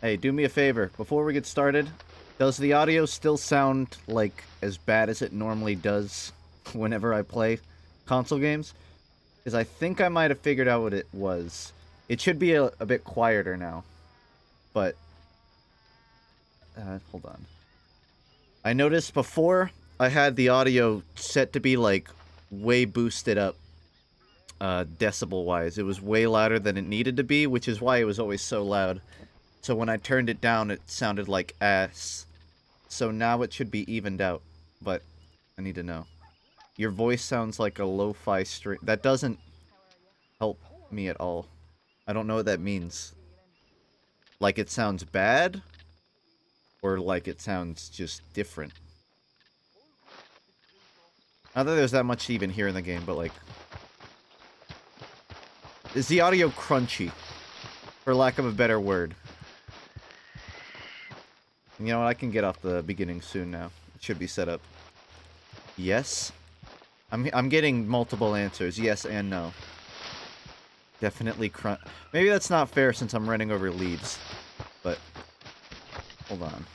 Hey, do me a favor. Before we get started, does the audio still sound, like, as bad as it normally does whenever I play console games? Because I think I might have figured out what it was. It should be a bit quieter now. But... hold on. I noticed before I had the audio set to be, like, way boosted up. Decibel-wise. It was way louder than it needed to be, which is why it was always so loud. So when I turned it down, it sounded like ass. So now it should be evened out. But I need to know. Your voice sounds like a lo-fi stream. That doesn't help me at all. I don't know what that means. Like it sounds bad? Or like it sounds just different? Not that there's that much to even hear in the game, but like... Is the audio crunchy? For lack of a better word. You know what, I can get off the beginning soon now. It should be set up. Yes? I'm getting multiple answers, yes and no. Definitely crunch. Maybe that's not fair since I'm running over leads. But, hold on.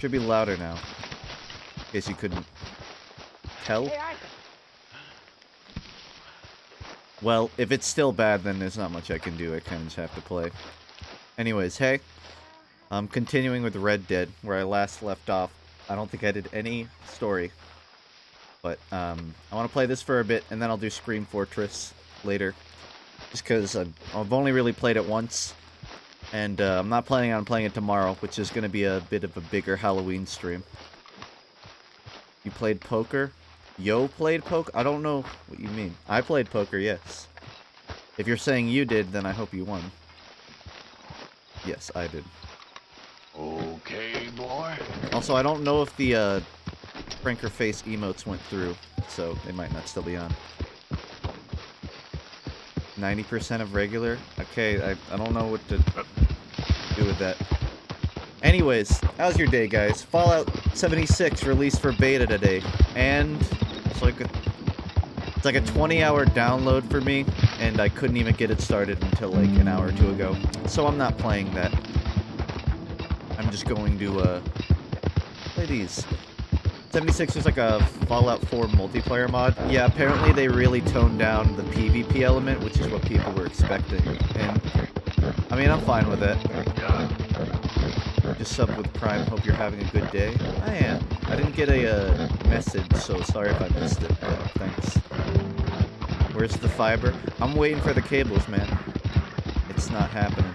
Should be louder now. In case you couldn't tell. Well, if it's still bad, then there's not much I can do. I kind of just have to play. Anyways, hey. I'm continuing with Red Dead, where I last left off. I don't think I did any story. But, I want to play this for a bit, and then I'll do Scream Fortress later. Just because I've only really played it once. And, I'm not planning on playing it tomorrow, which is going to be a bit of a bigger Halloween stream. You played poker? Yo played poker? I don't know what you mean. I played poker, yes. If you're saying you did, then I hope you won. Yes, I did. Okay, boy. Also, I don't know if the, Pranker Face emotes went through, so they might not still be on. 90% of regular? Okay, I don't know what to do with that. Anyways, how's your day, guys? Fallout 76 released for beta today, and it's like a 20-hour download for me, and I couldn't even get it started until like an hour or two ago. So I'm not playing that. I'm just going to play these. 76 is like a Fallout 4 multiplayer mod. Yeah, apparently they really toned down the PvP element, which is what people were expecting. And I mean, I'm fine with it. Just subbed with Prime. Hope you're having a good day. I am. I didn't get a message, so sorry if I missed it, but thanks. Where's the fiber? I'm waiting for the cables, man. It's not happening.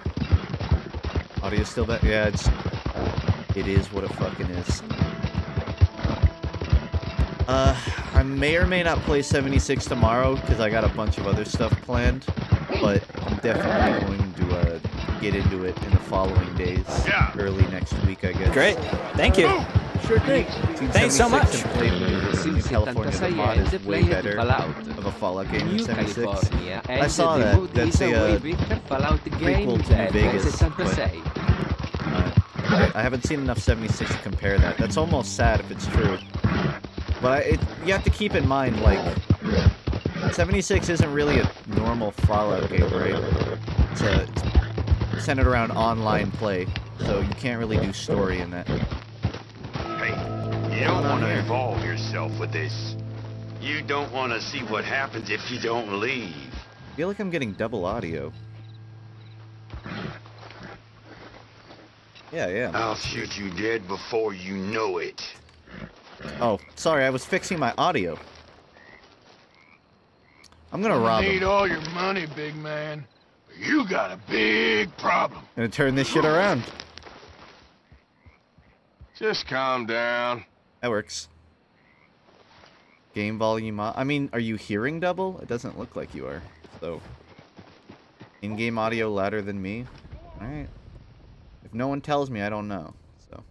Audio still back? Yeah, it is what it fucking is. I may or may not play 76 tomorrow, because I got a bunch of other stuff planned, but I'm definitely going to, get into it in the following days. Yeah. Early next week, I guess. Great. Thank you. Sure thing. Thanks so much. In California, the mod is way better of a Fallout game than 76. I saw that. That's a prequel to New Vegas, but I haven't seen enough 76 to compare that. That's almost sad if it's true. But you have to keep in mind, like, 76 isn't really a normal Fallout game, right? It's centered around online play, so you can't really do story in that. Hey, you don't want to involve yourself with this. You don't want to see what happens if you don't leave. I feel like I'm getting double audio. Yeah. I'll shoot you dead before you know it. Oh, sorry, I was fixing my audio. I'm gonna rob him. Need all your money, big man. You got a big problem. Gonna turn this shit around. Just calm down. That works. Game volume I mean, are you hearing double? It doesn't look like you are. So, in-game audio louder than me? Alright. If no one tells me, I don't know. So,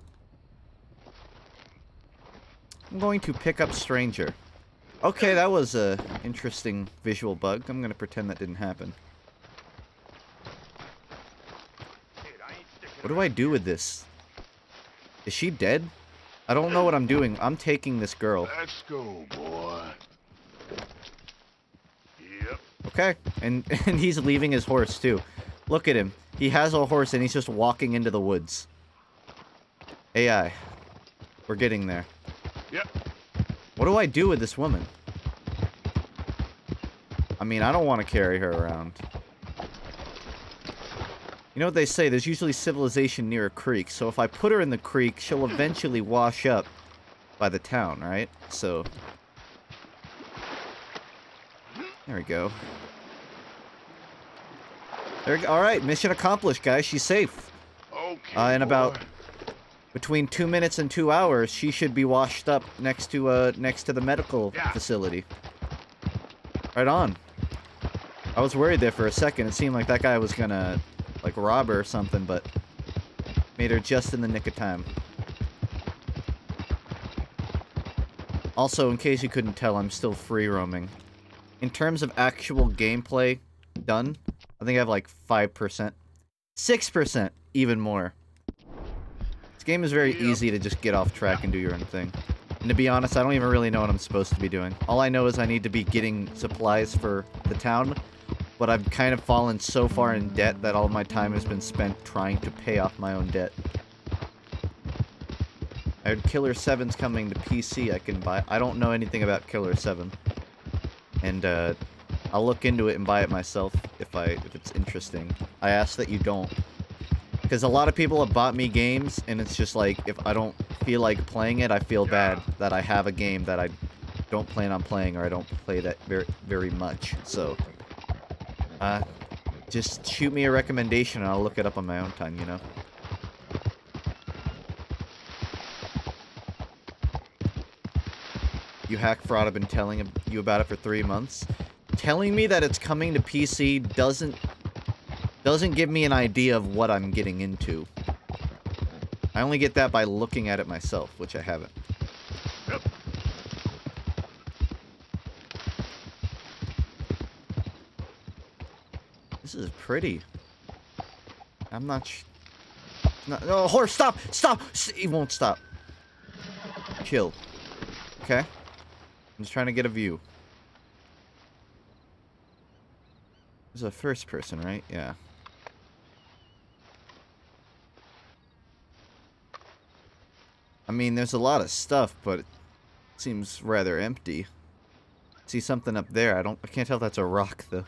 I'm going to pick up Stranger. Okay, that was a interesting visual bug. I'm gonna pretend that didn't happen. What do I do with this? Is she dead? I don't know what I'm doing. I'm taking this girl. Let's go, boy. Yep. Okay, and he's leaving his horse too. Look at him. He has a horse and he's just walking into the woods. AI. We're getting there. Yep. What do I do with this woman? I mean, I don't want to carry her around. You know what they say, there's usually civilization near a creek, so if I put her in the creek, she'll eventually wash up by the town, right? So... there we go. Alright, mission accomplished, guys. She's safe. Okay. In about... between 2 minutes and 2 hours, she should be washed up next to the medical facility. Right on. I was worried there for a second. It seemed like that guy was gonna, like, rob her or something, but made her just in the nick of time. Also, in case you couldn't tell, I'm still free roaming. In terms of actual gameplay done, I think I have like 5%. 6%, even more. This game is very easy to just get off track and do your own thing. And to be honest, I don't even really know what I'm supposed to be doing. All I know is I need to be getting supplies for the town, but I've kind of fallen so far in debt that all my time has been spent trying to pay off my own debt. I heard Killer 7's coming to PC I can buy. I don't know anything about Killer 7. And, I'll look into it and buy it myself if it's interesting. I ask that you don't. Because a lot of people have bought me games, and it's just like, if I don't feel like playing it, I feel bad that I have a game that I don't plan on playing, or I don't play that very, very much. So, just shoot me a recommendation and I'll look it up on my own time, you know? You hack fraud, I've been telling you about it for 3 months. Telling me that it's coming to PC doesn't give me an idea of what I'm getting into. I only get that by looking at it myself, which I haven't. Yep. This is pretty. I'm not no, horse, stop! Stop! He won't stop. Chill. Okay? I'm just trying to get a view. This is a first person, right? Yeah. I mean, there's a lot of stuff, but it seems rather empty. See something up there. I can't tell if that's a rock, though.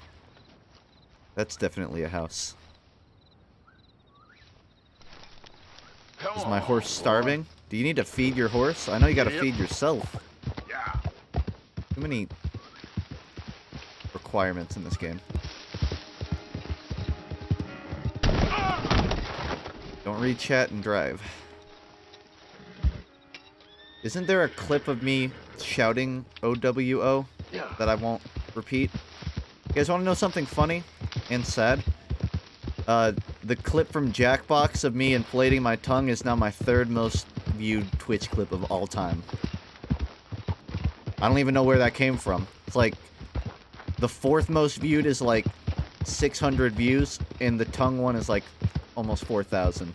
That's definitely a house. Is my horse starving? Do you need to feed your horse? I know you gotta feed yourself. Yeah. Too many requirements in this game. Don't read chat and drive. Isn't there a clip of me shouting OWO that I won't repeat? You guys want to know something funny and sad? The clip from Jackbox of me inflating my tongue is now my 3rd most viewed Twitch clip of all time. I don't even know where that came from. It's like, the 4th most viewed is like 600 views, and the tongue one is like almost 4,000.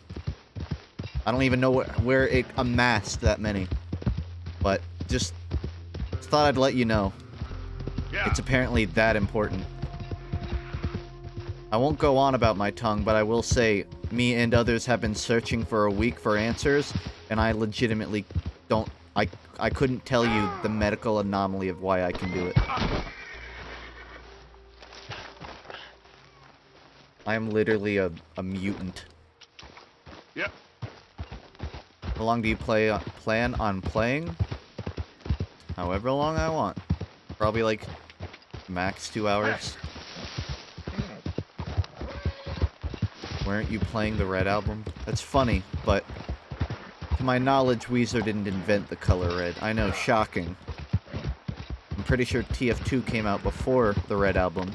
I don't even know where it amassed that many. But just thought I'd let you know. Yeah. It's apparently that important. I won't go on about my tongue, but I will say me and others have been searching for a week for answers, and I legitimately don't... I couldn't tell you the medical anomaly of why I can do it. I am literally a mutant. Yep. How long do you plan on playing? However long I want. Probably like max 2 hours. Weren't you playing the Red album? That's funny, but to my knowledge, Weezer didn't invent the color red. I know, shocking. I'm pretty sure TF2 came out before the Red album,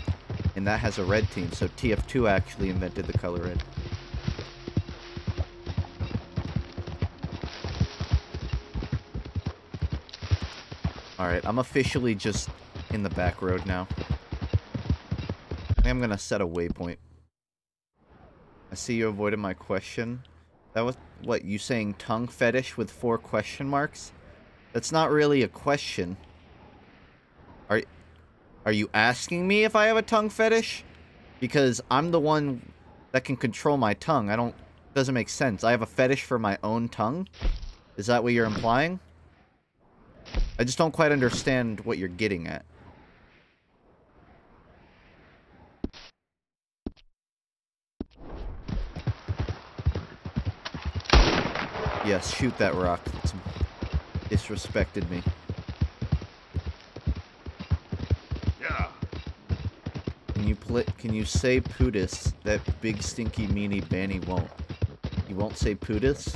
and that has a red team, so TF2 actually invented the color red. Alright, I'm officially just in the back road now. I think I'm gonna set a waypoint. I see you avoided my question. That was, what, you saying tongue fetish with 4 question marks? That's not really a question. Are you asking me if I have a tongue fetish? Because I'm the one that can control my tongue. Doesn't make sense. I have a fetish for my own tongue? Is that what you're implying? I just don't quite understand what you're getting at. Yes, shoot that rock. It's disrespected me. Yeah. Can you say Pootis? That big stinky meanie Banny won't. He won't say Pootis?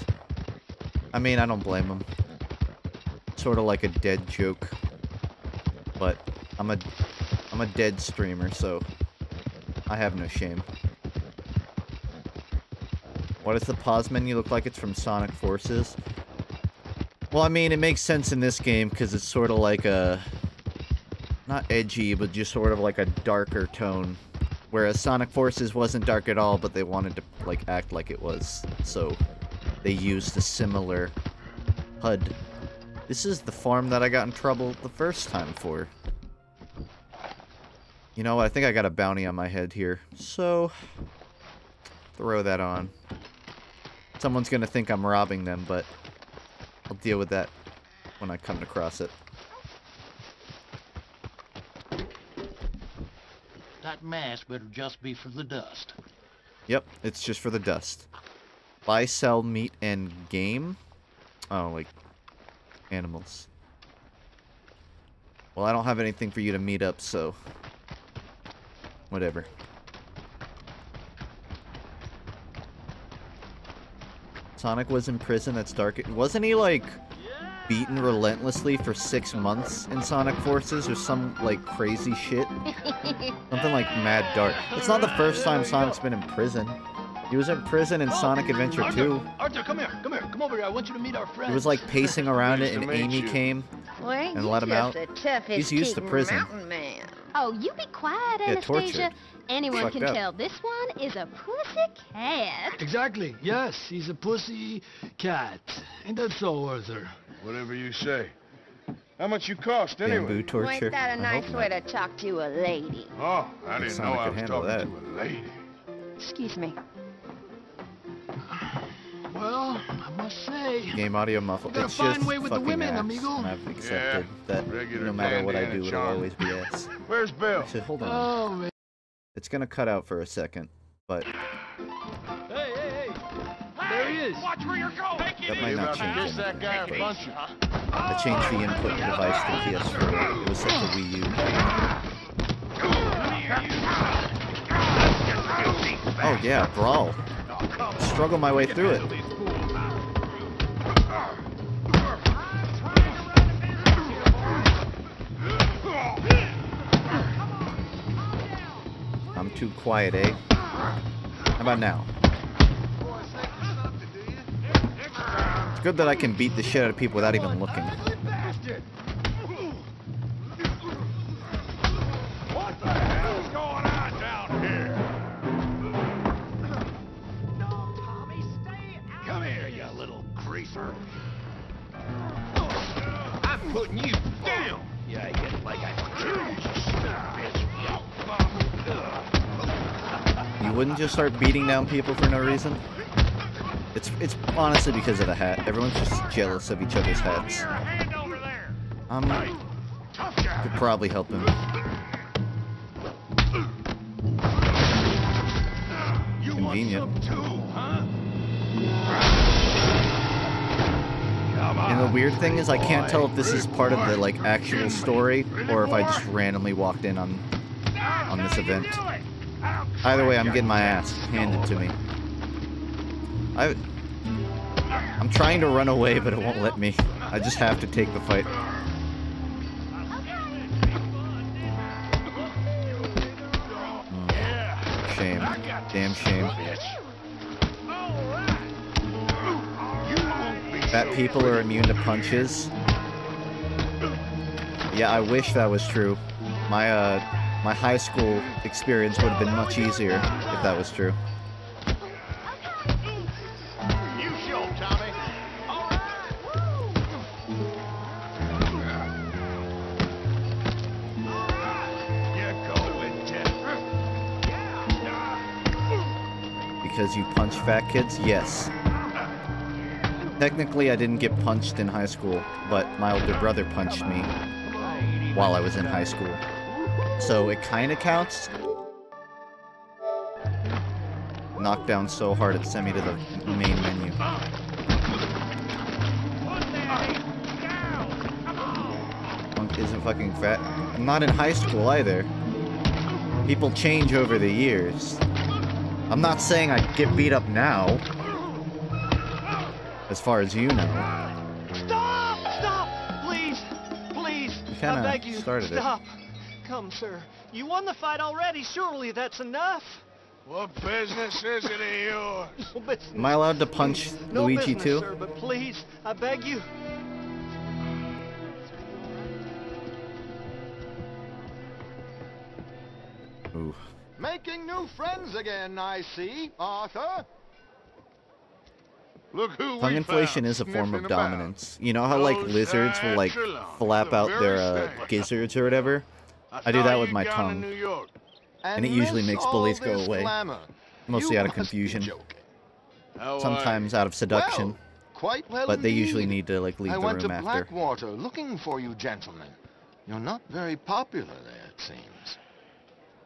I mean, I don't blame him. Sort of like a dead joke. But I'm a dead streamer, so I have no shame. What does the pause menu look like? It's from Sonic Forces. Well, I mean, it makes sense in this game because it's sort of like a... not edgy, but just sort of like a darker tone. Whereas Sonic Forces wasn't dark at all, but they wanted to, like, act like it was. So, they used a similar HUD. This is the farm that I got in trouble the first time for. You know what? I think I got a bounty on my head here. So, throw that on. Someone's gonna think I'm robbing them, but I'll deal with that when I come across it. That mask better just be for the dust. Yep, it's just for the dust. Buy, sell, meat, and game? Oh, like animals. Well, I don't have anything for you to meet up, so whatever. Sonic was in prison. That's dark. Wasn't he, like, beaten relentlessly for 6 months in Sonic Forces or some, like, crazy shit? Something like Mad Dark. It's not the first time Sonic's been in prison. He was in prison in Sonic Adventure 2. Arthur, come here. Come over here. I want you to meet our friends. He was, like, pacing around it, and Amy came and let him out. He's used to prison. Oh, you be quiet, Yeah, Anastasia. tortured. Anyone Fucked can up. tell this one is a pussy cat. Exactly. Yes, he's a pussy cat. Ain't that so, Arthur? Whatever you say. How much you cost, anyway? Bamboo torture. Ain't that a I nice hope way not. to talk to a lady? Oh, I didn't know Sonic I could was handle talking that. to a lady. Excuse me. Well, I must say. Game audio muffled. Got a It's fine just way with the fucking women, ass. amigo. And I've accepted that regular no matter what I dandy do, and a it'll charm. always be ass. Where's Bill? Actually, hold on. Oh, man. It's gonna cut out for a second, but Hey. There he is. Watch where you're going. that might You not about to change kiss that guy anything. and punch him? I changed the input device to PS4. It was set to Wii U. Oh yeah, brawl. Struggle my way through it. I'm too quiet, eh? How about now? It's good that I can beat the shit out of people without even looking. What the hell's going on down here? No, Tommy, stay out. Come here, you little greaser. I'm putting you down. Yeah, I get like I told you, bitch. You wouldn't just start beating down people for no reason? It's honestly because of the hat. Everyone's just jealous of each other's hats. Hand over there. Tough guy. Could probably help him. You want Convenient. some too, huh? Come on. And the weird thing is I can't tell if this is part of the like actual story or if I just randomly walked in on this event. Either way, I'm getting my ass handed to me. I'm trying to run away, but it won't let me. I just have to take the fight. Shame. Damn shame. Fat people are immune to punches. Yeah, I wish that was true. My high school experience would have been much easier if that was true. You show 'em, Tommy. You're going, Ted. because you punch fat kids? Yes. Technically, I didn't get punched in high school, but my older brother punched me while I was in high school. So it kind of counts. Knocked down so hard it sent me to the main menu. Funk isn't fucking fat. I'm not in high school either. People change over the years. I'm not saying I get beat up now. As far as you know. Stop! Stop! Please! Please! You kinda I beg you, started it. stop! Come, sir. You won the fight already. Surely that's enough. What business is it of yours? No business. Am I allowed to punch No Luigi business, too? sir, but please, I beg you. Ooh. Making new friends again, I see, Arthur. Look who Tongue we inflation found is a form sniffing of about. dominance. You know how like Those lizards will like sad Trelawney, flap the out their very same. gizzards or whatever? I do saw that you with my down in tongue. New York. And it usually miss makes all bullies go this away. glamour. Mostly You out of must be confusion. joking. How are Sometimes you? out of seduction. Well, quite well But they usually indeed. need to like leave I the went room to after. Blackwater looking for you gentlemen. You're not very popular there, it seems.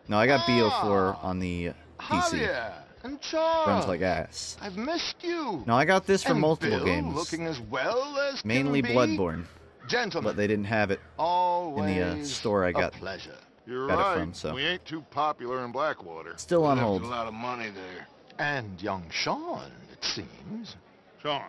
No, I got BO4 on the PC. Javier and Charles. Runs like ass. I've missed you. No, I got this for And multiple Bill, games. looking as well as Mainly can be. Bloodborne. Gentlemen, But they didn't have it always store I got. a pleasure. You're got it right. from, so. We ain't too popular in Blackwater. Still on We left hold. A lot of money there. And young Sean, it seems. Sean,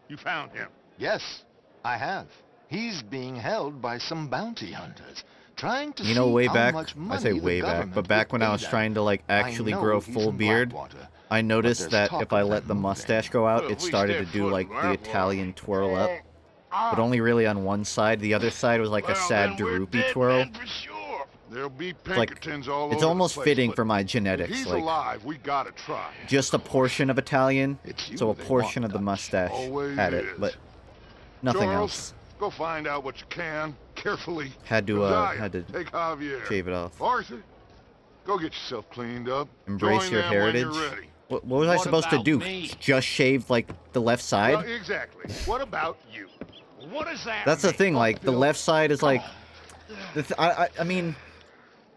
you found him. Yes, I have. He's being held by some bounty hunters, trying to You know, see way how back, much I money say the way back, government but back will when I pay was them. trying to like actually I know grow he's full in beard, Blackwater, I noticed there's that talk if I of let that the moving. mustache go out, Well, it if we started stay to do put like in the Blackwater. Italian twirl up. But only really on one side. The other side was like a Well, sad then we're droopy dead twirl. men for sure. There'll be Like, Pinkertons all it's over almost the place, fitting but for my if genetics. he's Like, alive, we gotta try. just a portion of Italian, It's you so a they portion want, of the Dutch. mustache Always had it, is. but nothing Charles, else. go find out what you can, carefully. Had to Josiah, take Javier. shave it off. Arthur, go get yourself cleaned up. Embrace Join your them when heritage. you're ready. What was I What supposed to about do? me? Just shave like the left side? Well, exactly. What about you? What is that? That's the thing. Like the Bill. left side is like, I mean,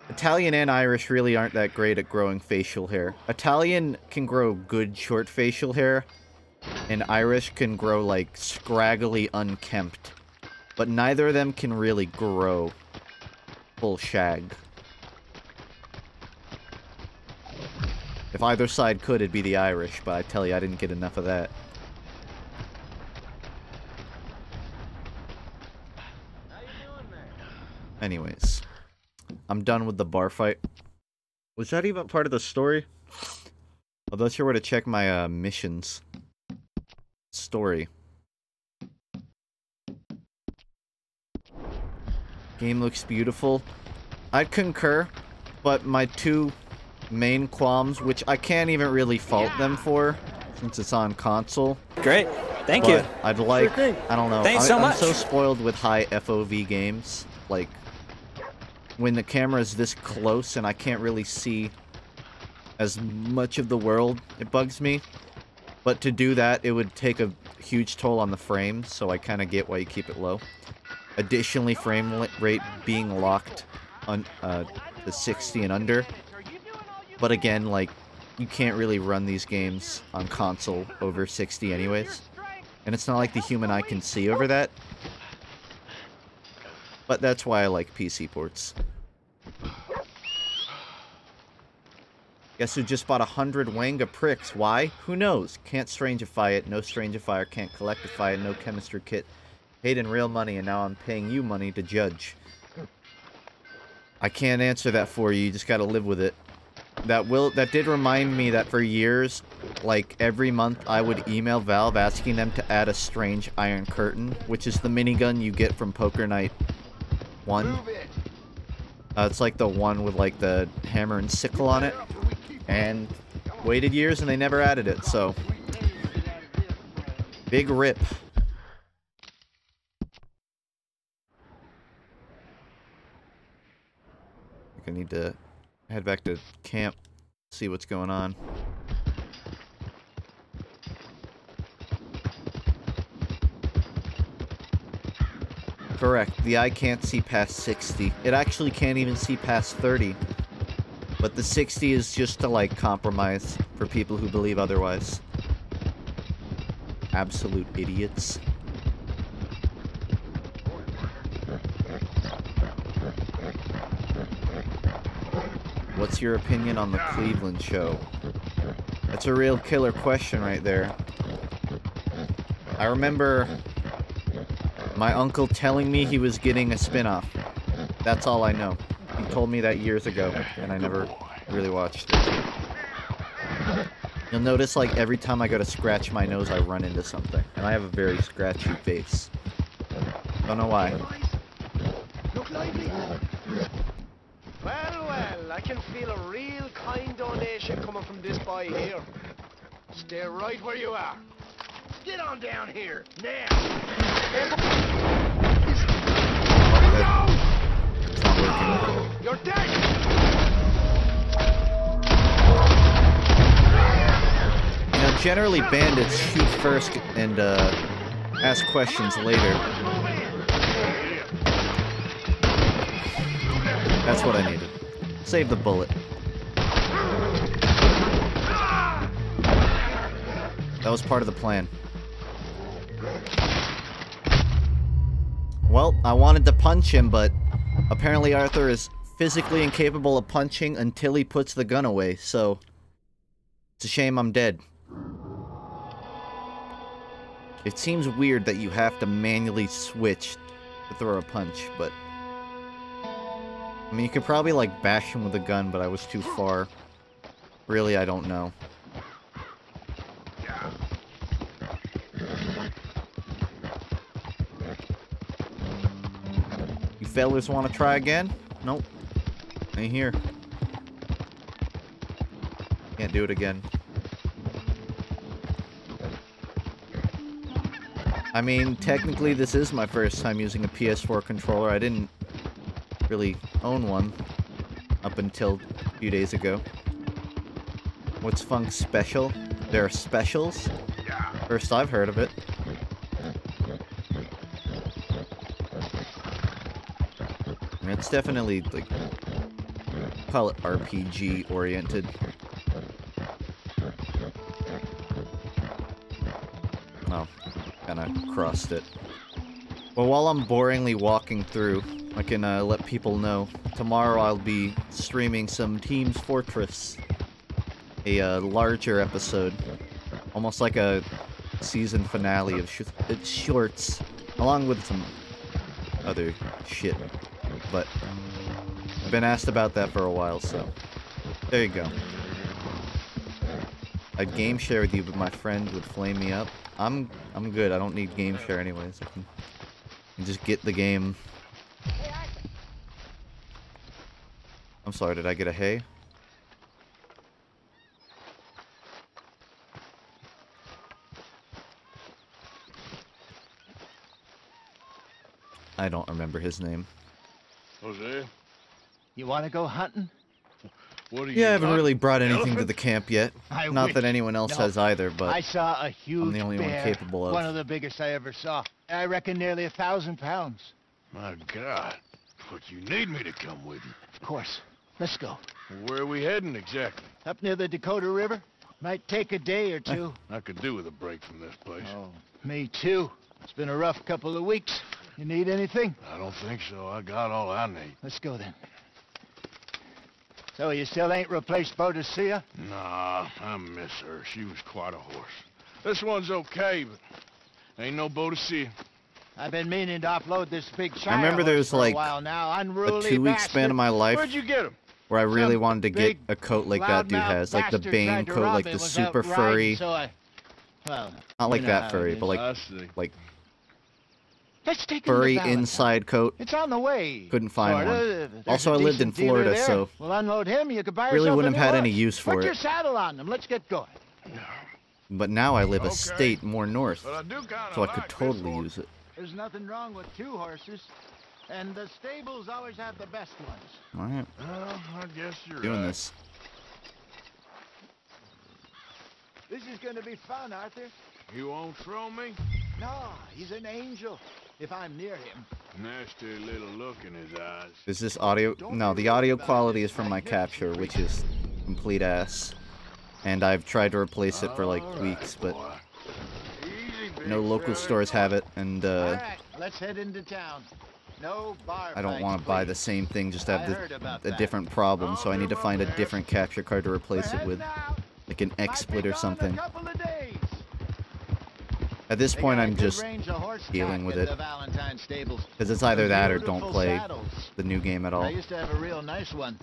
Italian and Irish really aren't that great at growing facial hair. Italian can grow good short facial hair, and Irish can grow like scraggly unkempt. But neither of them can really grow full shag. If either side could, it'd be the Irish, but I tell you, I didn't get enough of that. Anyways, I'm done with the bar fight. Was that even part of the story? Although sure where to check my missions. Story. Game looks beautiful. I'd concur, but my two main qualms, which I can't even really fault them for, since it's on console. Great. Thank but you. I'd like, Sure thing. I don't know. Thanks so I'm much. so spoiled with high FOV games. Like, when the camera is this close and I can't really see as much of the world, it bugs me. But to do that, it would take a huge toll on the frames, so I kind of get why you keep it low. Additionally, frame rate being locked on to 60 and under. But again, like, you can't really run these games on console over 60 anyways. And it's not like the human eye can see over that. But that's why I like PC ports. Guess who just bought 100 Wanga pricks? Why? Who knows? Can't strangify it. No strangifier. Can't collectify it. No chemistry kit. Paid in real money, and now I'm paying you money to judge. I can't answer that for you. You just gotta live with it. That did remind me that for years, like every month, I would email Valve asking them to add a strange Iron Curtain, which is the minigun you get from Poker Night 1. It's like the one with like the hammer and sickle on it. And waited years and they never added it, so big rip. I need to head back to camp, see what's going on. Correct. The eye can't see past 60. It actually can't even see past 30. But the 60 is just to, like, compromise for people who believe otherwise. Absolute idiots. What's your opinion on the Cleveland show? That's a real killer question right there. I remember my uncle telling me he was getting a spin-off. That's all I know. He told me that years ago, and I never really watched it. You'll notice, like, every time I go to scratch my nose, I run into something. And I have a very scratchy face. Don't know why. Look lively. Well, well, I can feel a real kind donation coming from this boy here. Stay right where you are. Get on down here, now. It's not working. You're dead. You know, generally bandits shoot first and ask questions later. That's what I needed. Save the bullet. That was part of the plan. Well, I wanted to punch him, but apparently Arthur is physically incapable of punching until he puts the gun away, so it's a shame I'm dead. It seems weird that you have to manually switch to throw a punch, but I mean, you could probably, like, bash him with a gun, but I was too far. Really, I don't know. You fellas want to try again? Nope. Ain't here. Can't do it again. I mean, technically, this is my first time using a PS4 controller. I didn't really own one up until a few days ago. What's FUNKe special? There are specials? First I've heard of it. And it's definitely, like, call it RPG oriented. Oh, kinda crossed it. Well, while I'm boringly walking through, I can let people know. Tomorrow I'll be streaming some Teams Fortress. A larger episode. Almost like a season finale of shorts. Along with some other shit. But I've been asked about that for a while, so there you go. I'd game share with you, but my friend would flame me up. I'm good. I don't need game share anyways. I can just get the game. I'm sorry, did I get a hey? I don't remember his name. Jose? You want to go hunting? What are you? Yeah, I haven't really brought anything to the camp yet. Not that anyone else has either, but I saw a huge I'm the only one capable of. One of the biggest I ever saw. I reckon nearly 1,000 pounds. My God. But you need me to come with you. Of course. Let's go. Where are we heading exactly? Up near the Dakota River. Might take a day or two. I could do with a break from this place. Oh, me too. It's been a rough couple of weeks. You need anything? I don't think so. I got all I need. Let's go then. So you still ain't replaced Boadicea? Nah, I miss her. She was quite a horse. This one's okay, but ain't no Boadicea. I've been meaning to offload this big I remember there was like now. a 2-week span of my life Where'd you get him? where I really wanted to get a coat like that dude has. Like the Bane coat, like the super furry. Well, Not like that furry, but I see. like let's take furry inside coat. It's on the way. Couldn't find one. There's Also, a I lived in decent dealer Florida, there. so We'll unload him. You could buy really yourself wouldn't a have had new any horse. use for Put it. your saddle on them. Let's get going. But now I live a Okay. state more north, But I do kinda so I could like this totally horse. use it. There's nothing wrong with 2 horses, and the stables always have the best ones. Alright, Well, I guess you're doing right. this. This is going to be fun, Arthur. You won't throw me? No, he's an angel. If I'm near him. Nasty little look in his eyes. Is this audio? No, the audio quality is from my capture, which is complete ass. And I've tried to replace it for like weeks, but no local stores have it, and Alright, let's head into town. No bar I don't fights, want to buy please. the same thing, just to I have heard about a that. different problem, so I need to find a different capture card to replace it with. Like an Might XSplit be or gone something. a couple of days. At this They point, got a I'm good just range of horse dealing tack with at it. the Valentine stables. Because it's either that or don't Beautiful play saddles. the new game at all. I used to have a real nice one.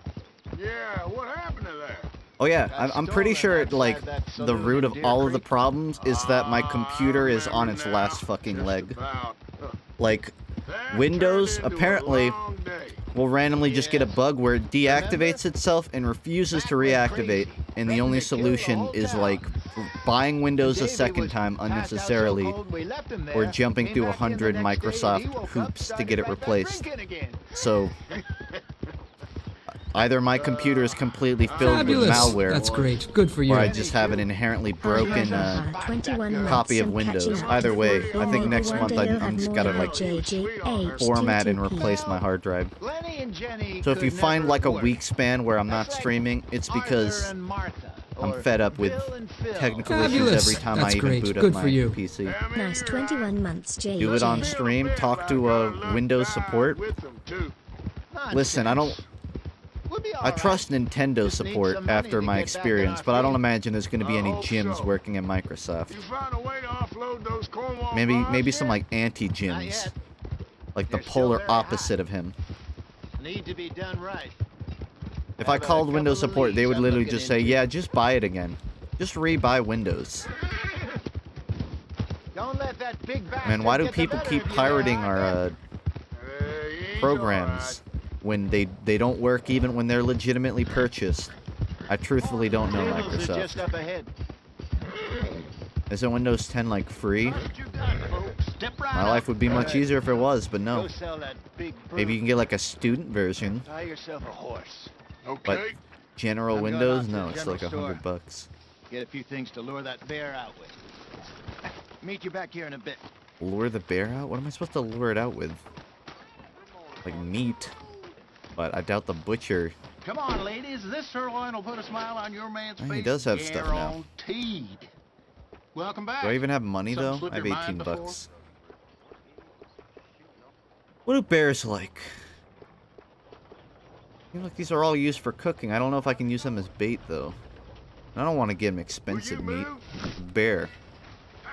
Yeah, what happened to that? Oh yeah, Got I'm pretty sure stolen like outside that the saloon root in of Deer all of the Creek. problems is that my computer is on its Now, last fucking just leg. about. Like That Windows turned into a apparently long day. will randomly just get a Yes. bug where it deactivates itself and refuses to reactivate, and the only solution is like buying Windows a Davey second was time passed out so unnecessarily, cold, we left him or there, jumping came through back in the 100 next day, and Microsoft he woke up, hoops to started get it right back replaced. drinking again. So either my computer is completely filled with Fabulous. malware, That's great. Good for you. or I just have an inherently broken 21 months copy of and Windows. catching up. Either way, I think Maybe next one month day you'll I'm have just more gotta than like JGH format and 2TP. replace my hard drive. Lenny and Jenny So if you could find never like a work. week span where I'm not That's like streaming, it's Arthur because and Martha, I'm or fed up with Bill and Phil. technical issues Fabulous. every time That's I even great. boot Good up for my you. PC. Nice 21 months, JJ. Do it on stream, talk to Windows support. With them, too. Listen, I don't. We'll be all I right. trust Nintendo Just need support some money after to my get back on experience, our but I don't feet. imagine there's going to be any hope gyms so. working at Microsoft. You found a way to offload those Cornwall Maybe bars some yet? like anti-gyms, Not yet. like the They're still polar very high. opposite of him. Need to be done right. If How I about a called couple Windows of support, they leads would I'm literally looking just say, into? "Yeah, just buy it again. Just re-buy Windows." Don't let that big bastard Man, why do get the people better keep of you pirating there, our Arthur. He's programs when they don't work even when they're legitimately purchased? I truthfully don't know Tables are just Microsoft. up ahead. Isn't Windows 10 like free? What you got, folks? Step right My up. life would be much easier if it was, but Go no. sell that big Maybe you can get like a student version, Buy yourself a horse. but Okay. general I'm going Windows, out to no, the it's general like store. $100. Get a few things to lure that bear out with. Meet you back here in a bit. Lure the bear out? What am I supposed to lure it out with? Like meat. But I doubt the butcher. Come on, ladies. This sirloin will put a smile on your man's Oh, face. he does have stuff now. Guaranteed. Welcome back. Do I even have money Something though? slipped I have your mind 18 before? bucks. What do bears like? You know, like these are all used for cooking. I don't know if I can use them as bait though. I don't want to give him expensive Would you meat. move? Bear.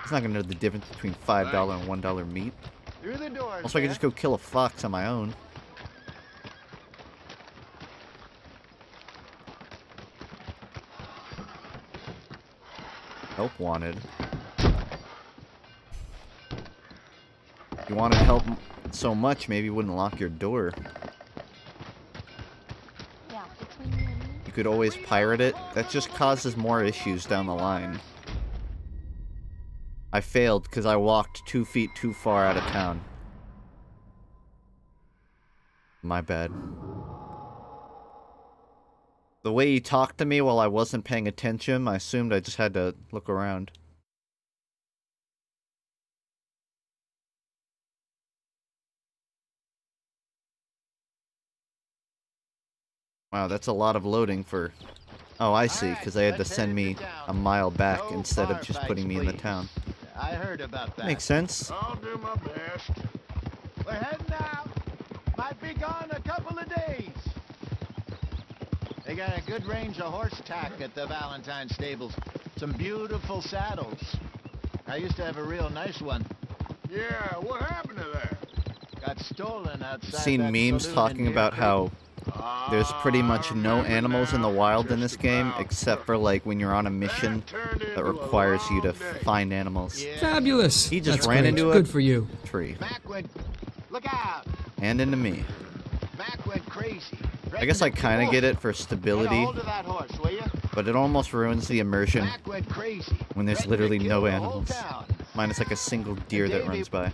He's not gonna know the difference between $5 and $1 meat. Through the door. Also, I could just go kill a fox on my own. Help wanted. If you wanted help so much, maybe you wouldn't lock your door. Yeah, between you and me. You could always pirate it. That just causes more issues down the line. I failed because I walked 2 feet too far out of town. My bad. The way he talked to me while I wasn't paying attention, I assumed I just had to look around. Wow, that's a lot of loading for... Oh, I see, because they had to send me a mile back No instead of bar just fights, putting me in the please. town. I heard about that. Makes sense. I'll do my best. We're heading out. Might be gone a couple of days. They got a good range of horse tack at the Valentine stables. Some beautiful saddles. I used to have a real nice one. Yeah, what happened to that? Got stolen outside I've seen that memes saloon talking in Deer about Creek. how there's pretty much I no remember animals in the now, wild in just this game, about. except for like when you're on a mission turned that into a requires you to long day. find animals. Yeah. Fabulous. He just That's ran great. into a- Good for you. Tree. Mac went... Look out. And into me. Mac went crazy. I guess I kind of get it for stability, Get a hold of that horse, will you? but it almost ruins the immersion Mac went crazy. when there's Threatened to literally kill no the whole animals. town. Minus like a single deer that Davey- runs by.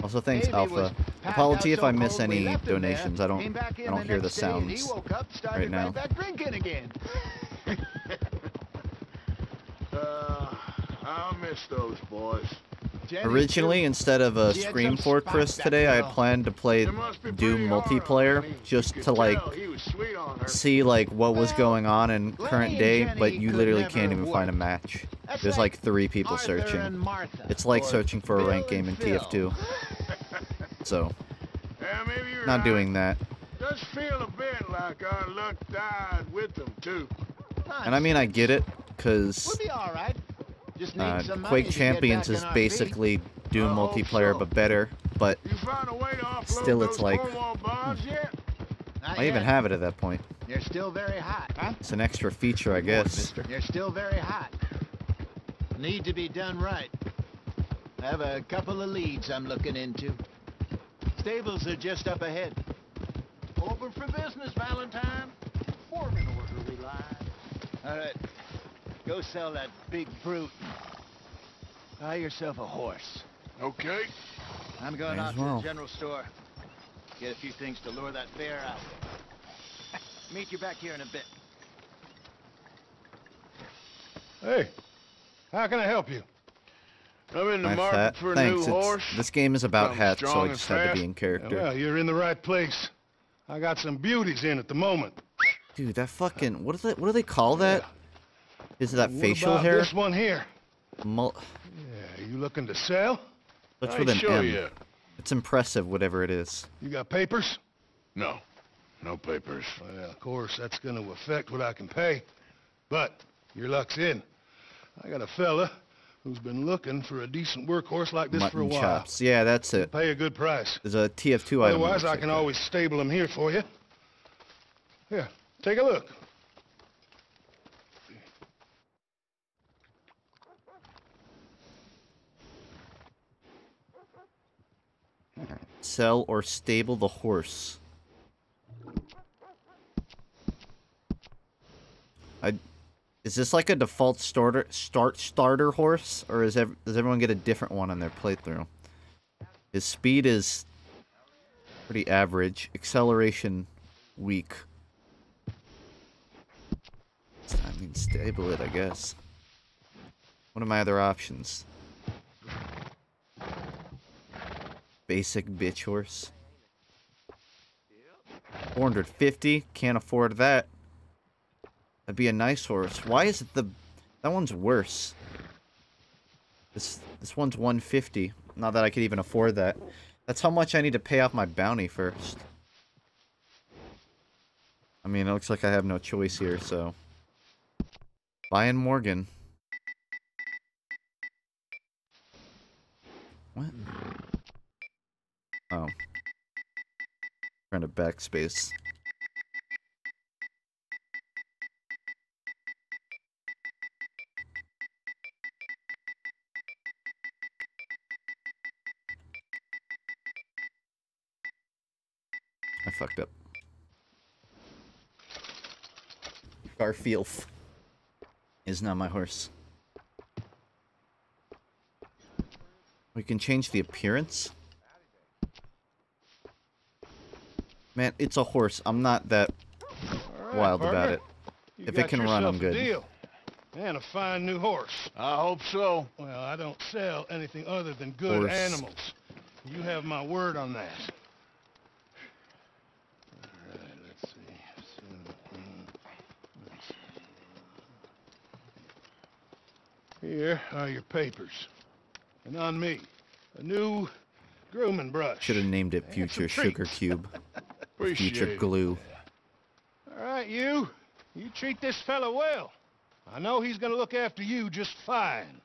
Also, thanks, Davey was Alpha. packed Apology out if so I miss cold we any left him there. donations. Came back in I don't hear the next day and he sounds woke up, started right now. back drinking again. I'll miss those boys. Originally, instead of a Scream Fortress today, I had planned to play Doom multiplayer just to like see like what was going on in current day, but you literally can't even find a match. There's like 3 people searching. It's like searching for a ranked game in TF2. So, not doing that. Does feel a bit like our luck died with them too. And I mean, I get it, because We'll be all right. Just need some money Quake to get Champions back is on our basically Doom I hope multiplayer, so. but better. But You found a way to offload still, it's those like, Cornwall bonds yet? Not I even yet. have it at that point. You're still very hot, huh? It's an extra feature, I guess. You're still very hot. Need to be done right. I have a couple of leads I'm looking into. Stables are just up ahead. Open for business, Valentine. Foreman order we lie. All right. Go sell that big brute. Buy yourself a horse. Okay. I'm going May out as to well. the general store. Get a few things to lure that bear out. Meet you back here in a bit. Hey, how can I help you? I'm in the My market fat. for a Thanks. new horse. This game is about Something hats, so strong I and just had to fast. be in character. Well, you're in the right place. I got some beauties in at the moment. Dude, that fucking what do they call that? Is it that What facial about hair? this one here? Yeah, you looking to sell? Starts I with an show M. you. It's impressive, whatever it is. You got papers? No. No papers. Well, of course, that's going to affect what I can pay. But your luck's in. I got a fella who's been looking for a decent workhorse like this for a Mutton while. chops. Yeah, that's it. Pay a good price. There's a TF2 item. that Otherwise, looks I like can that. always stable him here for you. Here, take a look. Sell or stable the horse. Is this like a default starter horse, or does everyone get a different one on their playthrough? His speed is pretty average. Acceleration weak. I mean, stable it, I guess. What are my other options? Basic bitch horse. 450. Can't afford that. That'd be a nice horse. Why is it that one's worse? This one's 150. Not that I could even afford that. That's how much I need to pay off my bounty first. I mean, it looks like I have no choice here, so. Buying Morgan. What? Oh. Trying to backspace. I fucked up. Garfield is not my horse. We can change the appearance? Man, it's a horse. I'm not that wild about it. If it can run, I'm good. Deal. And a fine new horse. I hope so. Well, I don't sell anything other than good Horse. animals. You have my word on that. All right, let's see. Here are your papers. And on me, a new grooming brush. Should have named it And Future some Sugar treats. Cube. Appreciate Future it. Glue. All right, you treat this fella well. I know he's gonna look after you just fine.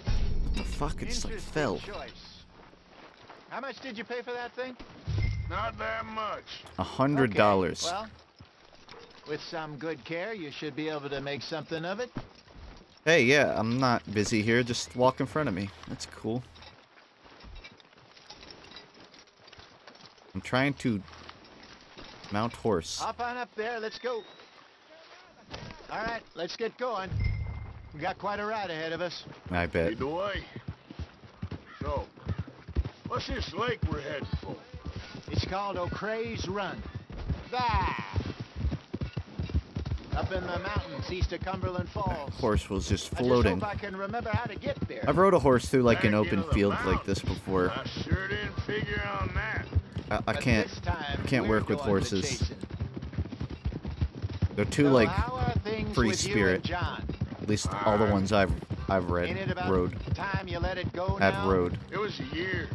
What the fuck? It just like Interesting fell. choice. How much did you pay for that thing? Not that much. $100. Okay, well, with some good care, you should be able to make something of it. Hey, yeah, I'm not busy here. Just walk in front of me. That's cool. I'm trying to mount horse. Hop on up there, let's go. All right, let's get going. We got quite a ride ahead of us. I bet. Lead the way. So, what's this lake we're heading for? It's called O'Creagh's Run. Bah! Up in the mountains east of Cumberland Falls. Horse was just I floating. just hope I can remember how to get there. I've rode a horse through like an Back open into the field like mountains. this before. I sure didn't figure on that. I But can't. this time, I can't we're work with doing the horses. chasing. They're too So like how are things free with you spirit. and John? At least all the ones I've Ain't it read, about rode, time you let it go have now? rode. It was a year,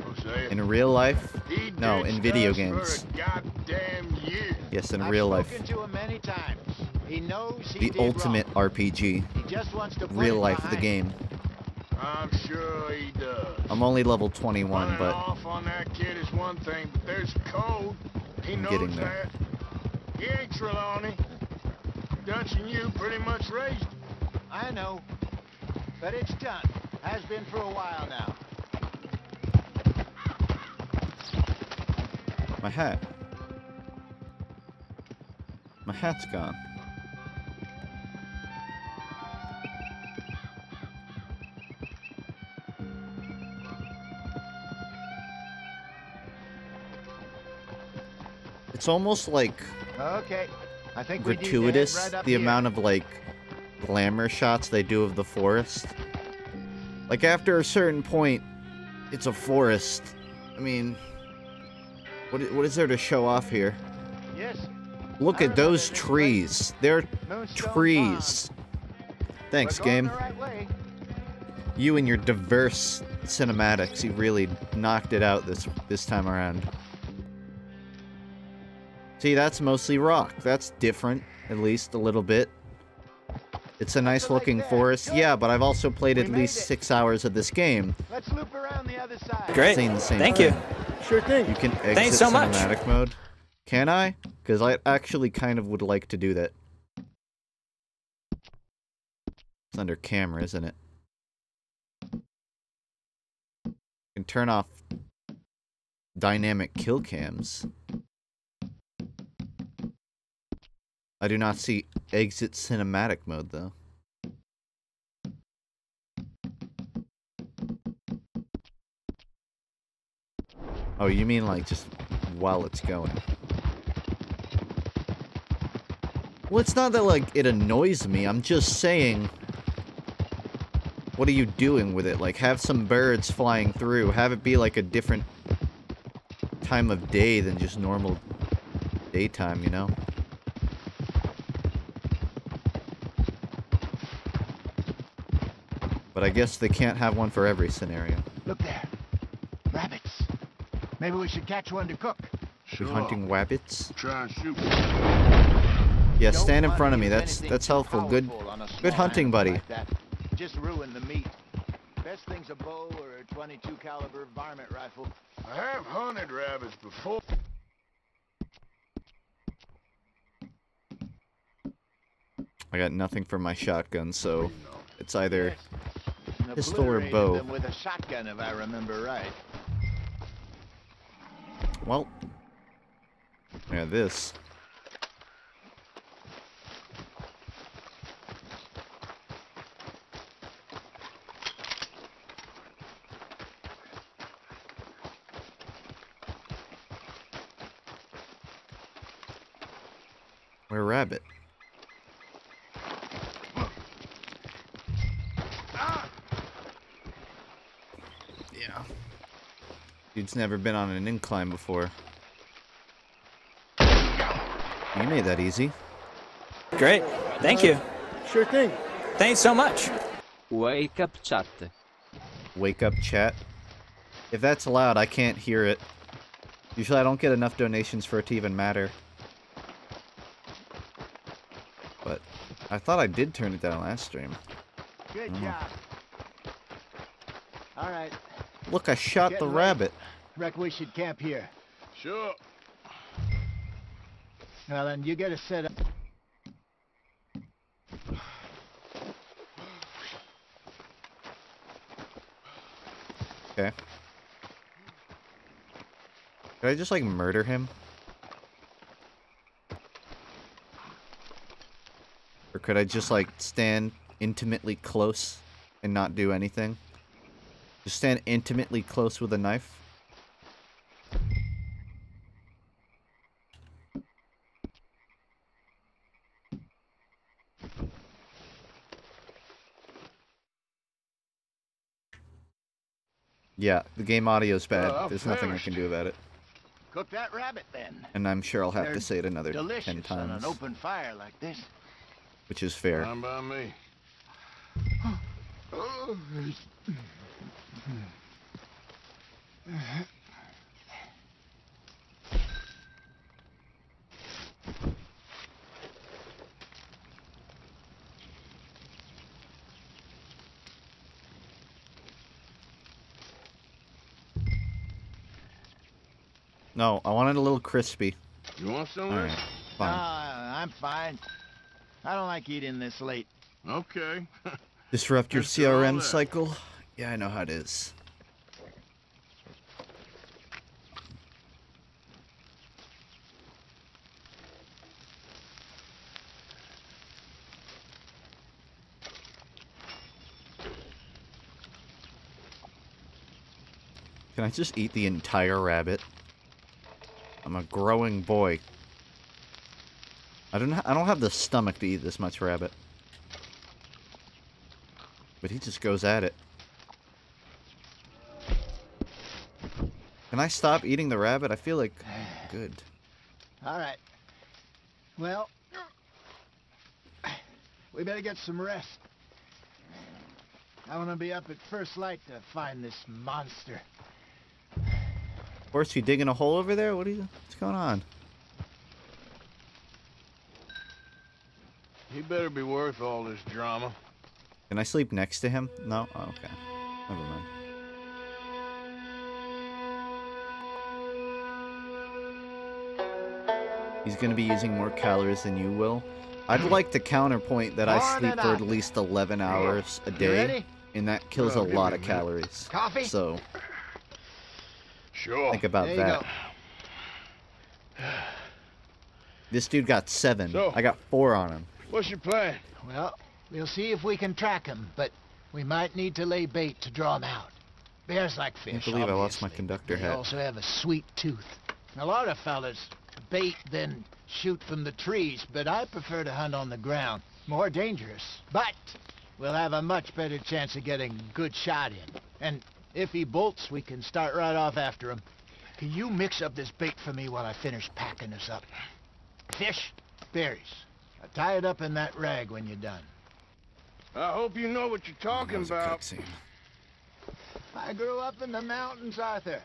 Hosea. In real life? He No, in ditched video us games. For a goddamn year. Yes, in I've real spoken life. to him many times. He knows he The did ultimate wrong. RPG. He just wants to put Real it life of the behind game. I'm sure he does. I'm only level 21, Running but off on that kid is one thing, but there's code. He I'm knows getting there. that. He ain't Trelawney. Dutch and you pretty much raised him. I know. But it's done. Has been for a while now. my hat. My hat's gone. It's almost like Okay. I think we need to head gratuitous, right up the here. amount of like glamour shots they do of the forest. Like after a certain point, it's a forest. I mean, what is there to show off here? Yes. Look I at those remember this trees. They're Moonstone trees. Thanks, We're going game. the right way. You and your diverse cinematics, you really knocked it out this time around. See, that's mostly rock. That's different, at least a little bit. It's a nice looking forest. Yeah, but I've also played at least 6 hours of this game. Let's loop around the other side. Great. Saying the same Thank thing. you. Sure thing. You can exit Thanks so much. cinematic mode. Can I? Because I actually kind of would like to do that. It's under camera, isn't it? You can turn off dynamic kill cams. I do not see exit cinematic mode, though. Oh, you mean like just while it's going? Well, it's not that, like, it annoys me. I'm just saying, what are you doing with it? Like, have some birds flying through. Have it be, like, a different time of day than just normal daytime, you know? But I guess they can't have one for every scenario. Look there. Rabbits. Maybe we should catch one to cook. We're hunting rabbits. Try and shoot. Yeah, Don't stand in want front of to me. use That's anything too helpful. Good powerful on a good small hunting, animal buddy. like that. Just ruin the meat. Best thing's a bow or a 22 caliber varmint rifle. I have hunted rabbits before. I got nothing for my shotgun, so it's either And pistol or obliterated bow. them with a shotgun, if I remember right. Well, yeah, this. Where rabbit? Yeah. Dude's never been on an incline before. You made that easy. Great. Thank you. Sure thing. Thanks so much. Wake up chat. Wake up chat. If that's loud, I can't hear it. Usually I don't get enough donations for it to even matter. But I thought I did turn it down last stream. Good job. All right. Look, I shot the Getting ready. rabbit. Reckon we should camp here. Sure. Well, then you get a set up. Okay. Could I just, like, murder him? Or could I just, like, stand intimately close and not do anything? Just stand intimately close with a knife? Yeah, the game audio's bad. I'm There's nothing I finished. can do about it. Cook that rabbit then. And I'm sure I'll have They're to say it another 10 delicious on times, an open fire like this. which is fair. Fine by me. No, I want it a little crispy. You want some of Alright, this? fine. I'm fine. I don't like eating this late. Okay. Disrupt your After all CRM that. cycle? Yeah, I know how it is. Can I just eat the entire rabbit? I'm a growing boy. I don't have the stomach to eat this much rabbit. But he just goes at it. Can I stop eating the rabbit? I feel like good. All right. Well, we better get some rest. I want to be up at first light to find this monster. Horse, you digging a hole over there? What's going on? He better be worth all this drama. Can I sleep next to him? No? Oh, okay. Never mind. He's gonna be using more calories than you will. I'd like to counterpoint that I sleep for at least 11 hours a day, ready? and that kills a Well, give lot me of a minute. calories. Coffee? So, Sure. think about There you that. go. This dude got 7. So- I got 4 on him. What's your plan? Well, we'll see if we can track him, but we might need to lay bait to draw him out. Bears like fish. I can't believe I lost my obviously, conductor but they hat. also have a sweet tooth. A lot of fellas bait then shoot from the trees, but I prefer to hunt on the ground. More dangerous. But we'll have a much better chance of getting a good shot in. And if he bolts, we can start right off after him. Can you mix up this bait for me while I finish packing this up? Fish, berries. Tie it up in that rag when you're done. I hope you know what you're talking That was a about. cutscene. I grew up in the mountains, Arthur.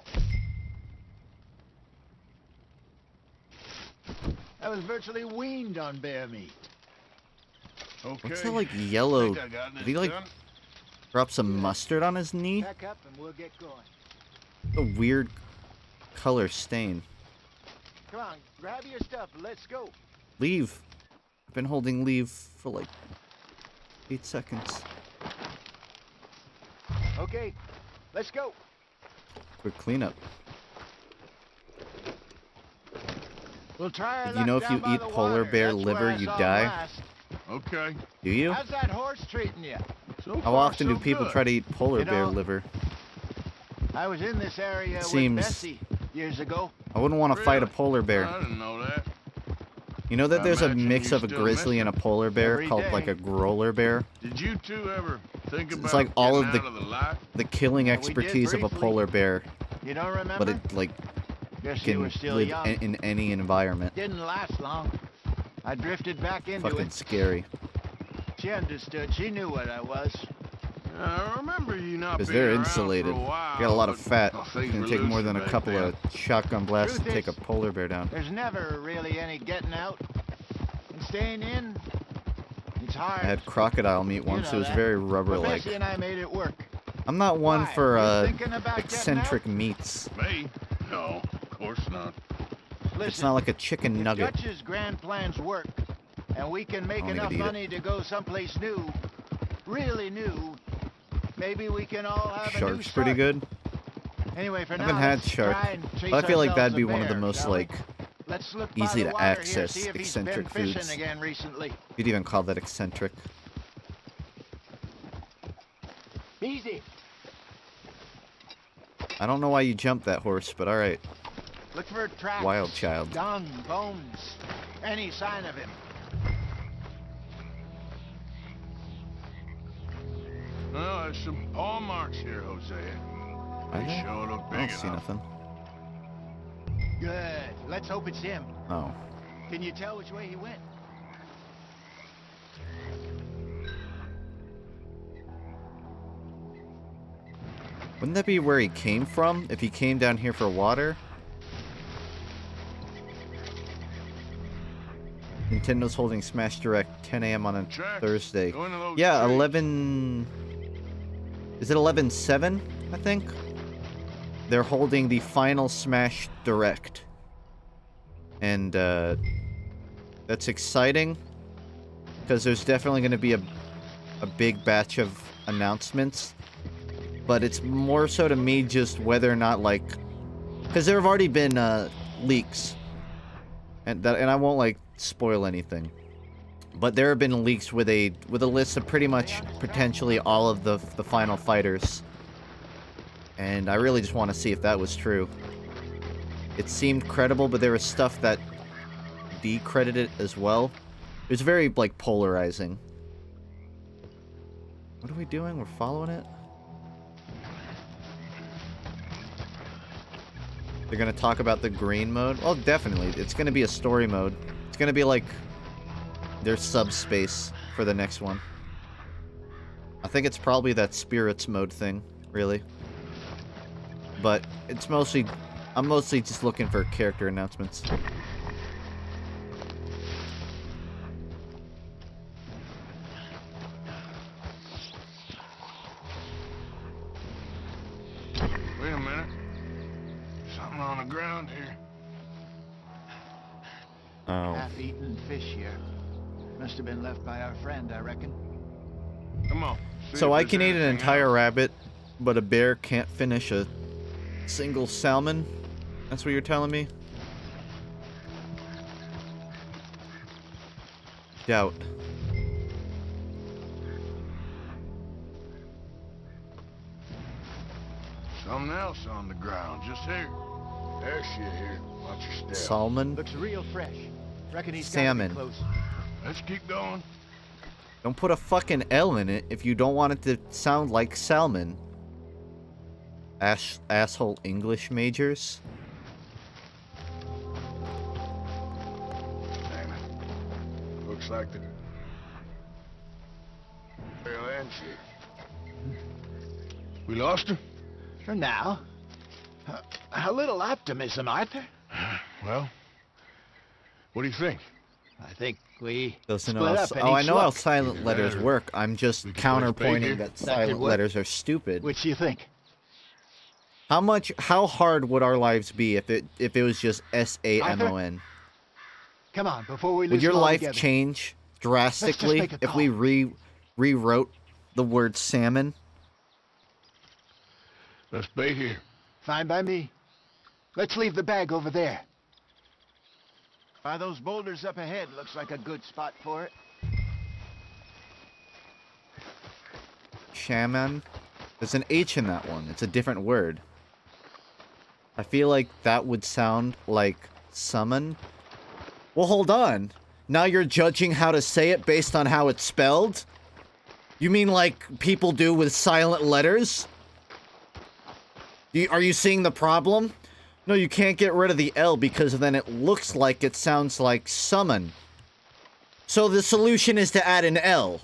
I was virtually weaned on bear meat. Okay. What's that, like, yellow... Think I got Did he, this like, done? drop some mustard on his knee? Pack up and we'll get going. A weird color stain. Come on, grab your stuff and let's go. Leave. I've been holding leave for like 8 seconds. Okay, let's go. Quick cleanup. We'll try our Did you luck know if down you by eat the polar water. bear That's liver, where I you saw die? him last. Okay. Do you? How's that horse treating you? So How far, often so do people good. try to eat polar You bear know- liver? I was in this area with Seems- Bessie years ago. I wouldn't want to fight a Really? polar bear. I didn't know that. You know that I there's a imagine mix you of a still grizzly and a miss polar bear Every called day. like a growler bear? Did you two ever think about It's like all getting of the- out of the light? The killing Yeah, we did expertise of a briefly. polar bear, You don't remember? but it like Guess you can were still live young. in any environment. Didn't last long. I drifted back into Fucking it. scary. She understood. She knew what I was. I remember you not Because being they're around insulated. For a while, Got a lot of but fat. things It's gonna were take more looser than a back couple then. of shotgun blasts to Truth take a is- polar bear down. There's never really any getting out. And staying in, it's hard. I had crocodile meat once. know It was that. very But rubber-like. Bessie and I made it work. I'm not one Why? for You thinking about getting eccentric meats. Me? No, of course not. Listen, It's not like a chicken if nugget. Dutch's grand plans work, and we can make I don't enough even eat it. money to go someplace new, really new, maybe we can all have a new Shark's pretty start. good. Anyway, for I now, haven't had let's shark, try and chase but I feel like ourselves that'd a be one of the bear, most shall we? like Let's look by easy the to water here, access see if he's eccentric been foods. fishing again recently. You'd even call that eccentric. Easy. I don't know why you jumped that horse, but all right. Look for tracks. Wild child. Dung, bones, any sign of him. Well, there's some paw marks here, Jose. Are They there? sure look I big don't see enough. nothing. Good. Let's hope it's him. Oh. Can you tell which way he went? Wouldn't that be where he came from? If he came down here for water? Nintendo's holding Smash Direct 10 a.m. on a Thursday. Go into those Yeah, trees. 11... Is it 11/7, I think? They're holding the final Smash Direct. And, that's exciting. Because there's definitely going to be a big batch of announcements. But it's more so to me just whether or not, like... Because there have already been, leaks. And I won't, like, spoil anything. But there have been leaks with a list of pretty much potentially all of the final fighters. And I really just want to see if that was true. It seemed credible, but there was stuff that decredited as well. It was very, like, polarizing. What are we doing? We're following it? They're gonna talk about the green mode? Well, definitely. It's gonna be a story mode. It's gonna be like their subspace for the next one. I think it's probably that spirits mode thing, really. But it's mostly... I'm mostly just looking for character announcements. Wait a minute. Something on the ground here. Oh. Half-eaten fish here. Must have been left by our friend, I reckon. Come on. So I can eat an entire rabbit, but a bear can't finish a single salmon? That's what you're telling me? Doubt. Something else on the ground, just here. There's shit here. Watch your step. Salmon? Looks real fresh. Reckon he's Salmon. gotta be close. Let's keep going. Don't put a fucking L in it if you don't want it to sound like salmon. Asshole English majors. Damn it. Looks like the... Well, and shit. We lost her? For now. A little optimism, Arthur. Well, what do you think? I think we Doesn't split know how, up and oh, I each know how look. silent letters work. I'm just counterpointing that silent work. letters are stupid. Which do you think? How hard would our lives be if it was just SAMON? Come on, before we lose Would your them all life together. change drastically make a if we rewrote the word salmon? Let's bait here. Fine by me. Let's leave the bag over there. By those boulders up ahead, looks like a good spot for it. Shaman? There's an H in that one. It's a different word. I feel like that would sound like summon. Well, hold on. Now you're judging how to say it based on how it's spelled? You mean like people do with silent letters? Are you seeing the problem? No, you can't get rid of the L because then it looks like it sounds like summon. So the solution is to add an L.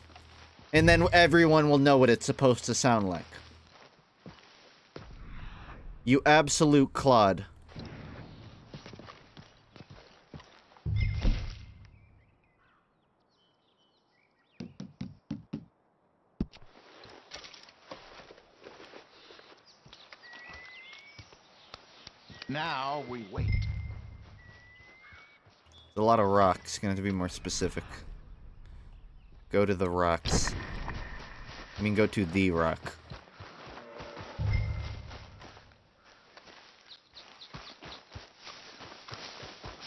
And then everyone will know what it's supposed to sound like. You absolute clod. Now we wait. There's a lot of rocks. Gonna have to be more specific. Go to the rocks. I mean, go to the rock.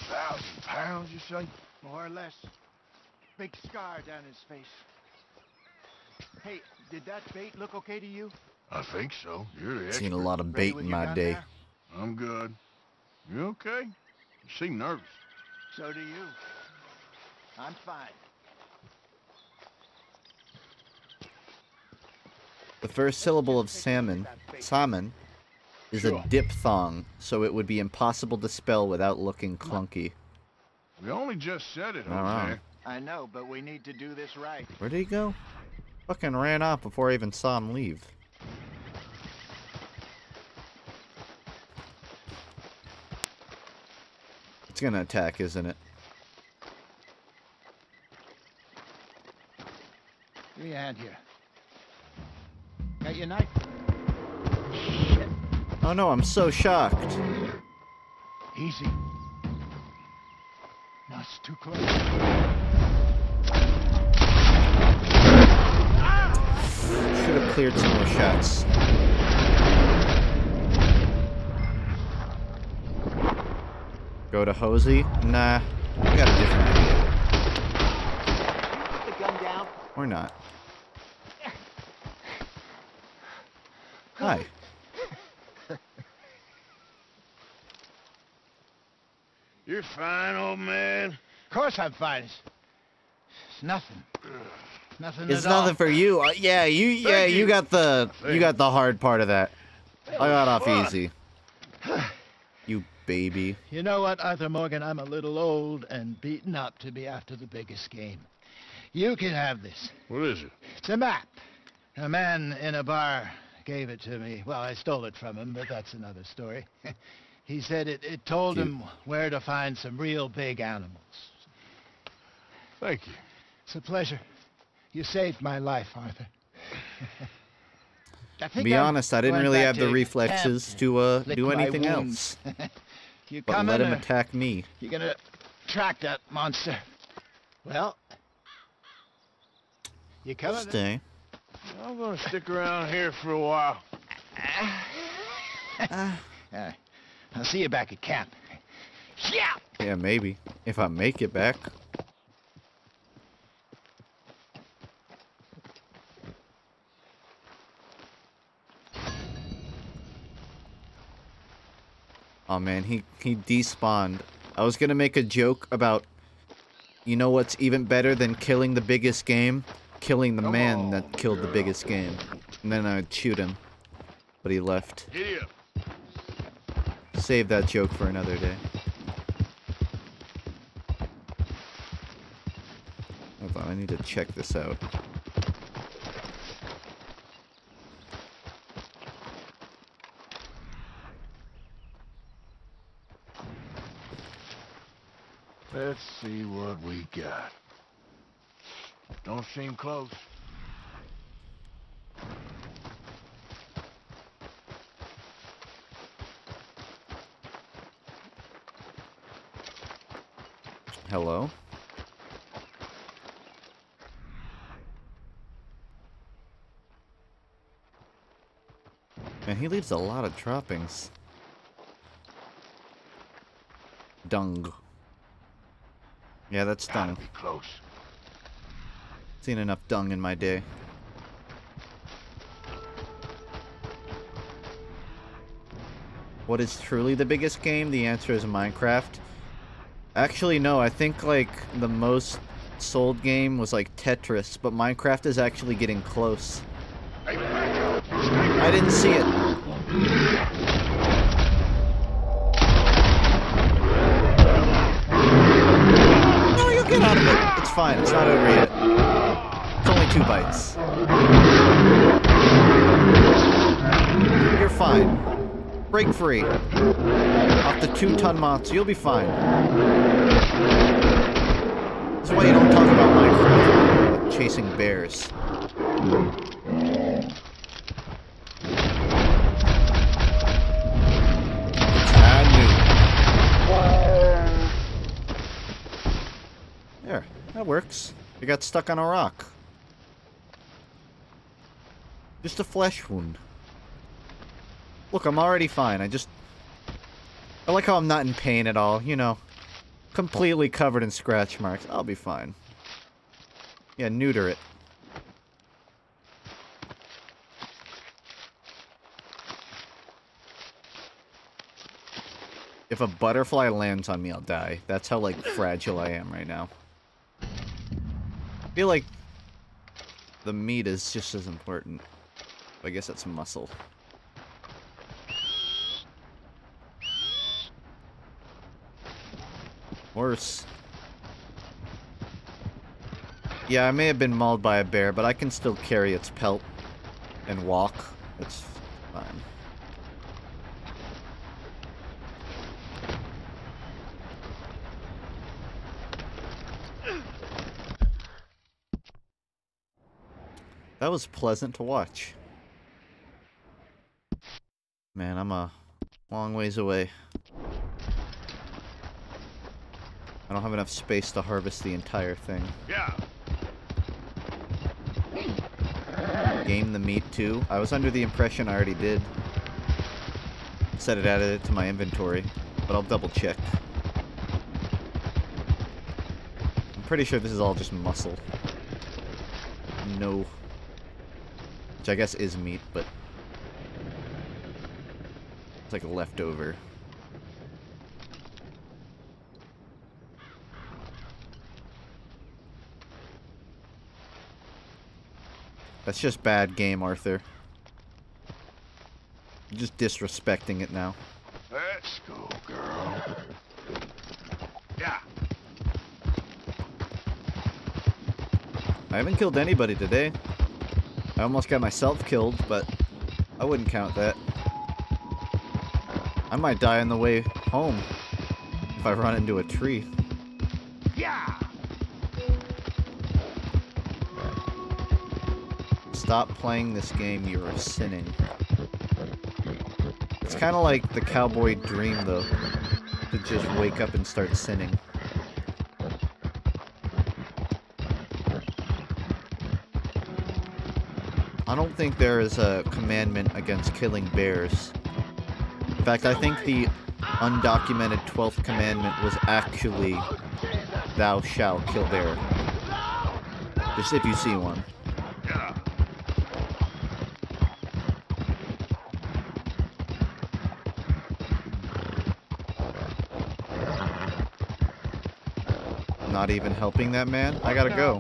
£1,000, you say? More or less. Big scar down his face. Hey, did that bait look okay to you? I think so. You're the expert. Seen a lot of Ready bait with in your my gun day. there? I'm good. You okay? You seem nervous. So do you. I'm fine. The first syllable of salmon is a diphthong, so it would be impossible to spell without looking clunky. We only just said it, I don't know. Jose. I know, but we need to do this right. Where did he go? Fucking ran off before I even saw him leave. It's gonna attack, isn't it? Give me a hand here. Got your knife? Oh no, I'm so shocked. Easy. No, it's too close. Should have cleared some more shots. Go to Hosey? Nah, I got a different idea. Put the gun down. Or not. Hi. You're fine, old man. Of course I'm fine. It's nothing. Nothing It's at all. nothing for you. You got the hard part of that. I got off easy. You baby. You know what, Arthur Morgan? I'm a little old and beaten up to be after the biggest game. You can have this. What is it? It's a map. A man in a bar gave it to me. Well, I stole it from him, but that's another story. He said it told him where to find some real big animals. Thank you. It's a pleasure. You saved my life, Arthur. To be honest, I didn't really have the reflexes to do anything else. You But let him attack me. You're gonna track that monster. Well, you coming? Stay. I'm gonna stick around here for a while. I'll see you back at camp. Yeah. Yeah, maybe. If I make it back. Oh man, he despawned. I was gonna make a joke about, you know what's even better than killing the biggest game? Killing the man that killed the biggest game. And then I'd shoot him. But he left. Giddy up. Save that joke for another day. Hold on, I need to check this out. Let's see what we got. Don't seem close. Hello? Man, he leaves a lot of droppings. Dung. Yeah, that's dung. Be close. Seen enough dung in my day. What is truly the biggest game? The answer is Minecraft. Actually, no, I think, like, the most sold game was, like, Tetris, but Minecraft is actually getting close. I didn't see it. No, you'll get out of it. It's fine, it's not over yet. It's only 2 bites. You're fine. Break free. Off the 2-ton monster, you'll be fine. This is why you don't talk about Minecraft chasing bears. There, that works. You got stuck on a rock. Just a flesh wound. Look, I'm already fine. I like how I'm not in pain at all, you know. Completely covered in scratch marks. I'll be fine. Yeah, neuter it. If a butterfly lands on me, I'll die. That's how, like, fragile I am right now. I feel like the meat is just as important. I guess that's muscle. Worse. Yeah, I may have been mauled by a bear, but I can still carry its pelt and walk. It's fine. That was pleasant to watch. Man, I'm a long ways away. I don't have enough space to harvest the entire thing. Yeah. Game the meat too. I was under the impression I already did. Said it added it to my inventory, but I'll double check. I'm pretty sure this is all just muscle. No. Which I guess is meat, but it's like a leftover. That's just bad game, Arthur. You're just disrespecting it now. Let's go, girl. Yeah. I haven't killed anybody today. I almost got myself killed, but I wouldn't count that. I might die on the way home if I run into a tree. Yeah. Stop playing this game, you are sinning. It's kind of like the cowboy dream, though, to just wake up and start sinning. I don't think there is a commandment against killing bears. In fact, I think the undocumented 12th commandment was actually, thou shalt kill bear. Just if you see one. Not even helping that man? I gotta go.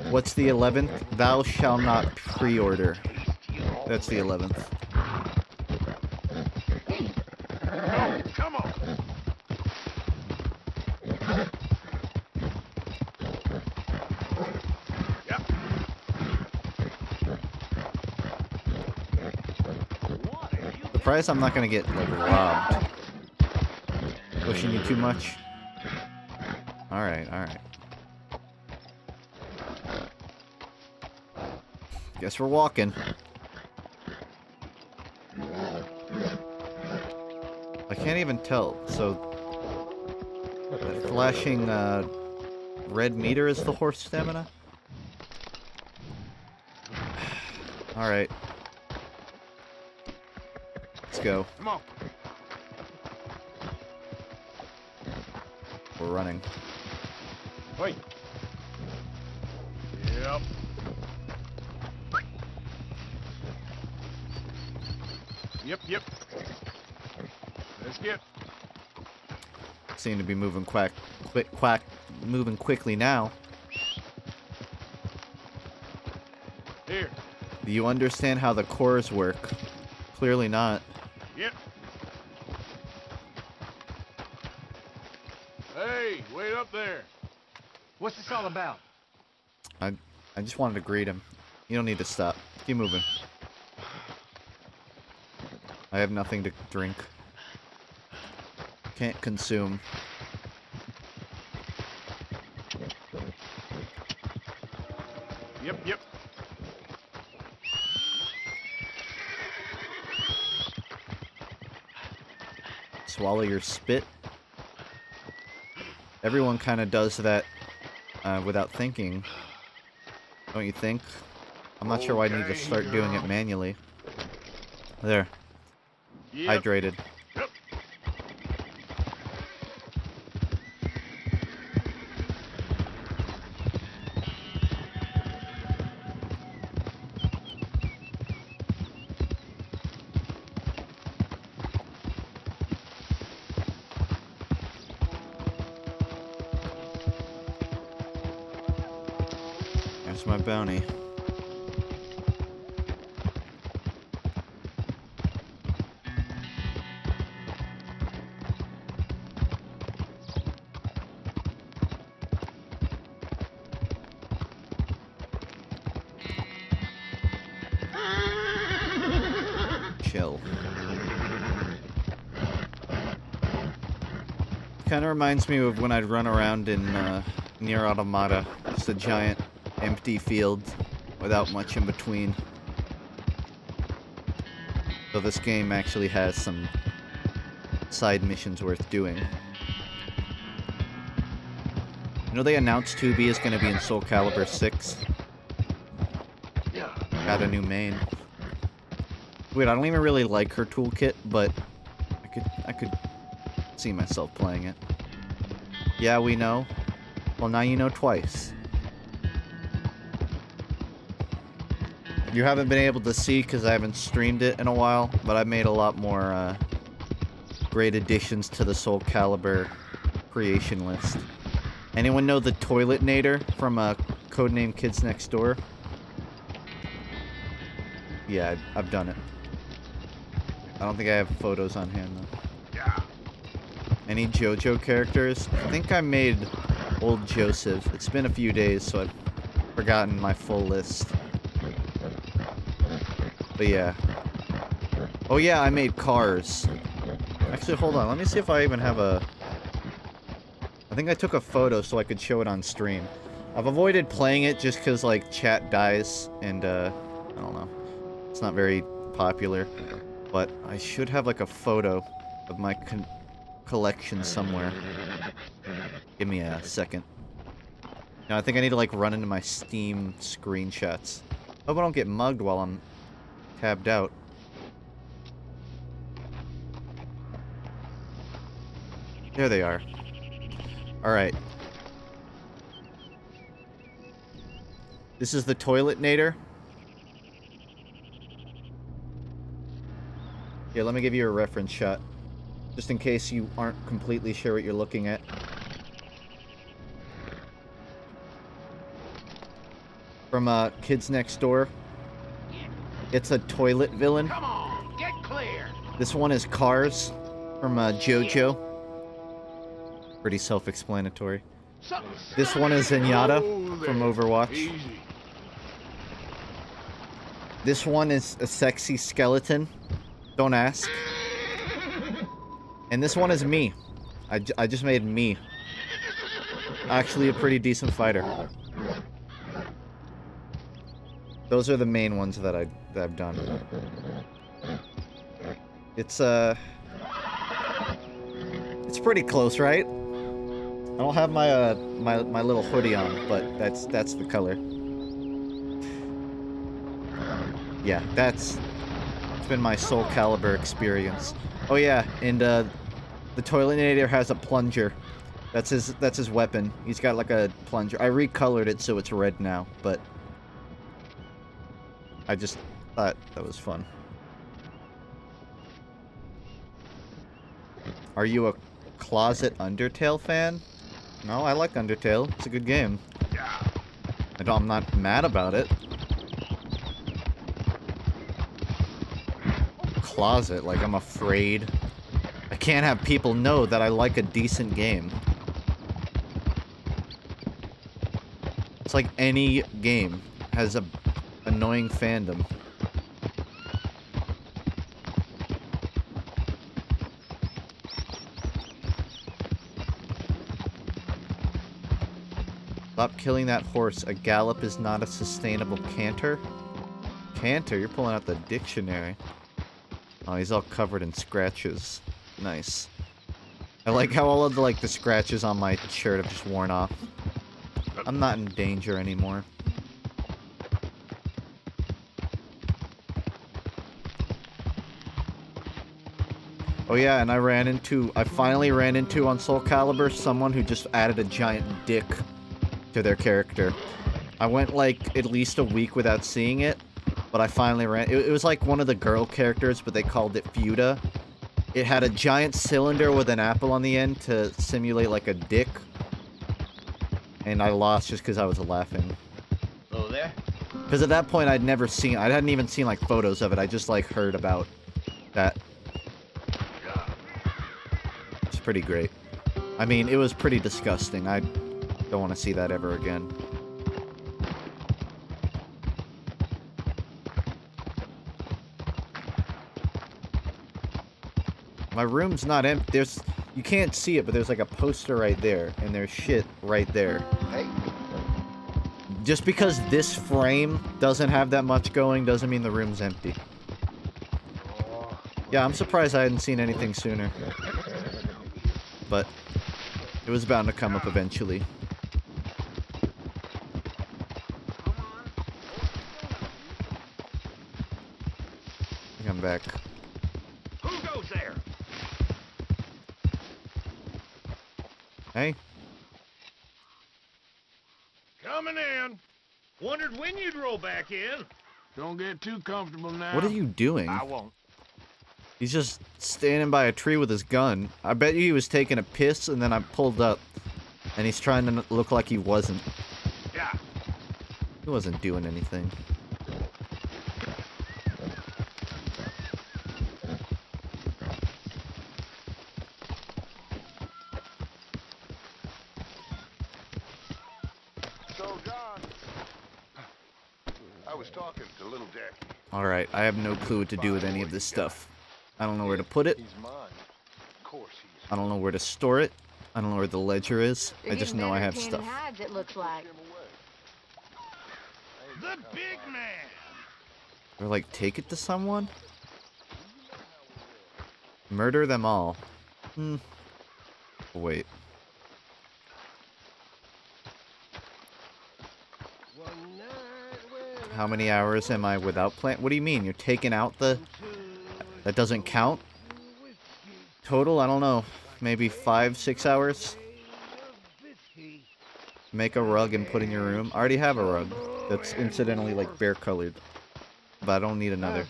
What's the 11th? Thou shalt not pre-order. That's the 11th. Come on. Yep. Surprised I'm not gonna get, like, robbed. Pushing you too much? Alright, alright. Guess we're walking. I can't even tell, so... The flashing, red meter is the horse stamina? Alright. Let's go. Come on. We're running. Wait. Yep. Yep. Let's get. Seem to be moving moving quickly now. Here. Do you understand how the cores work? Clearly not. Yep. Hey, wait up there. What's this all about? I just wanted to greet him. You don't need to stop. Keep moving. I have nothing to drink. Can't consume. Yep. Swallow your spit. Everyone kind of does that without thinking. Don't you think? I'm not sure why I need to start doing it manually. There. Yep. Hydrated. Yep. There's my bounty. shell. Kind of reminds me of when I'd run around in Nier Automata. Just a giant empty field without much in between. So this game actually has some side missions worth doing. You know they announced 2B is going to be in Soul Calibur 6? Got a new main. Wait, I don't even really like her toolkit, but I could see myself playing it. Yeah, we know. Well, now you know twice. You haven't been able to see because I haven't streamed it in a while, but I've made a lot more great additions to the Soul Calibur creation list. Anyone know the Toiletnator from Codename Kids Next Door? Yeah, I've done it. I don't think I have photos on hand though. Any JoJo characters? I think I made Old Joseph. It's been a few days, so I've forgotten my full list. But yeah. Oh yeah, I made Cars. Actually, hold on. Let me see if I even have a... I think I took a photo so I could show it on stream. I've avoided playing it just because, like, chat dies, and, I don't know. It's not very popular. But I should have, like, a photo of my collection somewhere. Give me a second. Now, I think I need to, like, run into my Steam screenshots. Hope I don't get mugged while I'm tabbed out. There they are. Alright. This is the Toiletnator. Here, let me give you a reference shot. Just in case you aren't completely sure what you're looking at. From Kids Next Door. It's a toilet villain. Come on, get clear. This one is Cars from JoJo. Pretty self-explanatory. This one is Zenyatta from Overwatch. This one is a sexy skeleton. Don't ask. And this one is me. I just made me. Actually a pretty decent fighter. Those are the main ones that I've done. It's pretty close, right? I don't have my my little hoodie on, but that's the color. Yeah, it's been my Soul Calibur experience. Oh yeah, and the Toiletnator has a plunger. That's his weapon. He's got like a plunger. I recolored it so it's red now, but I just thought that was fun. Are you a closet Undertale fan? No, I like Undertale. It's a good game. I'm not mad about it. Closet, like I'm afraid. I can't have people know that I like a decent game. It's like any game has a annoying fandom. Stop killing that horse. A gallop is not a sustainable canter. Canter? You're pulling out the dictionary. Oh, he's all covered in scratches. Nice. I like how all of the scratches on my shirt have just worn off. I'm not in danger anymore. Oh yeah, and I finally ran into on Soul Calibur someone who just added a giant dick to their character. I went like at least a week without seeing it, but I finally it was like one of the girl characters, but they called it Fuda. It had a giant cylinder with an apple on the end to simulate like a dick. And I lost just because I was laughing. Oh, there? Because at that point I hadn't even seen like photos of it, I just like heard about that. It's pretty great. I mean, it was pretty disgusting. I don't want to see that ever again. My room's not empty. You can't see it, but there's like a poster right there, and there's shit right there. Hey. Just because this frame doesn't have that much going doesn't mean the room's empty. Yeah, I'm surprised I hadn't seen anything sooner. But it was bound to come up eventually. I think I'm back. Who goes there? Hey. Coming in. Wondered when you'd roll back in. Don't get too comfortable now. What are you doing? I won't. He's just standing by a tree with his gun. I bet you he was taking a piss, and then I pulled up. And he's trying to look like he wasn't. Yeah. He wasn't doing anything. So, John, I was talking to Little Deck. Alright, I have no clue what to do with any of this stuff. I don't know where to put it. He's mine. Of course he's I don't know where to store it. I don't know where the ledger is. I just know I have stuff. Hides, it looks like. The big man. Or like, take it to someone? Murder them all. Wait. How many hours am I without plant? What do you mean? You're taking out the... That doesn't count? Total? I don't know. Maybe 5-6 hours? Make a rug and put in your room. I already have a rug. That's incidentally like bear colored. But I don't need another.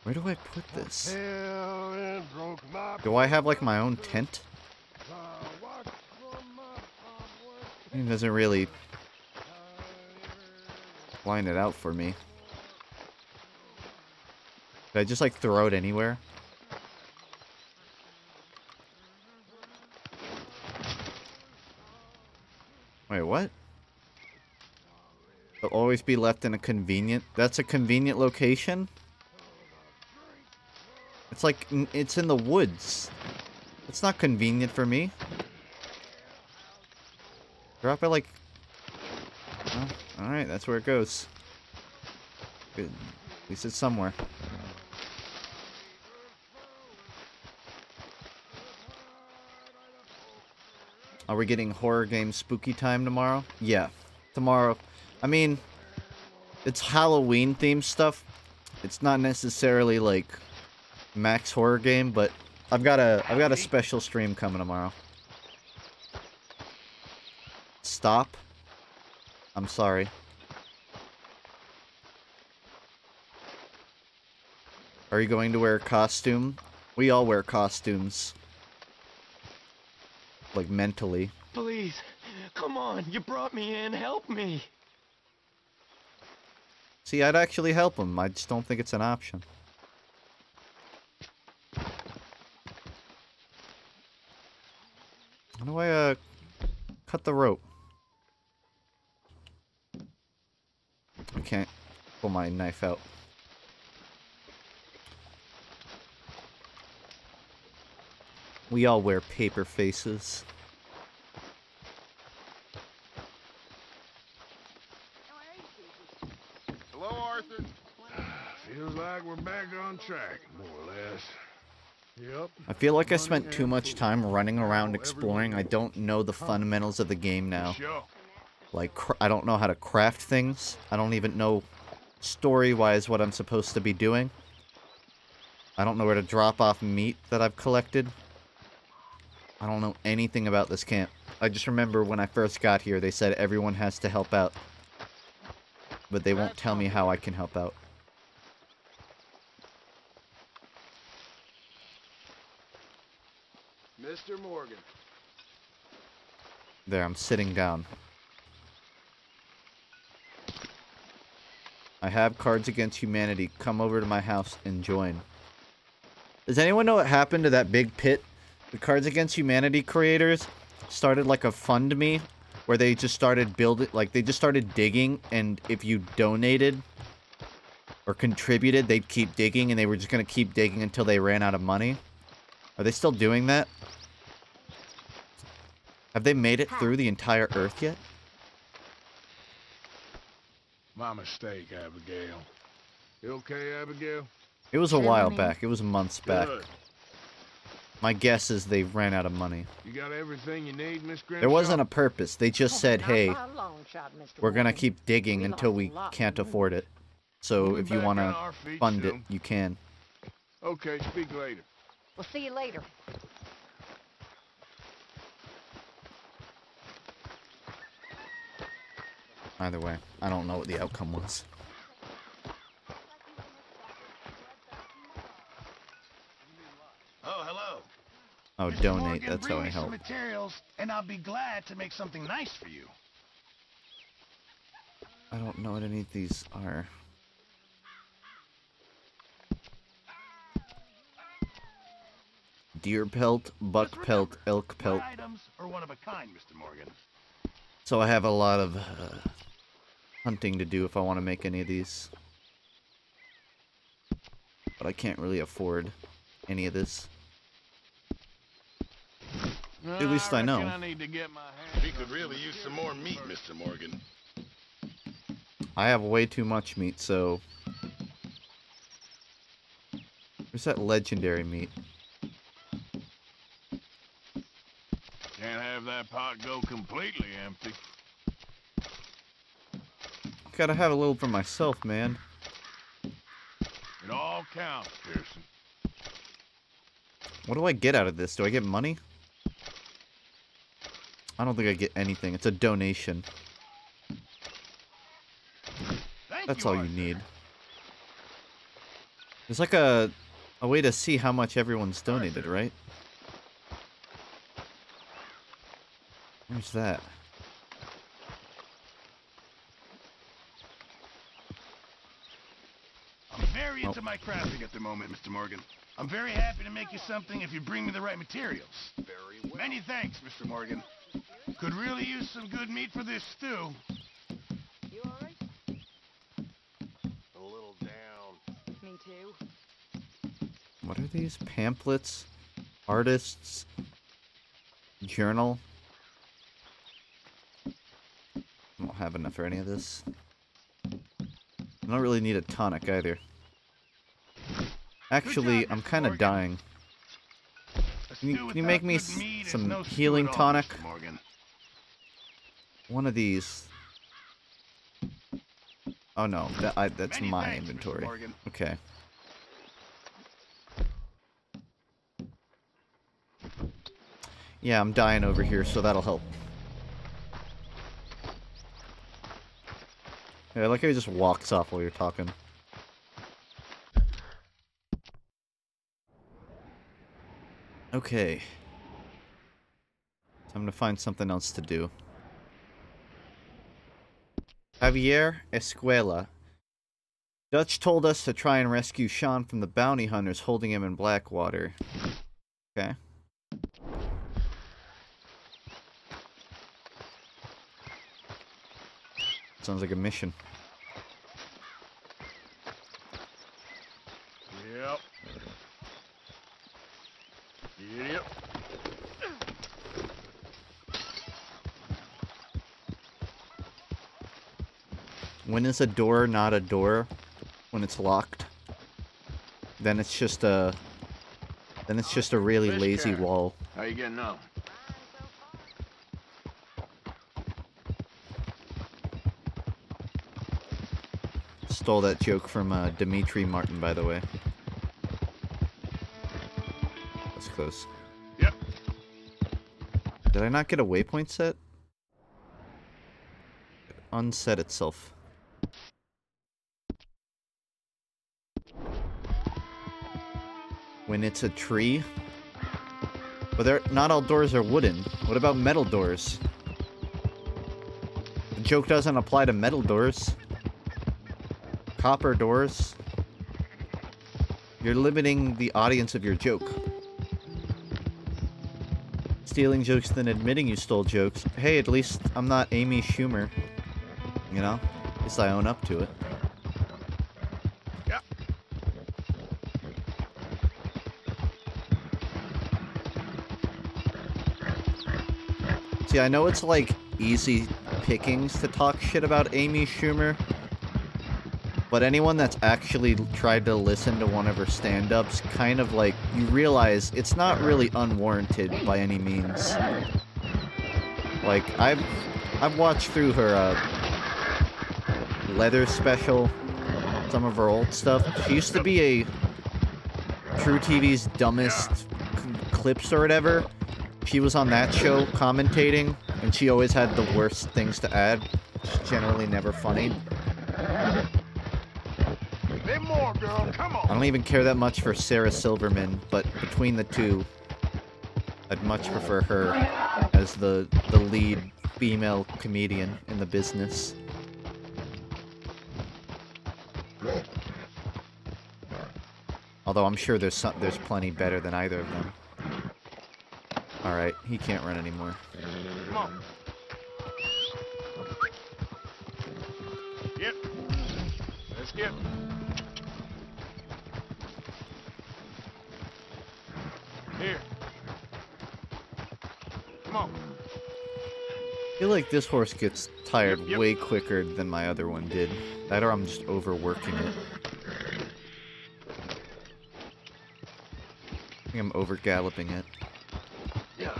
Where do I put this? Do I have like my own tent? It doesn't really line it out for me. Did I just like throw it anywhere? Wait, what? It'll always be left in a convenient... That's a convenient location? It's like... It's in the woods. It's not convenient for me. Drop it like... Oh, alright, that's where it goes. Good. At least it's somewhere. Are we getting horror game spooky time tomorrow? Yeah, tomorrow. I mean, it's Halloween themed stuff. It's not necessarily like max horror game, but I've got a special stream coming tomorrow. Stop. I'm sorry. Are you going to wear a costume? We all wear costumes. Like, mentally. Please, come on. You brought me in. Help me. See, I'd actually help him. I just don't think it's an option. How do I, cut the rope? I can't pull my knife out. We all wear paper faces. Hello, Arthur. Feels like we're back on track, more or less. Yep. I feel like I spent too much time running around exploring. I don't know the fundamentals of the game now. Like, I don't know how to craft things. I don't even know story-wise what I'm supposed to be doing. I don't know where to drop off meat that I've collected. I don't know anything about this camp. I just remember when I first got here, they said everyone has to help out. But they won't tell me how I can help out. Mr. Morgan. There, I'm sitting down. I have Cards Against Humanity. Come over to my house and join. Does anyone know what happened to that big pit? The Cards Against Humanity creators started like a FundMe where they just started building, like they just started digging, and if you donated, or contributed, they'd keep digging, and they were just going to keep digging until they ran out of money. Are they still doing that? Have they made it through the entire Earth yet? My mistake, Abigail. You okay, Abigail? It was a while back. It was months back. Good. My guess is they ran out of money. You got everything you need, Miss Grimshaw? There wasn't a purpose. They just said, hey, we're going to keep digging until we can't afford it. So if you want to fund it, you can. Okay, speak later. We'll see you later. Either way, I don't know what the outcome was. Oh, hello. Oh, Mr. donate. Morgan, That's bring how I me some help. materials, and I'll be glad to make something nice for you. I don't know what any of these are. Deer pelt, buck pelt, elk pelt. My items are one of a kind, Mr. Morgan. So I have a lot of hunting to do if I want to make any of these. But I can't really afford any of this. At least I know. We could really use some more meat, Mr. Morgan. I have way too much meat, so... Where's that legendary meat? Can't have that pot go completely empty. Gotta have a little for myself, man. It all counts, Pearson. What do I get out of this? Do I get money? I don't think I get anything. It's a donation. That's all you need. There's like a way to see how much everyone's donated, right? Where's that? I'm very into my crafting at the moment, Mr. Morgan. I'm very happy to make you something if you bring me the right materials. Very well. Many thanks, Mr. Morgan. Could really use some good meat for this stew. You alright? A little down. Me too. What are these? Pamphlets? Artists? Journal? I don't have enough for any of this. I don't really need a tonic either. Actually, I'm kind of dying. Can you make me some healing tonic? One of these. Oh no, that's my inventory. Okay. Yeah, I'm dying over here, so that'll help. Yeah, I like how he just walks off while you're talking. Okay. Time to find something else to do. Javier Escuela. Dutch told us to try and rescue Sean from the bounty hunters holding him in Blackwater. Okay. Sounds like a mission. Yep. Yep. When is a door not a door? When it's locked. Then it's just a really lazy wall. How you getting on? Stole that joke from Dimitri Martin, by the way. That's close. Yep. Did I not get a waypoint set? It unset itself. When it's a tree? But not all doors are wooden. What about metal doors? The joke doesn't apply to metal doors. Copper doors. You're limiting the audience of your joke. Stealing jokes, then admitting you stole jokes. Hey, at least I'm not Amy Schumer. You know? At least I own up to it. See, I know it's like easy pickings to talk shit about Amy Schumer, but anyone that's actually tried to listen to one of her stand-ups, kind of like, you realize it's not really unwarranted by any means. Like, I've watched through her leather special, some of her old stuff. She used to be a True TV's dumbest clips or whatever. She was on that show commentating, and she always had the worst things to add. She's generally never funny. More, girl. Come on. I don't even care that much for Sarah Silverman, but between the two, I'd much prefer her as the lead female comedian in the business. Although I'm sure there's plenty better than either of them. Alright, he can't run anymore. Come on. Yep. Let's get. Here. Come on. I feel like this horse gets tired way quicker than my other one did. That or I'm just overworking it. I think I'm over-galloping it. Yeah.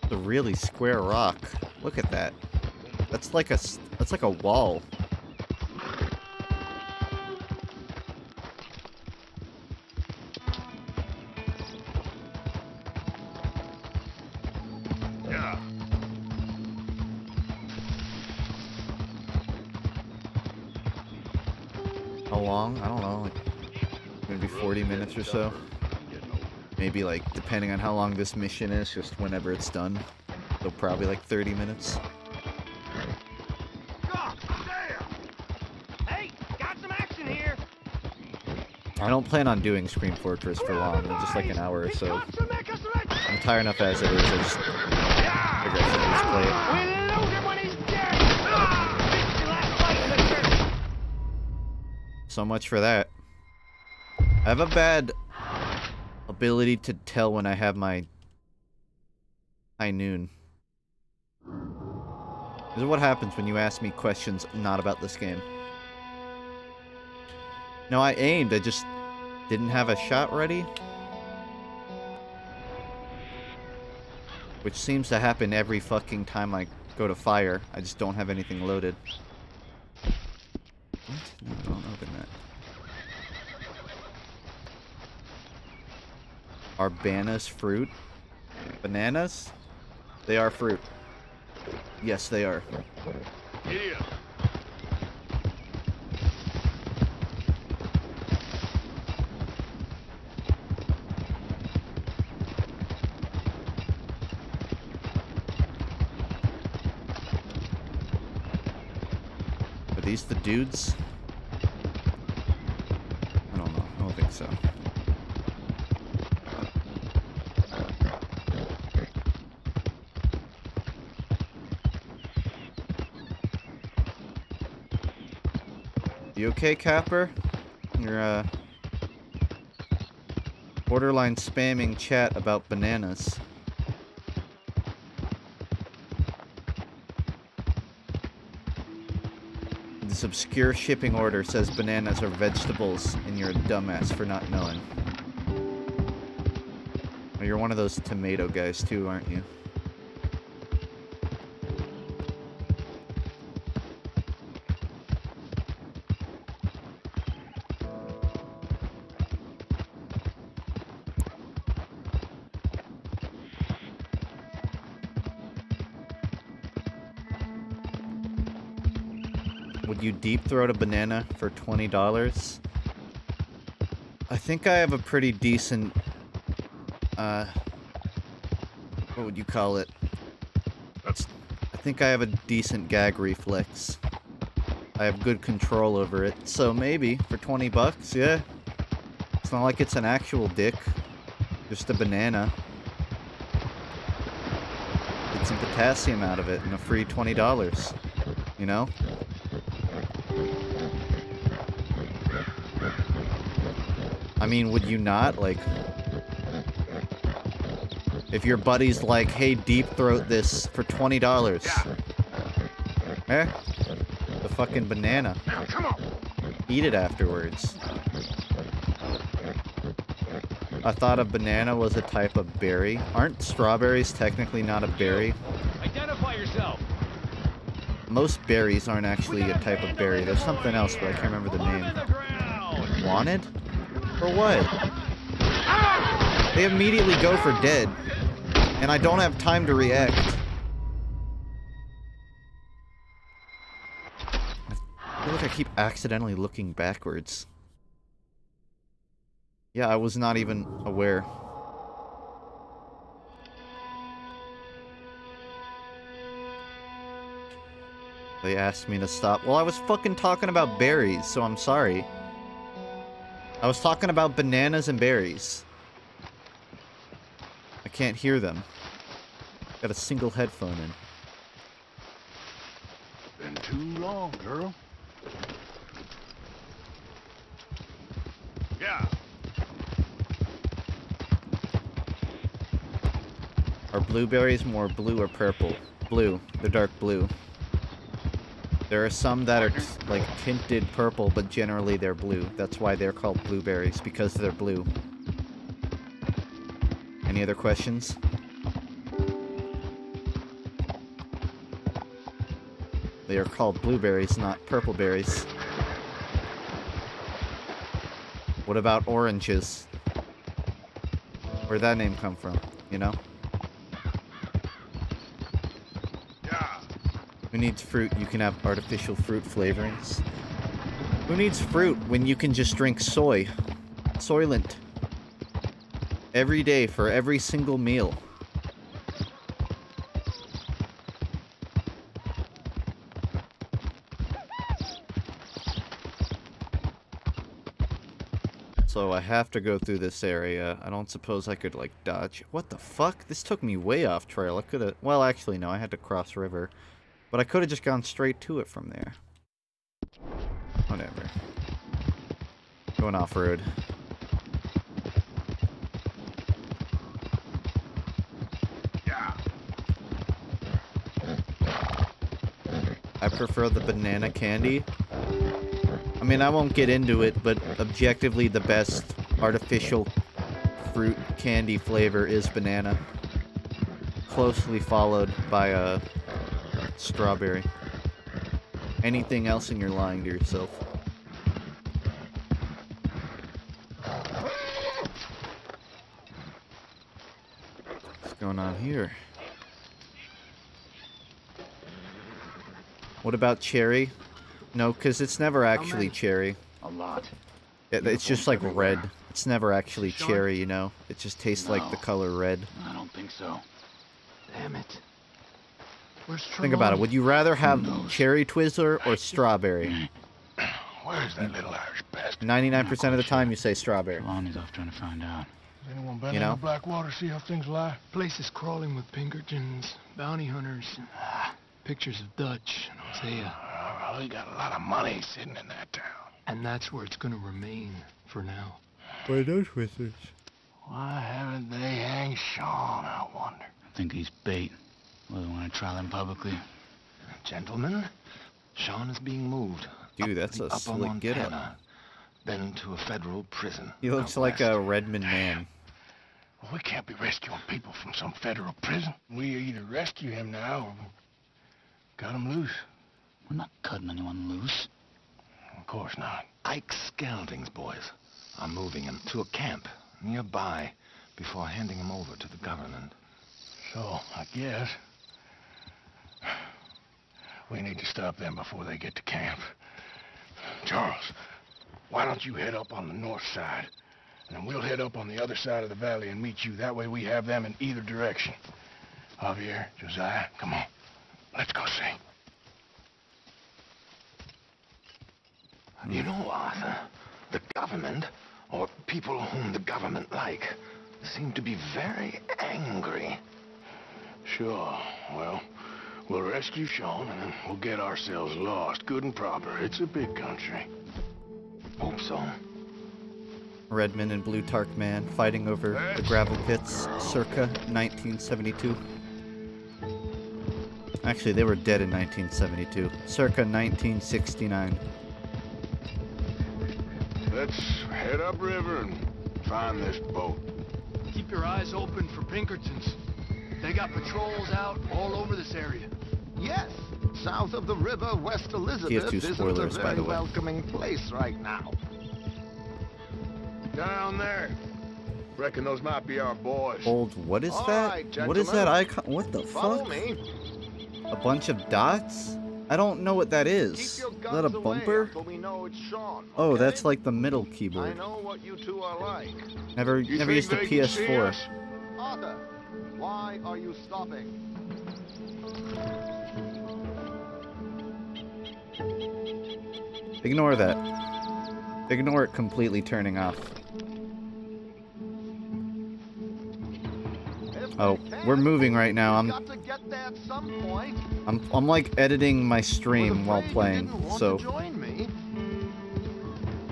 It's a really square rock. Look at that. That's like a wall. Yeah. How long? I don't know, like maybe 40 minutes or so. Maybe like, depending on how long this mission is, just whenever it's done. So probably like 30 minutes. Hey, got some action here. I don't plan on doing Scream Fortress for long, just like an hour or so. I'm tired enough as it is, I just figure I should just play it. We'll loot him when he's dead. This is your last fight in the church. So much for that. I have a bad ability to tell when I have my high noon. This is what happens when you ask me questions not about this game. No, I aimed, I just didn't have a shot ready. Which seems to happen every fucking time I go to fire. I just don't have anything loaded. What? No, don't open that. Are bananas fruit? Bananas? They are fruit. Yes, they are. Yeah. Are these the dudes? I don't know. I don't think so. You okay, Capper? You're, borderline spamming chat about bananas. This obscure shipping order says bananas are vegetables, and you're a dumbass for not knowing. Well, you're one of those tomato guys too, aren't you? Would you deep throat a banana for $20? I think I have a pretty decent, what would you call it? I think I have a decent gag reflex. I have good control over it, so maybe for 20 bucks, yeah. It's not like it's an actual dick, just a banana. Get some potassium out of it and a free $20. You know? I mean, would you not? Like, if your buddy's like, hey, deep throat this for $20. Eh? The fucking banana. Come on. Eat it afterwards. I thought a banana was a type of berry. Aren't strawberries technically not a berry? Identify yourself. Most berries aren't actually a type of berry. There's something else, but I can't remember the name. Wanted? For what? They immediately go for dead. And I don't have time to react. I feel like I keep accidentally looking backwards. Yeah, I was not even aware. They asked me to stop. Well, I was fucking talking about berries, so I'm sorry. I was talking about bananas and berries. I can't hear them. Got a single headphone in. Been too long, girl. Yeah. Are blueberries more blue or purple? Blue. They're dark blue. There are some that are like tinted purple, but generally they're blue. That's why they're called blueberries, because they're blue. Any other questions? They are called blueberries, not purple berries. What about oranges? Where'd that name come from, you know? Who needs fruit? You can have artificial fruit flavorings. Who needs fruit when you can just drink soy? Soylent. Every day for every single meal. So I have to go through this area. I don't suppose I could, like, dodge. What the fuck? This took me way off trail. I could have... Well, actually, no. I had to cross river. But I could have just gone straight to it from there. Whatever. Going off-road. Yeah. I prefer the banana candy. I mean, I won't get into it, but objectively the best artificial fruit candy flavor is banana. Closely followed by strawberry. Anything else and you're lying to yourself. What's going on here? What about cherry? No, because it's never actually cherry. A lot. It's just like red. It's never actually cherry, you know? It just tastes like the color red. I don't think so. Damn it. Think about it. Would you rather have cherry Twizzler or strawberry? Where's that little Irish bastard? 99% of the time you say strawberry. Lonnie's off trying to find out. Has anyone been You in know? the Blackwater, see how things lie? Place is crawling with Pinkertons, bounty hunters, pictures of Dutch and Hosea. Well, we got a lot of money sitting in that town. And that's where it's gonna remain for now. Why those Twizzlers? Why haven't they hanged Sean, I wonder? I think he's bait. Well, they want to trial him publicly. Gentlemen, Sean is being moved. Dude, that's a slick get-up. Then to a federal prison. He looks like a Redmond man. Well, we can't be rescuing people from some federal prison. We either rescue him now or cut him loose. We're not cutting anyone loose. Of course not. Ike Skelding's boys are moving him to a camp nearby before handing him over to the government. So, I guess we need to stop them before they get to camp. Charles, why don't you head up on the north side, and then we'll head up on the other side of the valley and meet you. That way we have them in either direction. Javier, Josiah, come on. Let's go see. You know, Arthur, the government, or people whom the government like, seem to be very angry. Sure. Well, we'll rescue Sean and then we'll get ourselves lost good and proper. It's a big country. Hope so. Redman and Blue Tark Man fighting over the gravel pits circa 1972. Actually, they were dead in 1972. Circa 1969. Let's head upriver and find this boat. Keep your eyes open for Pinkertons. They got patrols out all over this area. Yes, south of the river, West Elizabeth TF2 isn't spoilers, a by very the way. welcoming place right now. Down there. Reckon those might be our boys. Old, what is that? right, What is that icon? What the Follow fuck? me. A bunch of dots? I don't know what that is. Keep your Is guns that a away bumper? until we know it's Sean, Oh, okay? that's like the middle I keyboard. know what you two are like. Never You used a think they can see PS4. us? Arthur, why are you stopping? Ignore that. Ignore it completely turning off. Oh, we're moving right now. Got to get there at some point. I'm like editing my stream while playing, so Join me.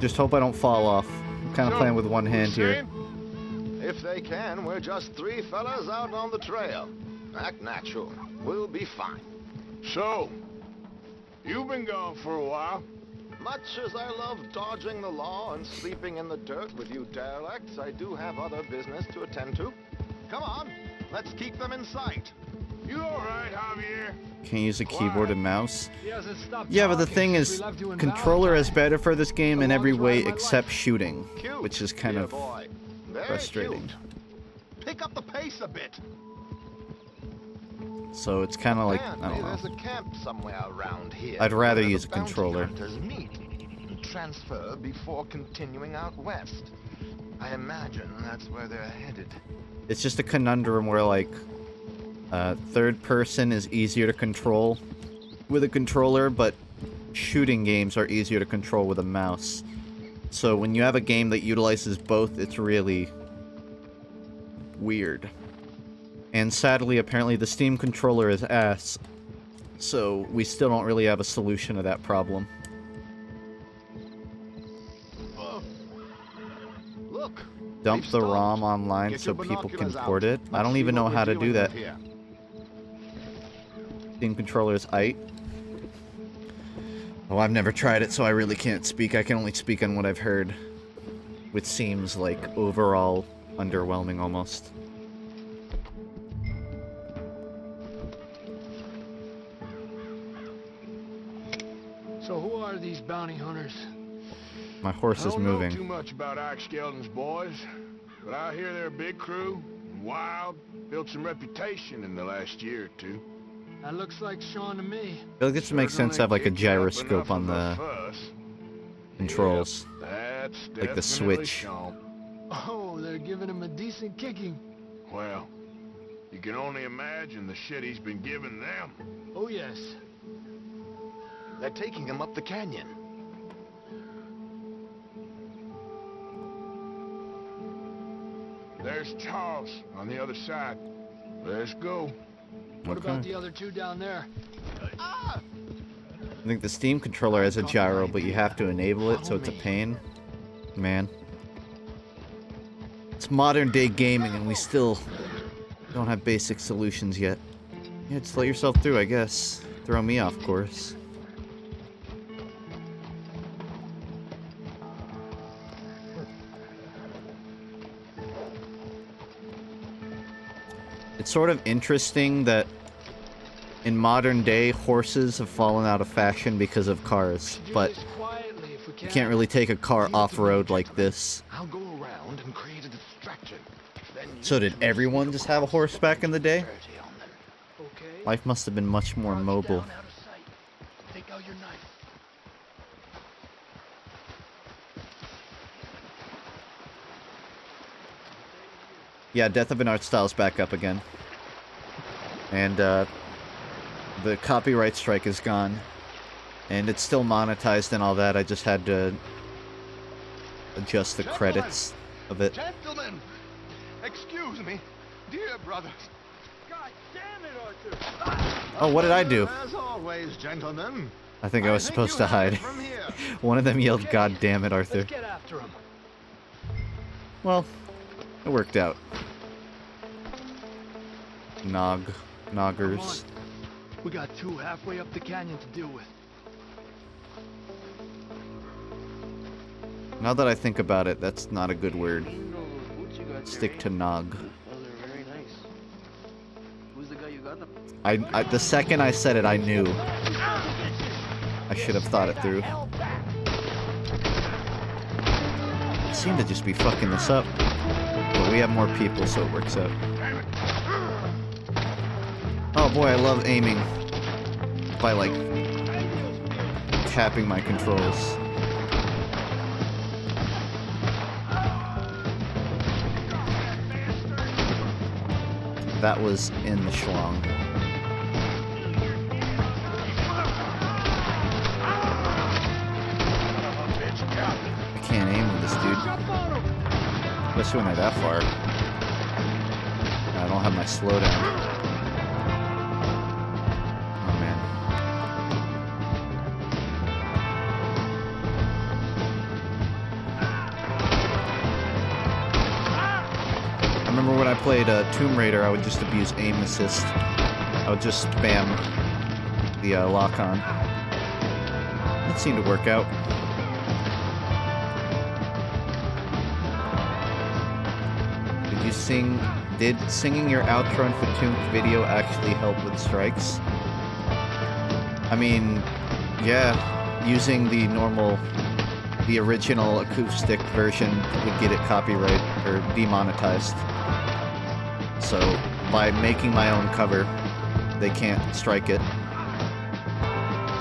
just hope I don't fall off. I'm kind of playing with one hand here. If they can, we're just three fellas out on the trail. Act natural. We'll be fine. So, you've been gone for a while. Much as I love dodging the law and sleeping in the dirt with you derelicts, I do have other business to attend to. Come on, let's keep them in sight. You all right, Javier? Can't use a keyboard and mouse. He hasn't stopped Yeah, but the talking thing since is, we left you in controller is Valentine. better for this game in The every longest way ride of my except life. shooting, Cute, which is kind dear of boy. Very frustrating. cute. Pick up the pace a bit. So it's kind of like, I Apparently, don't there's know. a camp somewhere around here. I'd rather where use the a bounty controller. hunters meet and transfer before continuing out west. I imagine that's where they're headed. It's just a conundrum where like third person is easier to control with a controller, but shooting games are easier to control with a mouse. So when you have a game that utilizes both, it's really weird. And sadly, apparently the Steam controller is ass, so we still don't really have a solution to that problem. Look. Dump they've the stopped. ROM online Get so your people can binoculars out. port it. I Let's don't see even what know we're how to dealing do that. with here. Steam controller is aight. Oh, I've never tried it, so I really can't speak. I can only speak on what I've heard, which seems like overall underwhelming almost. So who are these bounty hunters? My horse I is don't know too moving. much about Ike Skeldon's boys, but I hear they're a big crew, wild, built some reputation in the last year or two. That looks like Sean to me. I feel like it makes sense to have like a gyroscope on the controls, That's like the definitely switch. Sean. Oh, they're giving him a decent kicking. Well, you can only imagine the shit he's been giving them. Oh, yes. They're taking him up the canyon. There's Charles on the other side. Let's go. What about Okay. the other two down there? Ah! I think the Steam controller has a gyro, but you have to enable it, so it's a pain. Man. It's modern day gaming and we still don't have basic solutions yet. Yeah, just let yourself through, I guess. Throw me off course. It's sort of interesting that in modern day, horses have fallen out of fashion because of cars, but you can't really take a car off-road like this. I'll go around and create a distraction. Then So did everyone just have a horse back in the day? Okay. Life must have been much more mobile. Down out of sight. Take out your knife. Yeah, Death of an Art Style's back up again. And the copyright strike is gone. And it's still monetized and all that. I just had to adjust the credits of it. Gentlemen, excuse me, dear brothers. Oh, what did I do? As always, gentlemen. I think I was supposed to hide. One of them yelled, "God damn it, Arthur." Let's get after him. Well, it worked out. Noggers. We got two halfway up the canyon to deal with. Now that I think about it, that's not a good word. Stick to nog. The second I said it, I knew. I should have thought it through. I seem to just be fucking this up. But we have more people, so it works out. Oh boy, I love aiming by, like, tapping my controls. That was in the schlong. I can't aim with this dude. Especially when they're that far. I don't have my slowdown. Oh man. I remember when I played Tomb Raider, I would just abuse aim assist. I would just spam the lock-on. It seemed to work out. Did singing your outro in FUNKe video actually help with strikes? I mean, yeah, using the original acoustic version would get it copyright or demonetized. So by making my own cover, they can't strike it.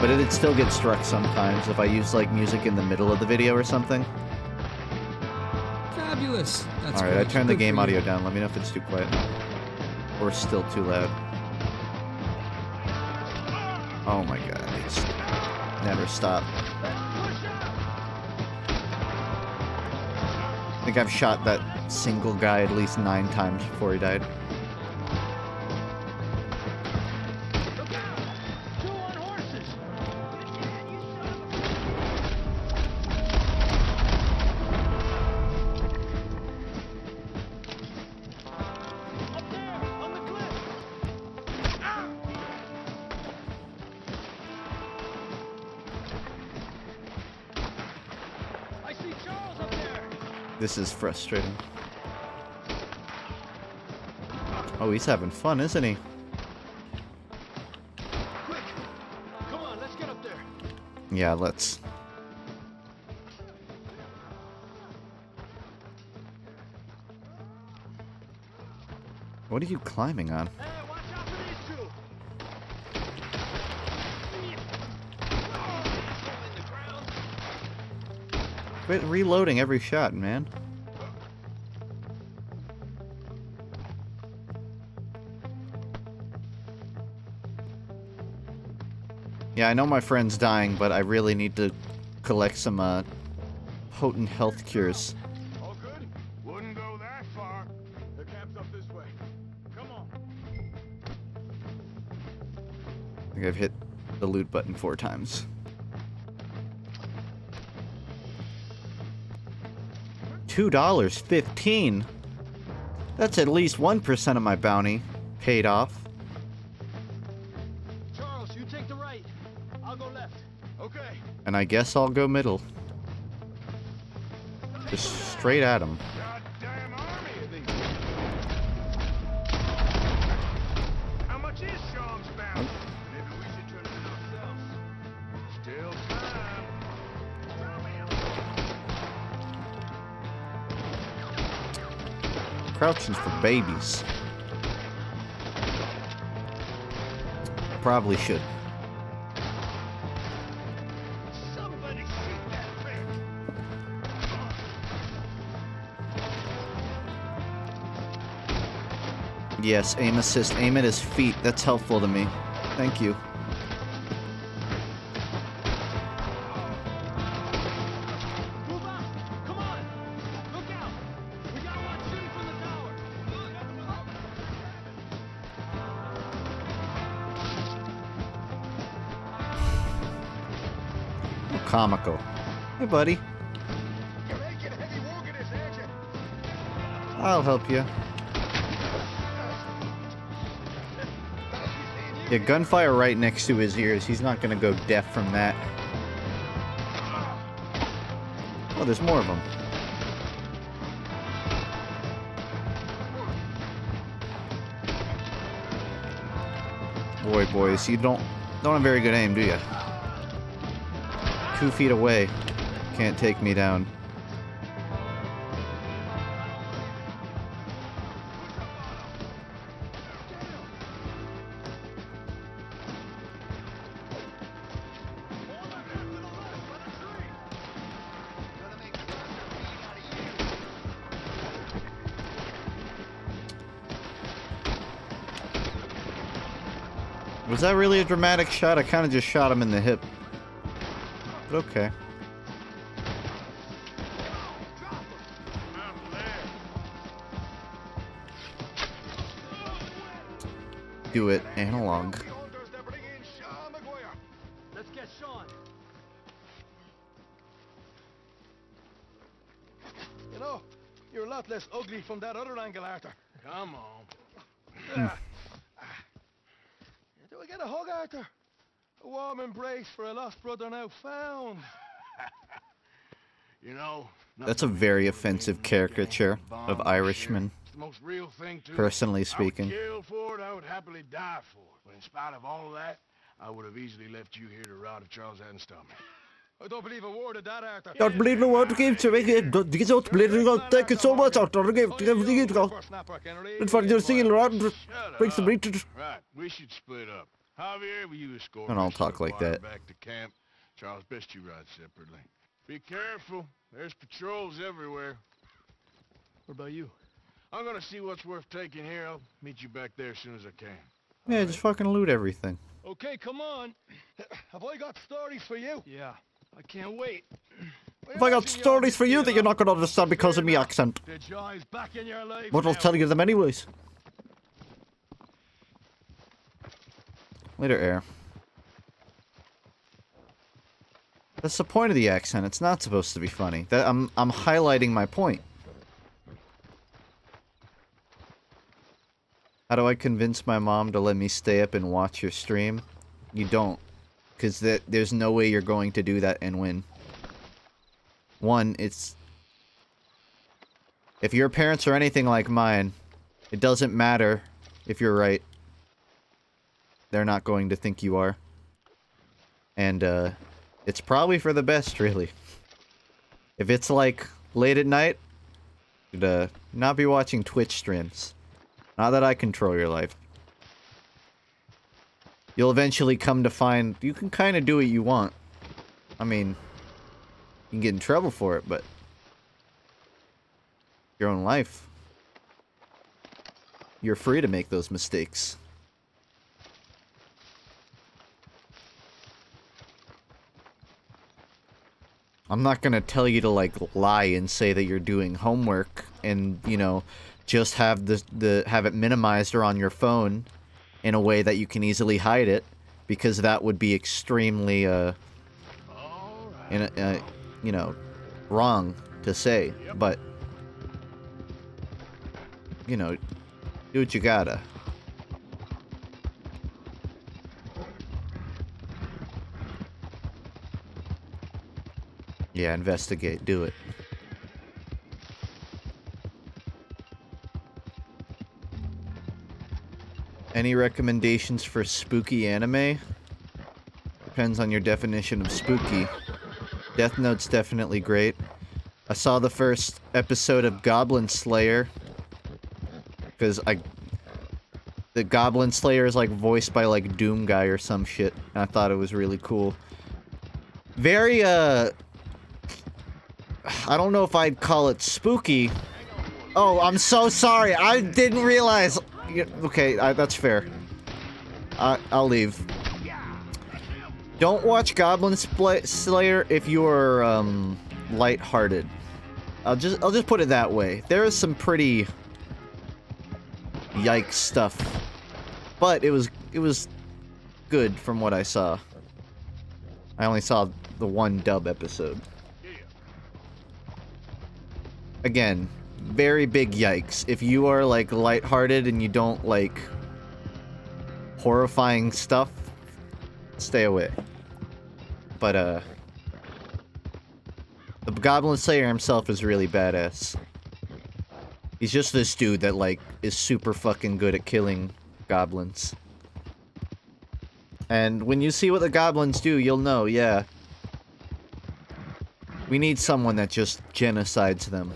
But it'd still get struck sometimes if I use like music in the middle of the video or something. Fabulous. That's Alright, I great. turned the Good game for audio you. down. Let me know if it's too quiet. Or still too loud. Oh my god, it's never stop. I think I've shot that single guy at least 9 times before he died. This is frustrating. Oh, he's having fun, isn't he? Quick! Come on, let's get up there. Yeah, let's. What are you climbing on? Hey, watch out for these two! Quit reloading every shot, man. Yeah, I know my friend's dying, but I really need to collect some potent health cures. All good? Wouldn't go that far. The camp's up this way. Come on. I think I've hit the loot button 4 times. $2.15. That's at least 1% of my bounty paid off. Charles, you take the right. I'll go left. Okay. And I guess I'll go middle. Just straight at him. Goddamn army of these. How much is Sean's bounty? Maybe we should turn it in ourselves. Still time. Crouching's for babies. Probably should. Somebody shoot that thing. Yes, aim assist. Aim at his feet. That's helpful to me. Thank you. comical. Hey, buddy. I'll help you. Yeah, gunfire right next to his ears. He's not gonna go deaf from that. Oh, there's more of them. Boy, boys, you don't have very good aim, do you? 2 feet away. Can't take me down. Was that really a dramatic shot? I kind of just shot him in the hip. But okay. Do it analog. Let's get Sean. You know, you're a lot less ugly from that other angle, Arthur. Come on. Do we get a hug, Arthur? A warm embrace for a lost brother now found. You know, That's a very offensive caricature of Irishmen, it's the most real thing too. personally speaking. I would kill for it, I would happily die for it. But in spite of all of that, I would have easily left you here to rot if Charles hadn't stopped me. I don't believe a word of that, Arthur. Don't believe a word to give to me. Don't believe it. Thank you so much, Arthur. Give it go. It's for your seal around. Breaks the breach. Right, we should split up. Javier, will you escort And I'll Mr. talk like Barr that. back to camp? Charles, best you ride separately. Be careful. There's patrols everywhere. What about you? I'm gonna see what's worth taking here. I'll meet you back there as soon as I can. Yeah, just fucking loot everything. Okay, come on. Have I got stories for you? Yeah, I can't wait. If I got stories for you that you're not going to understand because of me accent. The joy's back in your life But I'll now. tell you them anyways. Later, Air. That's the point of the accent. It's not supposed to be funny. That I'm highlighting my point. How do I convince my mom to let me stay up and watch your stream? You don't. Because there's no way you're going to do that and win. One, it's... If your parents are anything like mine, it doesn't matter if you're right. They're not going to think you are. And, it's probably for the best, really. If it's, like, late at night, you'd, not be watching Twitch streams. Not that I control your life. You'll eventually come to find you can kind of do what you want. I mean, you can get in trouble for it, but your own life. You're free to make those mistakes. I'm not gonna tell you to, like, lie and say that you're doing homework and, you know, just have have it minimized or on your phone in a way that you can easily hide it, because that would be extremely, you know, wrong to say, but, you know, do what you gotta. Yeah, investigate, do it. Any recommendations for spooky anime? Depends on your definition of spooky. Death Note's definitely great. I saw the first episode of Goblin Slayer. Because the Goblin Slayer is like voiced by like Doom Guy or some shit. And I thought it was really cool. Very, I don't know if I'd call it spooky. Oh, I'm so sorry. I didn't realize. Okay, that's fair. I'll leave. Don't watch Goblin Slayer if you're lighthearted. I'll just put it that way. There is some pretty yikes stuff, but it was good from what I saw. I only saw the one dub episode. Again, very big yikes. If you are like lighthearted and you don't like horrifying stuff, stay away. But the Goblin Slayer himself is really badass. He's just this dude that like is super fucking good at killing goblins. And when you see what the goblins do, you'll know, yeah. We need someone that just genocides them.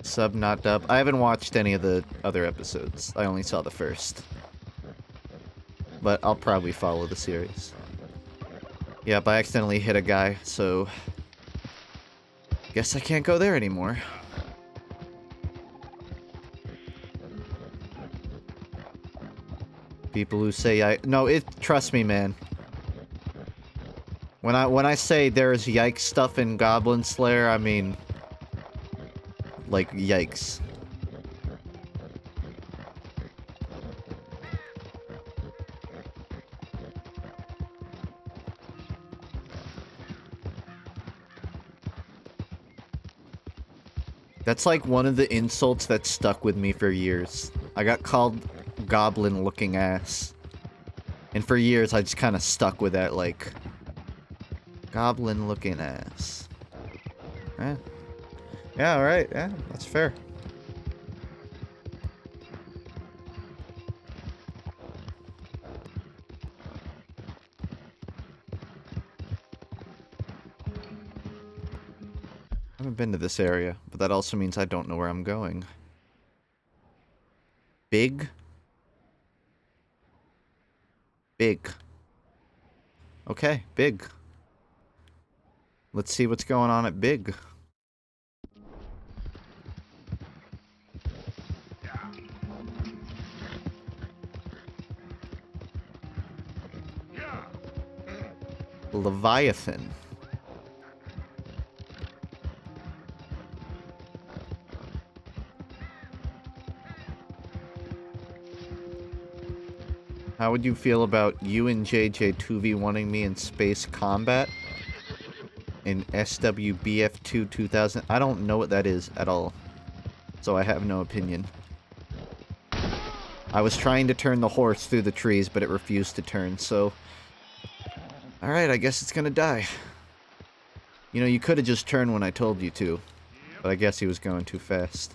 Sub, not dub. I haven't watched any of the other episodes. I only saw the first. But I'll probably follow the series. Yep, I accidentally hit a guy, so... guess I can't go there anymore. People who say no, trust me, man. When I say there's yikes stuff in Goblin Slayer, I mean like yikes. That's like one of the insults that stuck with me for years. I got called goblin-looking ass. And for years, I just kind of stuck with that, like, goblin-looking ass. Eh. Yeah, alright, yeah, that's fair. I haven't been to this area, but that also means I don't know where I'm going. Big? Big. Okay, big. Let's see what's going on at Big. Leviathan. How would you feel about you and JJ 2v1ing me in space combat? In SWBF2 2000? I don't know what that is at all. So I have no opinion. I was trying to turn the horse through the trees, but it refused to turn, so... Alright, I guess it's gonna die. You know, you could have just turned when I told you to. But I guess he was going too fast.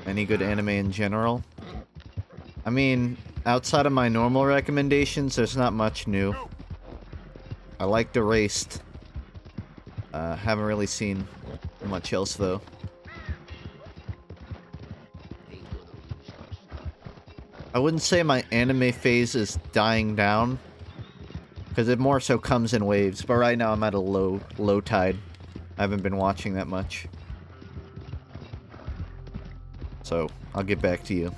Any good anime in general? I mean, outside of my normal recommendations, there's not much new. I liked Erased. Haven't really seen much else, though. I wouldn't say my anime phase is dying down, because it more so comes in waves, but right now I'm at a low tide. I haven't been watching that much. So, I'll get back to you.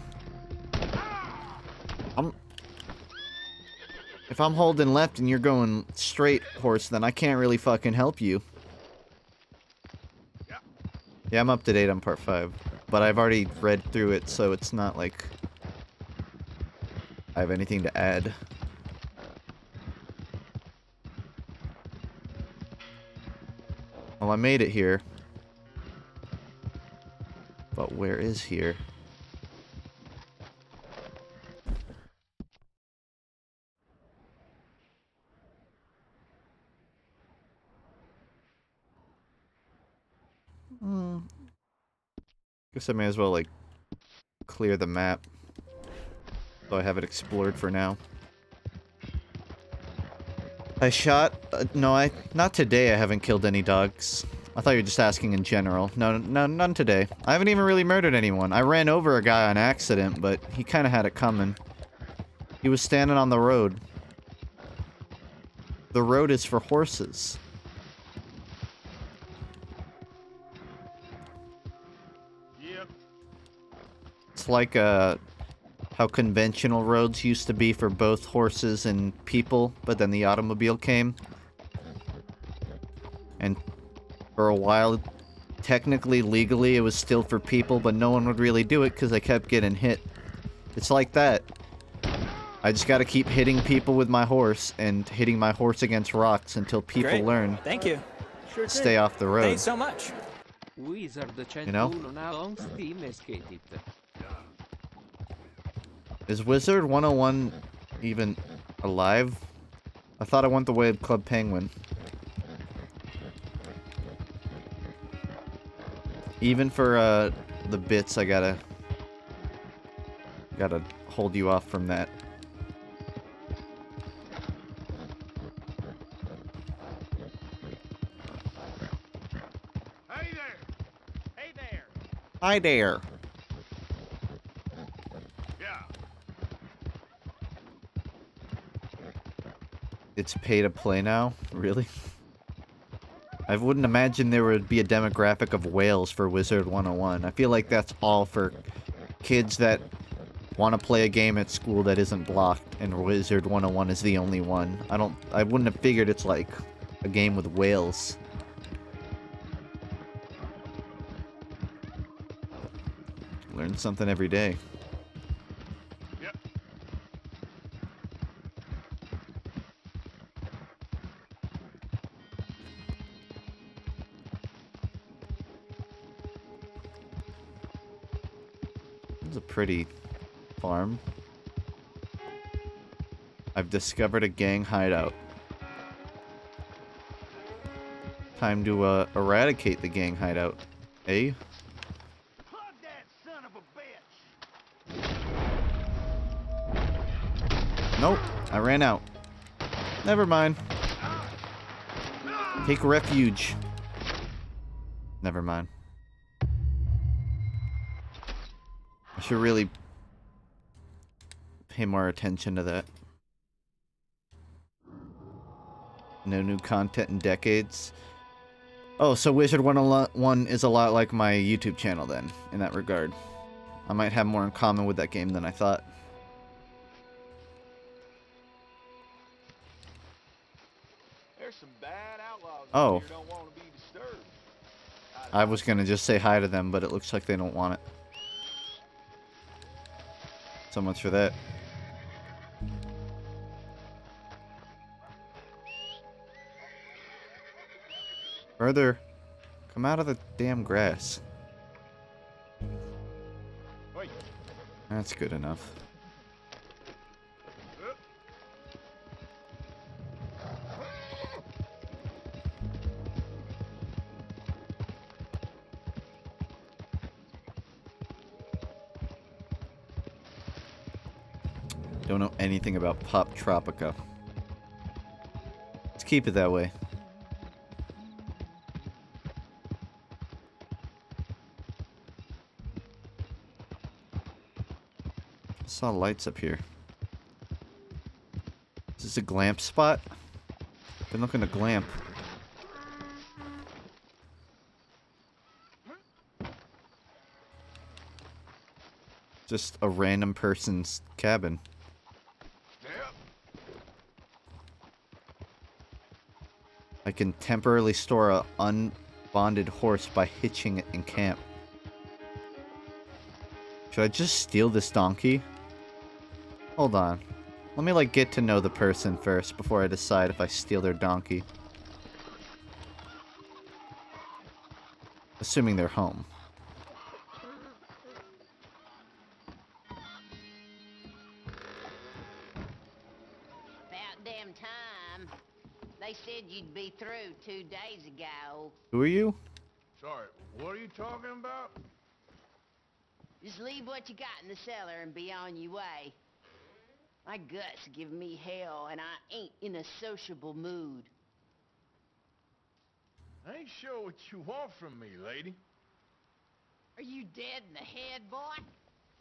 If I'm holding left and you're going straight, horse, then I can't really fucking help you. Yeah, I'm up to date on part 5. But I've already read through it, so it's not like I have anything to add. Well, I made it here. But where is here? Guess I may as well, like, clear the map. So I have it explored for now. I shot... no, not today I haven't killed any dogs. I thought you were just asking in general. No, none today. I haven't even really murdered anyone. I ran over a guy on accident, but he kind of had it coming. He was standing on the road. The road is for horses. Yep. It's like, how conventional roads used to be for both horses and people, but then the automobile came. And for a while, technically, legally, it was still for people, but no one would really do it because I kept getting hit. It's like that. I just gotta keep hitting people with my horse and hitting my horse against rocks until people Great. learn. Thank you. Sure stay off the road. Thanks so much. Wizard You know? 101 on Steam e Skate It. Is Wizard 101 even alive? I thought I went the way of Club Penguin. Even for the bits, I gotta hold you off from that. Hey there! Hey there! Hi there. Yeah. It's pay to play now? Really? I wouldn't imagine there would be a demographic of whales for Wizard 101. I feel like that's all for kids that want to play a game at school that isn't blocked, and Wizard 101 is the only one. I wouldn't have figured it's like a game with whales. Learn something every day. Yep. It's a pretty farm. I've discovered a gang hideout. Time to eradicate the gang hideout. Eh? Plug that son of a bitch! Nope, I ran out. Never mind. Take refuge. Never mind. I should really pay more attention to that. No new content in decades. Oh, so Wizard 101 is a lot like my YouTube channel then, in that regard. I might have more in common with that game than I thought. There's some bad outlaws Oh. here don't want to be disturbed. I was gonna just say hi to them, but it looks like they don't want it. So much for that. Further, come out of the damn grass. Wait. That's good enough. Don't know anything about Pop Tropica. Let's keep it that way. I saw lights up here. Is this a glamp spot? Been looking to glamp. Just a random person's cabin. I can temporarily store a unbonded horse by hitching it in camp. Should I just steal this donkey? Hold on. Let me, like, get to know the person first before I decide if I steal their donkey. Assuming they're home. About damn time. They said you'd be through 2 days ago. Who are you? Sorry, what are you talking about? Just leave what you got in the cellar and be on your way. My guts give me hell, and I ain't in a sociable mood. I ain't sure what you want from me, lady. Are you dead in the head, boy?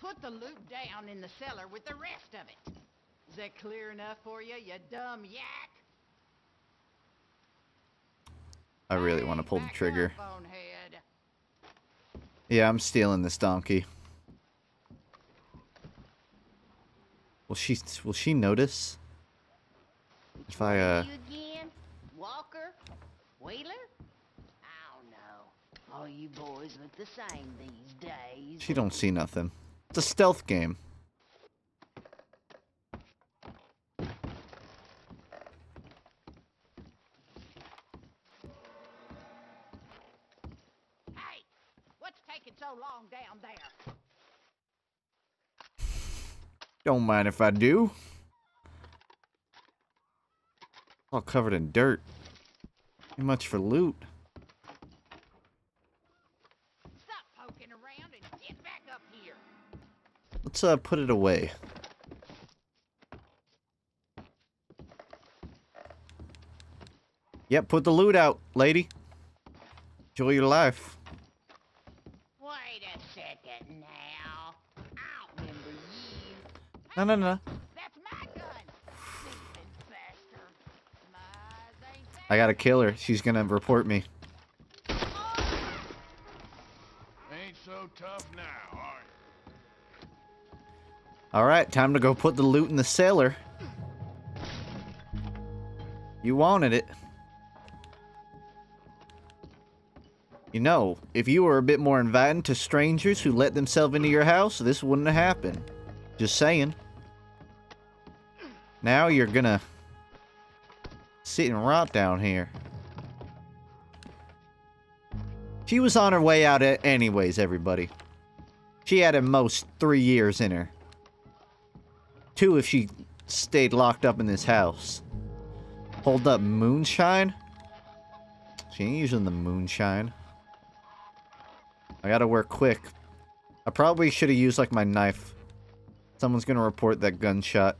Put the loot down in the cellar with the rest of it. Is that clear enough for you, you dumb yak? I really want to pull the trigger. Bonehead. Yeah, I'm stealing this donkey. Will she notice? If I, You again? Walker? Wheeler? I don't know. All you boys look the same these days. She don't see nothing. It's a stealth game. Hey, what's taking so long down there? Don't mind if I do. All covered in dirt. Too much for loot. Stop poking around and get back up here. Let's put it away. Yep, put the loot out, lady. Enjoy your life. Wait a second now. I don't remember you. No, no, no. That's my gun. Thieving bastard. Ain't that I gotta kill her. She's gonna report me. Ain't so tough now, are you? Alright, time to go put the loot in the cellar. You wanted it. You know, if you were a bit more inviting to strangers who let themselves into your house, this wouldn't have happened. Just saying. Now you're gonna sit and rot down here. She was on her way out anyways, everybody. She had at most 3 years in her. 2 if she stayed locked up in this house. Hold up moonshine? She ain't using the moonshine. I gotta work quick. I probably should have used, like, my knife. Someone's gonna report that gunshot.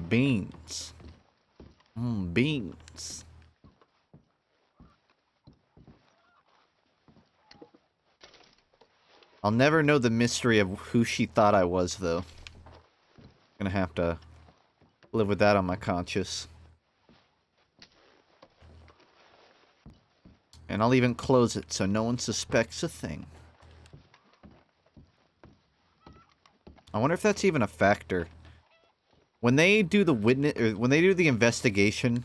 Beans. Beans. I'll never know the mystery of who she thought I was, though. Gonna have to live with that on my conscience. And I'll even close it so no one suspects a thing. I wonder if that's even a factor. When they do the witness, or when they do the investigation,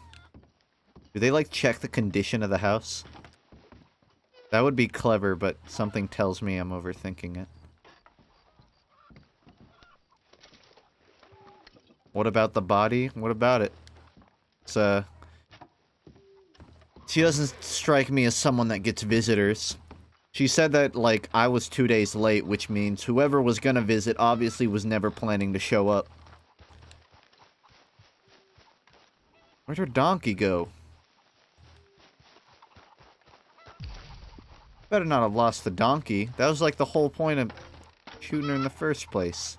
do they, like, check the condition of the house? That would be clever, but something tells me I'm overthinking it. What about the body? What about it? It's, she doesn't strike me as someone that gets visitors. She said that, like, I was 2 days late, which means whoever was gonna visit obviously was never planning to show up. Where'd her donkey go? Better not have lost the donkey. That was, like, the whole point of shooting her in the first place.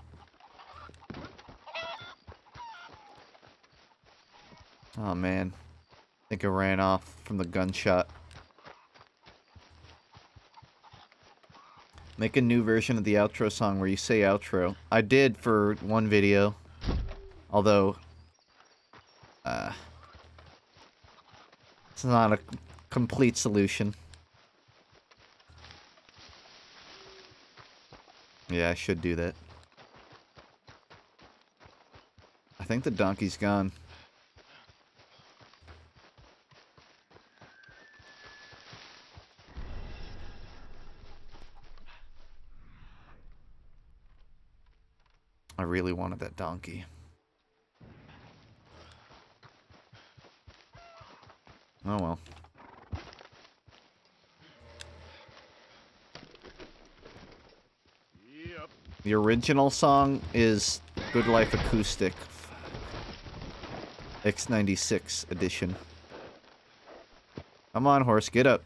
Oh, man. I think I ran off from the gunshot. Make a new version of the outro song where you say outro. I did for one video. Although, it's not a complete solution. Yeah, I should do that. I think the donkey's gone. I really wanted that donkey. Oh well. Yep. The original song is Good Life Acoustic. X96 edition. Come on, horse, get up.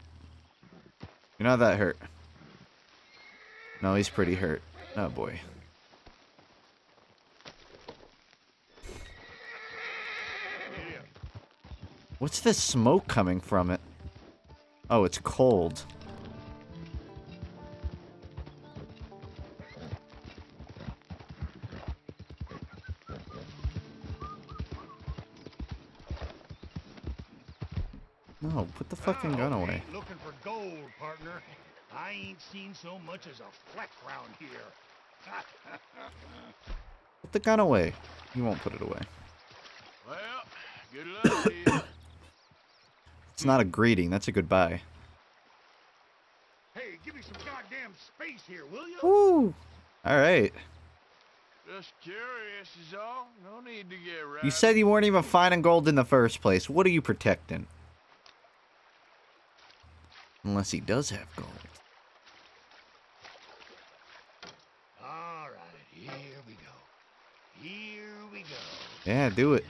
You're not that hurt. No, he's pretty hurt. Oh boy. What's this smoke coming from it? Oh, it's cold. No, put the fucking gun away. Ain't looking for gold, partner. I ain't seen so much as a fleck round here. Put the gun away. You won't put it away. Well, It's not a greeting, that's a goodbye. Hey, give me some goddamn space here, will you? Woo! Alright. Just curious is all. No need to get right. You said you weren't even finding gold in the first place. What are you protecting? Unless he does have gold. All right, here we go. Here we go. Yeah, do it.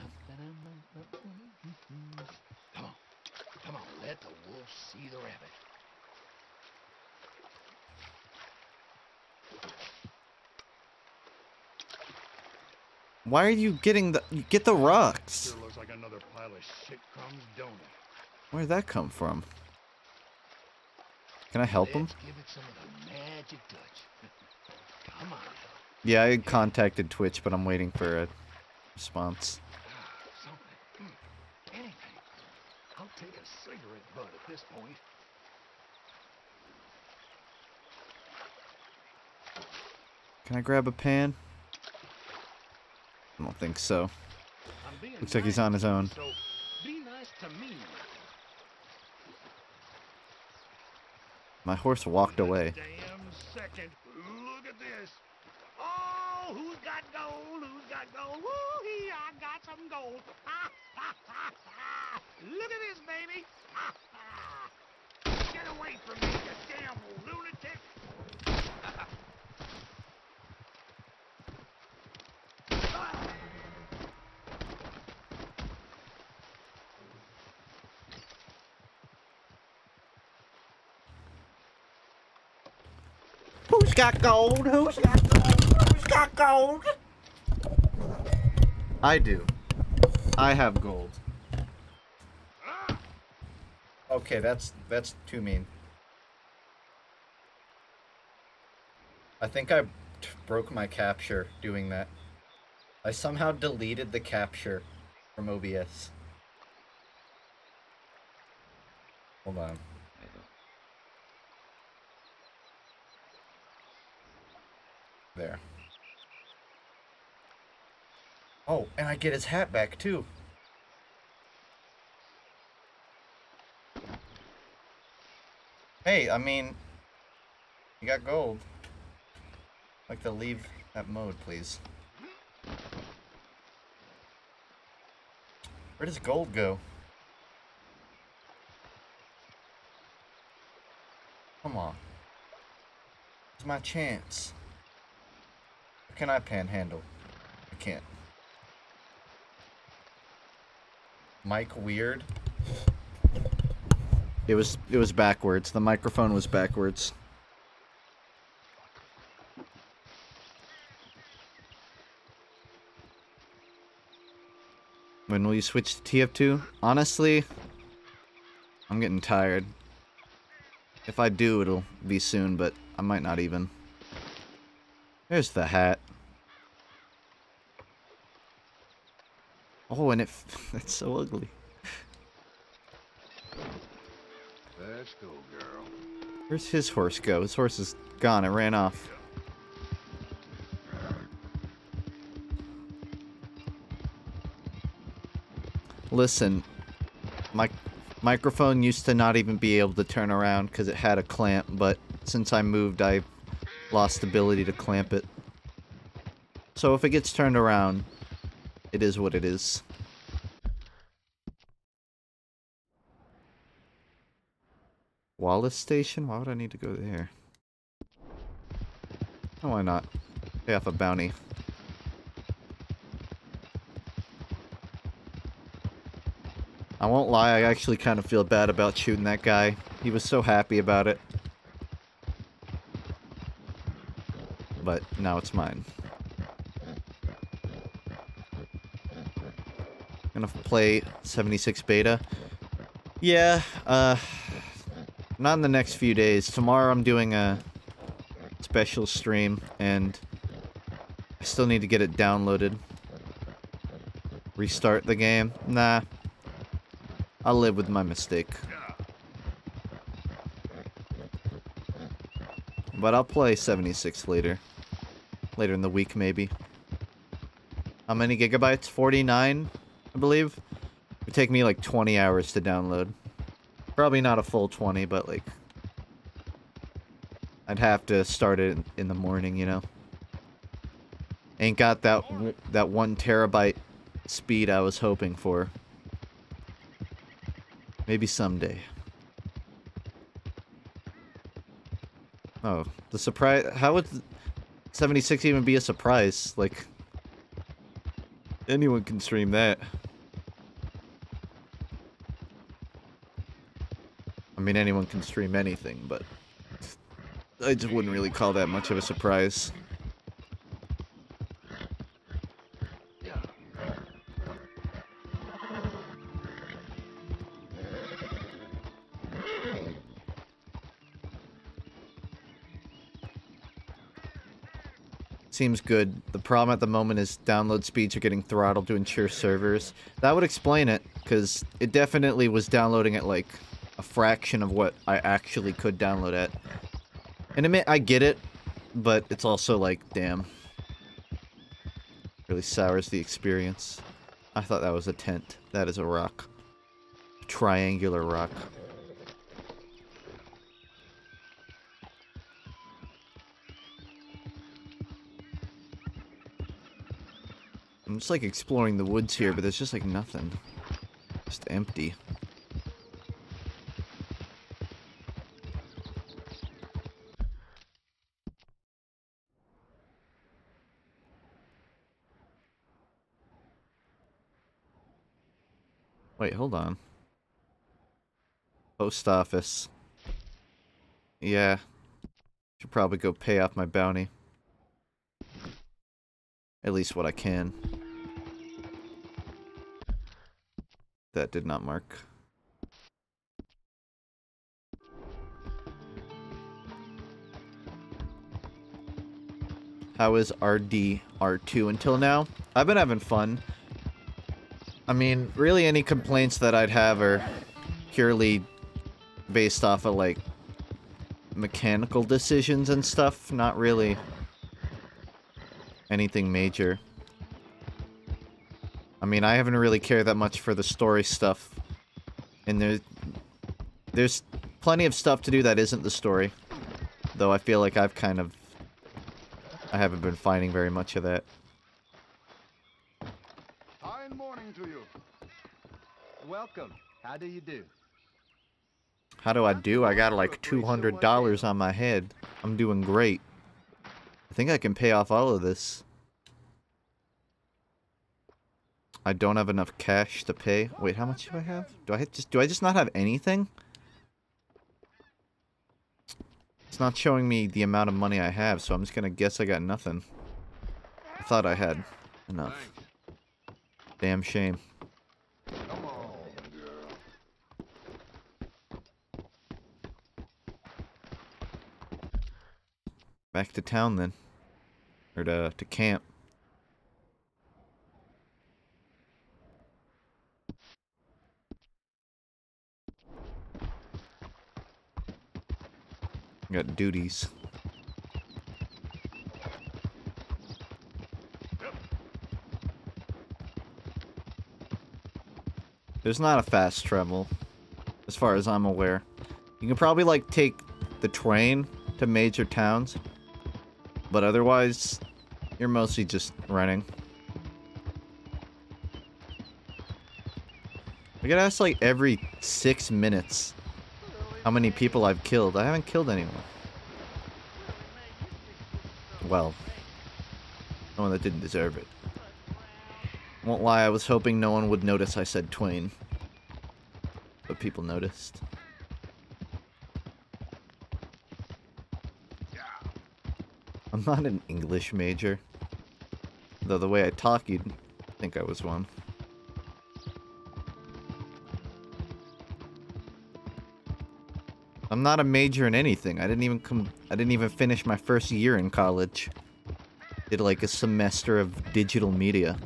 Come on. Come on, let the wolf see the rabbit. Why are you getting the... Get the rocks. Sure looks like another pile of shit crumbs, don't it? Where'd that come from? Can I help him? Let's give it some of the magic touch. Come on. Yeah, I contacted Twitch, but I'm waiting for a response. Something. Anything. I'll take a cigarette butt at this point. Can I grab a pan? I don't think so. Looks like he's on his own. So be nice to me. My horse walked away. Damn second. Look at this. Oh, who's got gold? Who's got gold? Woo-hee, I got some gold. Look at this, baby. Get away from me, you damn lunatic. Who's got gold? Who's got gold? Who's got gold? I do. I have gold. Okay, that's too mean. I think I broke my capture doing that. I somehow deleted the capture from OBS. Hold on. There. Oh, and I get his hat back too. Hey, I mean, you got gold. I'd like to leave that mode, please. Where does gold go? Come on. It's my chance. Can I panhandle? I can't. Mic weird. It was backwards. The microphone was backwards. When will you switch to TF2? Honestly, I'm getting tired. If I do, it'll be soon, but I might not even. There's the hat. Oh, and it's so ugly. Let's go, girl. Where's his horse go? His horse is gone. It ran off. Listen, my microphone used to not even be able to turn around because it had a clamp, but since I moved, I lost the ability to clamp it. So if it gets turned around, it is what it is. Wallace Station? Why would I need to go there? Oh, why not? Pay off a bounty. I won't lie, I actually kind of feel bad about shooting that guy. He was so happy about it. But now it's mine. Gonna play 76 beta. Yeah, not in the next few days. Tomorrow I'm doing a special stream, and I still need to get it downloaded. Restart the game? Nah. I'll live with my mistake. But I'll play 76 later. Later in the week, maybe. How many gigabytes? 49, I believe. It would take me like 20 hours to download. Probably not a full 20, but like I'd have to start it in the morning, you know. Ain't got that 1 terabyte speed I was hoping for. Maybe someday. Oh, the surprise. How would 76 even be a surprise? Like, anyone can stream that. I mean, anyone can stream anything, but I just wouldn't really call that much of a surprise. Seems good. The problem at the moment is download speeds are getting throttled to ensure servers. That would explain it, because it definitely was downloading at like a fraction of what I actually could download at. And I get it, but it's also like, damn. Really sours the experience. I thought that was a tent. That is a rock. A triangular rock. I'm just like exploring the woods here, but there's just like nothing. Just empty. Wait, hold on. Post office. Yeah. Should probably go pay off my bounty. At least what I can. That did not mark. How is RDR2 until now? I've been having fun. I mean, really any complaints that I'd have are purely based off of, like, mechanical decisions and stuff. Not really anything major. I mean, I haven't really cared that much for the story stuff. And there's plenty of stuff to do that isn't the story. Though I feel like I haven't been finding very much of that. Fine morning to you. Welcome. How do you do? How do I do? I got like $200 on my head. I'm doing great. I think I can pay off all of this. I don't have enough cash to pay. Wait, how much do I have? Do I just not have anything? It's not showing me the amount of money I have, so I'm just gonna guess I got nothing. I thought I had enough. Damn shame. Back to town then. Or to camp. Got duties. There's not a fast travel, as far as I'm aware. You can probably, like, take the train to major towns, but otherwise, you're mostly just running. I get asked, like, every 6 minutes how many people I've killed. I haven't killed anyone. Well, no one that didn't deserve it. Won't lie, I was hoping no one would notice I said Twain. But people noticed. I'm not an English major. Though the way I talk, you'd think I was one. I'm not a major in anything. I didn't even finish my first year in college. Did like a semester of digital media.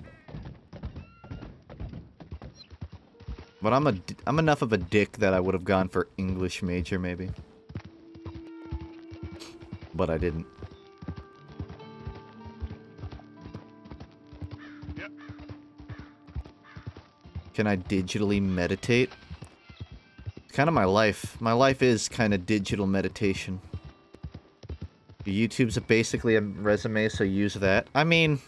But I'm enough of a dick that I would have gone for English major maybe. But I didn't. Can I digitally meditate? kind of my life. My life is kind of digital meditation. YouTube's basically a resume, so use that. I mean,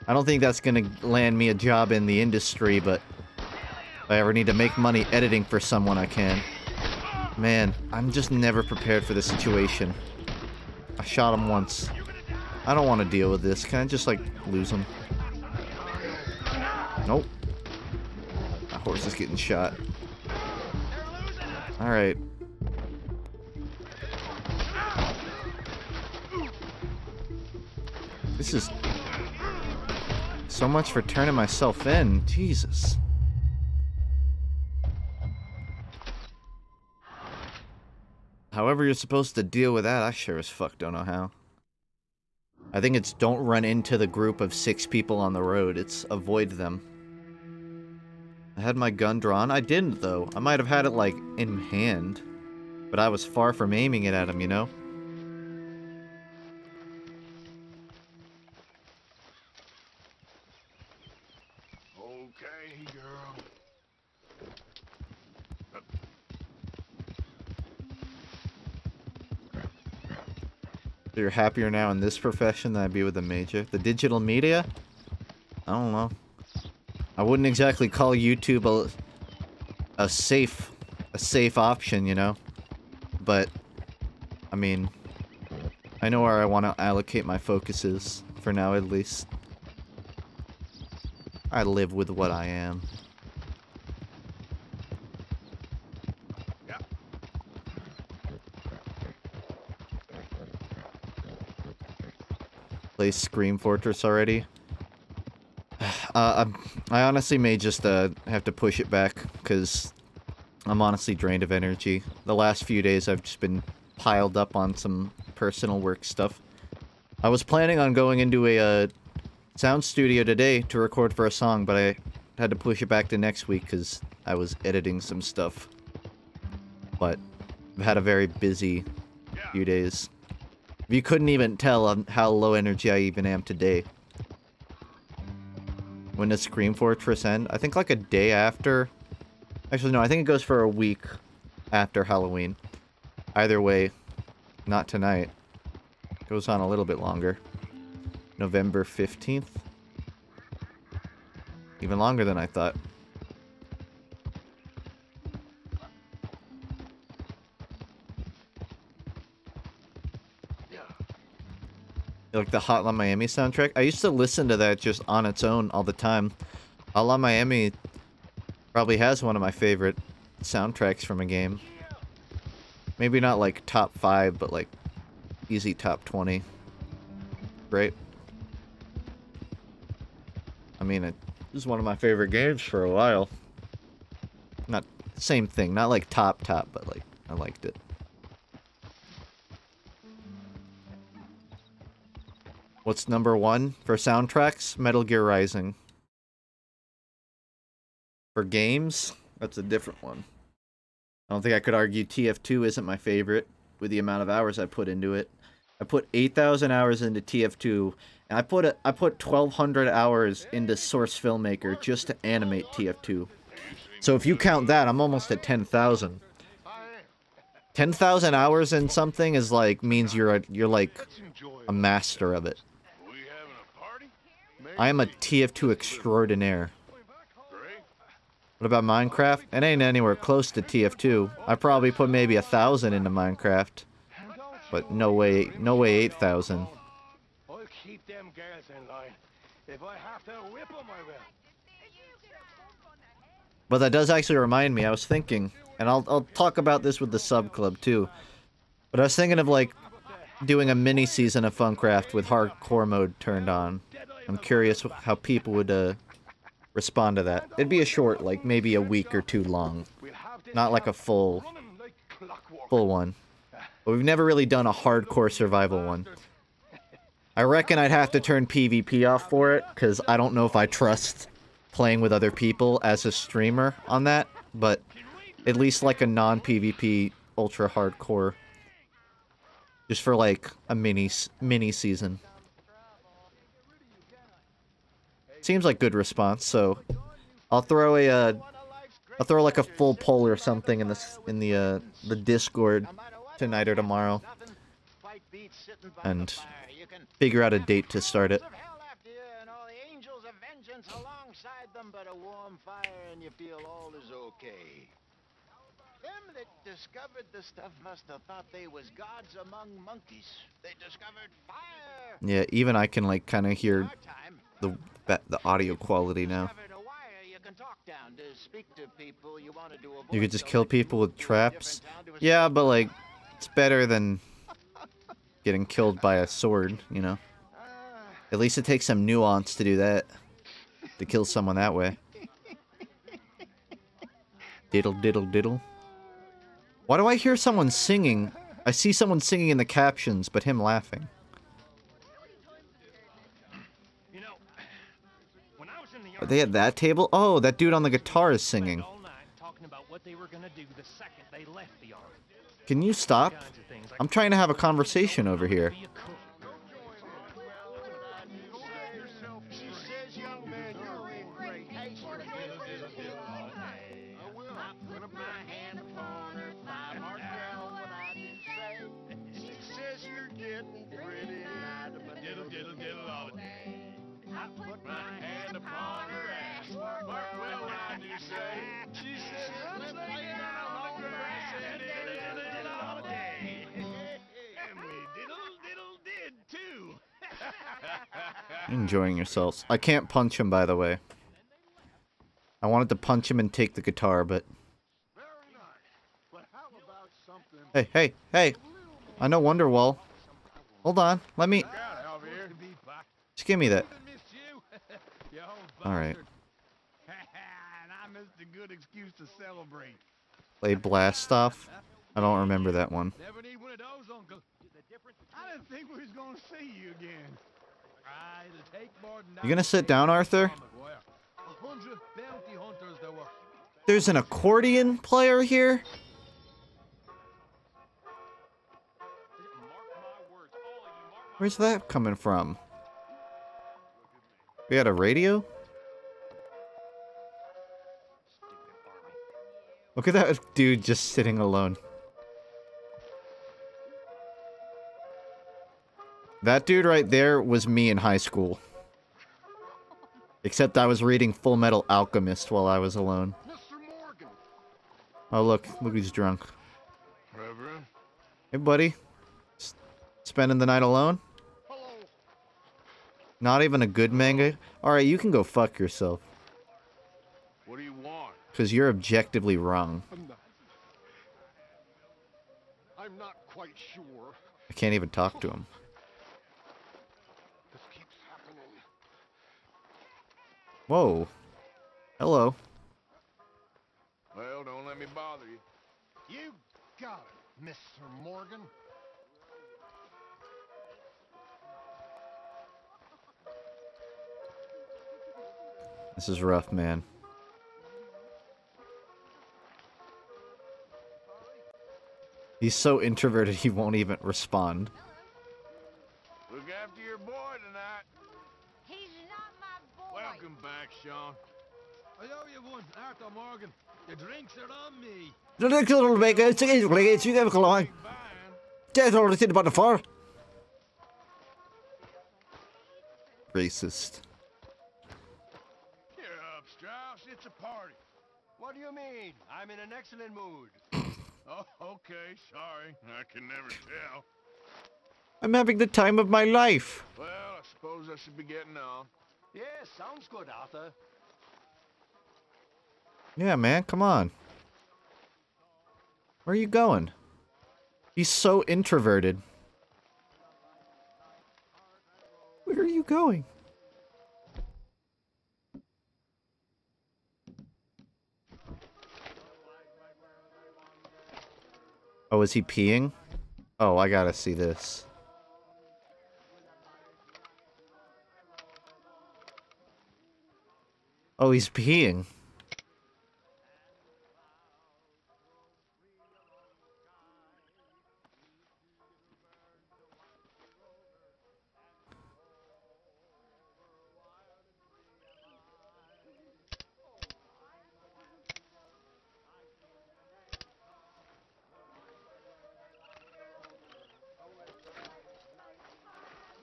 I don't think that's gonna land me a job in the industry, but if I ever need to make money editing for someone, I can. Man, I'm just never prepared for this situation. I shot him once. I don't want to deal with this. Can I just, like, lose him? Nope. My horse is getting shot. Alright. This is... so much for turning myself in. Jesus. However you're supposed to deal with that, I sure as fuck don't know how. I think it's don't run into the group of 6 people on the road. It's avoid them. I had my gun drawn. I didn't, though. I might have had it, like, in hand. But I was far from aiming it at him, you know? Okay, girl. So you're happier now in this profession than I'd be with a major? The digital media? I don't know. I wouldn't exactly call YouTube a safe option, you know? But, I mean, I know where I want to allocate my focuses, for now at least. I live with what I am. Play Scream Fortress already? I honestly may just have to push it back, because I'm honestly drained of energy. The last few days I've just been piled up on some personal work stuff. I was planning on going into a sound studio today to record for a song, but I had to push it back to next week because I was editing some stuff. But I've had a very busy few days. You couldn't even tell how low energy I even am today. When does Scream Fortress end? I think like a day after. Actually, no, I think it goes for a week after Halloween. Either way, not tonight. Goes on a little bit longer. November 15th. Even longer than I thought. Like the Hotline Miami soundtrack. I used to listen to that just on its own all the time. Hotline Miami probably has one of my favorite soundtracks from a game. Maybe not like top 5, but like easy top 20. Great. I mean, it was one of my favorite games for a while. Not same thing, not like top, but like I liked it. What's number 1 for soundtracks? Metal Gear Rising. For games, that's a different one. I don't think I could argue TF2 isn't my favorite with the amount of hours I put into it. I put 8,000 hours into TF2, and I put 1,200 hours into Source Filmmaker just to animate TF2. So if you count that, I'm almost at 10,000. 10,000 hours in something is like means you're like a master of it. I am a TF2 extraordinaire. What about Minecraft? It ain't anywhere close to TF2. I probably put maybe 1,000 into Minecraft. But no way 8,000. I'll keep them girls in line. If I have to whip them, I will. But that does actually remind me, I was thinking, and I'll talk about this with the sub club too. But I was thinking of like doing a mini season of Funcraft with hardcore mode turned on. I'm curious how people would respond to that. It'd be a short, like maybe a week or 2 long. Not like a full one. But we've never really done a hardcore survival one. I reckon I'd have to turn PvP off for it, because I don't know if I trust playing with other people as a streamer on that, but at least like a non-PvP ultra hardcore. Just for like a mini season. Seems like good response, so I'll throw a I'll throw like a full poll or something in the Discord tonight or tomorrow, and figure out a date to start it. Alongside them, but a warm fire and you feel all is okay. Them that discovered the stuff must have thought they was gods among monkeys. They discovered fire. Yeah, even I can like kind of hear the audio quality now. You could just kill people with traps. Yeah, but like, it's better than getting killed by a sword, you know? At least it takes some nuance to do that. To kill someone that way. Diddle, diddle, diddle. Why do I hear someone singing? I see someone singing in the captions, but him laughing. Are they at that table? Oh, that dude on the guitar is singing. Can you stop? I'm trying to have a conversation over here. Enjoying yourselves. I can't punch him, by the way. I wanted to punch him and take the guitar, but... Hey, hey, hey! I know Wonderwall. Hold on, let me... Just give me that. Alright. Play Blast Off? I don't remember that one. I didn't think we was gonna see you again. You gonna sit down, Arthur? There's an accordion player here? Where's that coming from? We had a radio? Look at that dude just sitting alone. That dude right there was me in high school. Except I was reading Full Metal Alchemist while I was alone. Oh look who's drunk. Reverend? Hey buddy. Spending the night alone? Not even a good manga? Alright, you can go fuck yourself. What do you want? Because you're objectively wrong. I'm not quite sure. I can't even talk to him. This keeps happening. Whoa. Hello. Well, don't let me bother you. You got it, Mr. Morgan. This is rough, man. He's so introverted he won't even respond. Look after your boy tonight. He's not my boy. Welcome back, Sean. I owe you one, Arthur Morgan. The drinks are on me. The next little bit, it's you get along. That's all the thing about the fire. Racist. Cheer up, Strauss. It's a party. What do you mean? I'm in an excellent mood. Oh, okay. Sorry. I can never tell. I'm having the time of my life. Well, I suppose I should be getting on. Yes, sounds good, Arthur. Yeah, man, come on. Where are you going? He's so introverted. Where are you going? Oh, is he peeing? Oh, I gotta see this. Oh, he's peeing.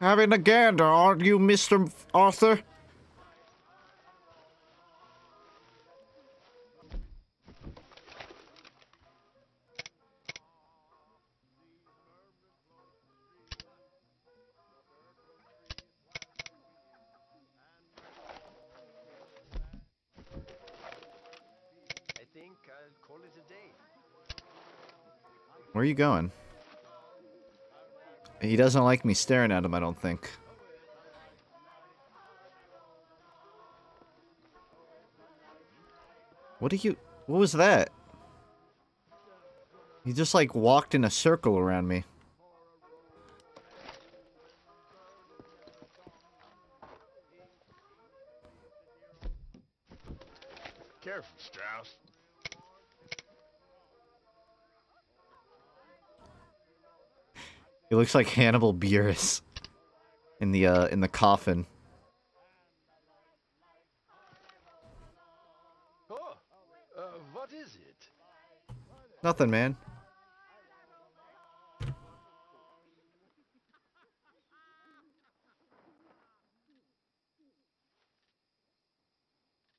Having a gander, aren't you, Mr. Arthur? I think I'll call it a day. Where are you going? He doesn't like me staring at him, I don't think. What was that? He just like walked in a circle around me. Careful, Strauss. He looks like Hannibal Buress in the coffin. Oh, what is it? Nothing, man.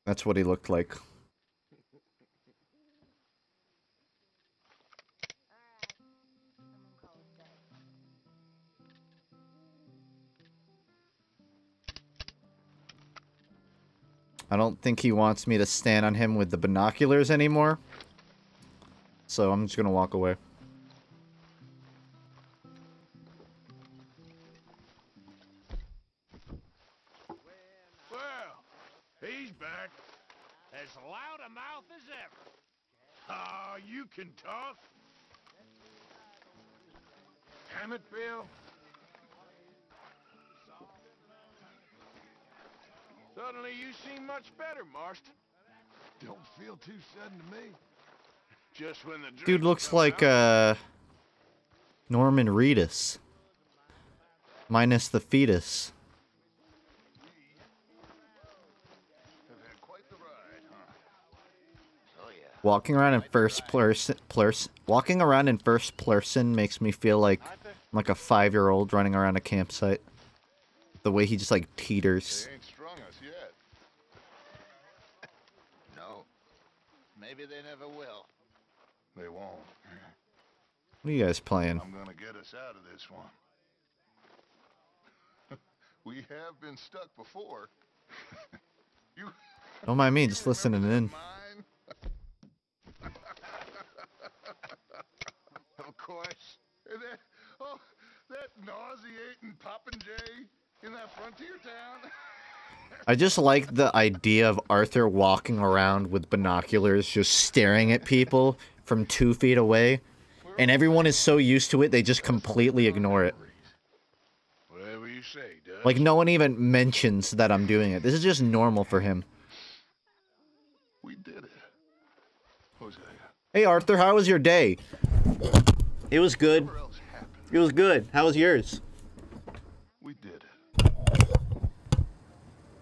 That's what he looked like. I don't think he wants me to stand on him with the binoculars anymore. So I'm just gonna walk away. Well, he's back. As loud a mouth as ever. Ah, you can talk. Damn it, Bill. Suddenly you seem much better, Marston. Don't feel too sudden to me. Just when the Dude looks like Norman Reedus. Minus the fetus. Walking around in first person makes me feel like I'm like a 5-year-old running around a campsite. The way he just like teeters. They ain't strung us yet. No. Maybe they never will. They won't. What are you guys playing? I'm gonna get us out of this one. We have been stuck before. You Don't mind me, just listening in. Of course. And that nauseating popinjay in that frontier town. I just like the idea of Arthur walking around with binoculars, just staring at people from 2 feet away. And everyone is so used to it, they just completely ignore it. Whatever you say, Dutch. Like, no one even mentions that I'm doing it. This is just normal for him. We did it. Hosea. Hey, Arthur, how was your day? It was good. It was good. How was yours? We did it.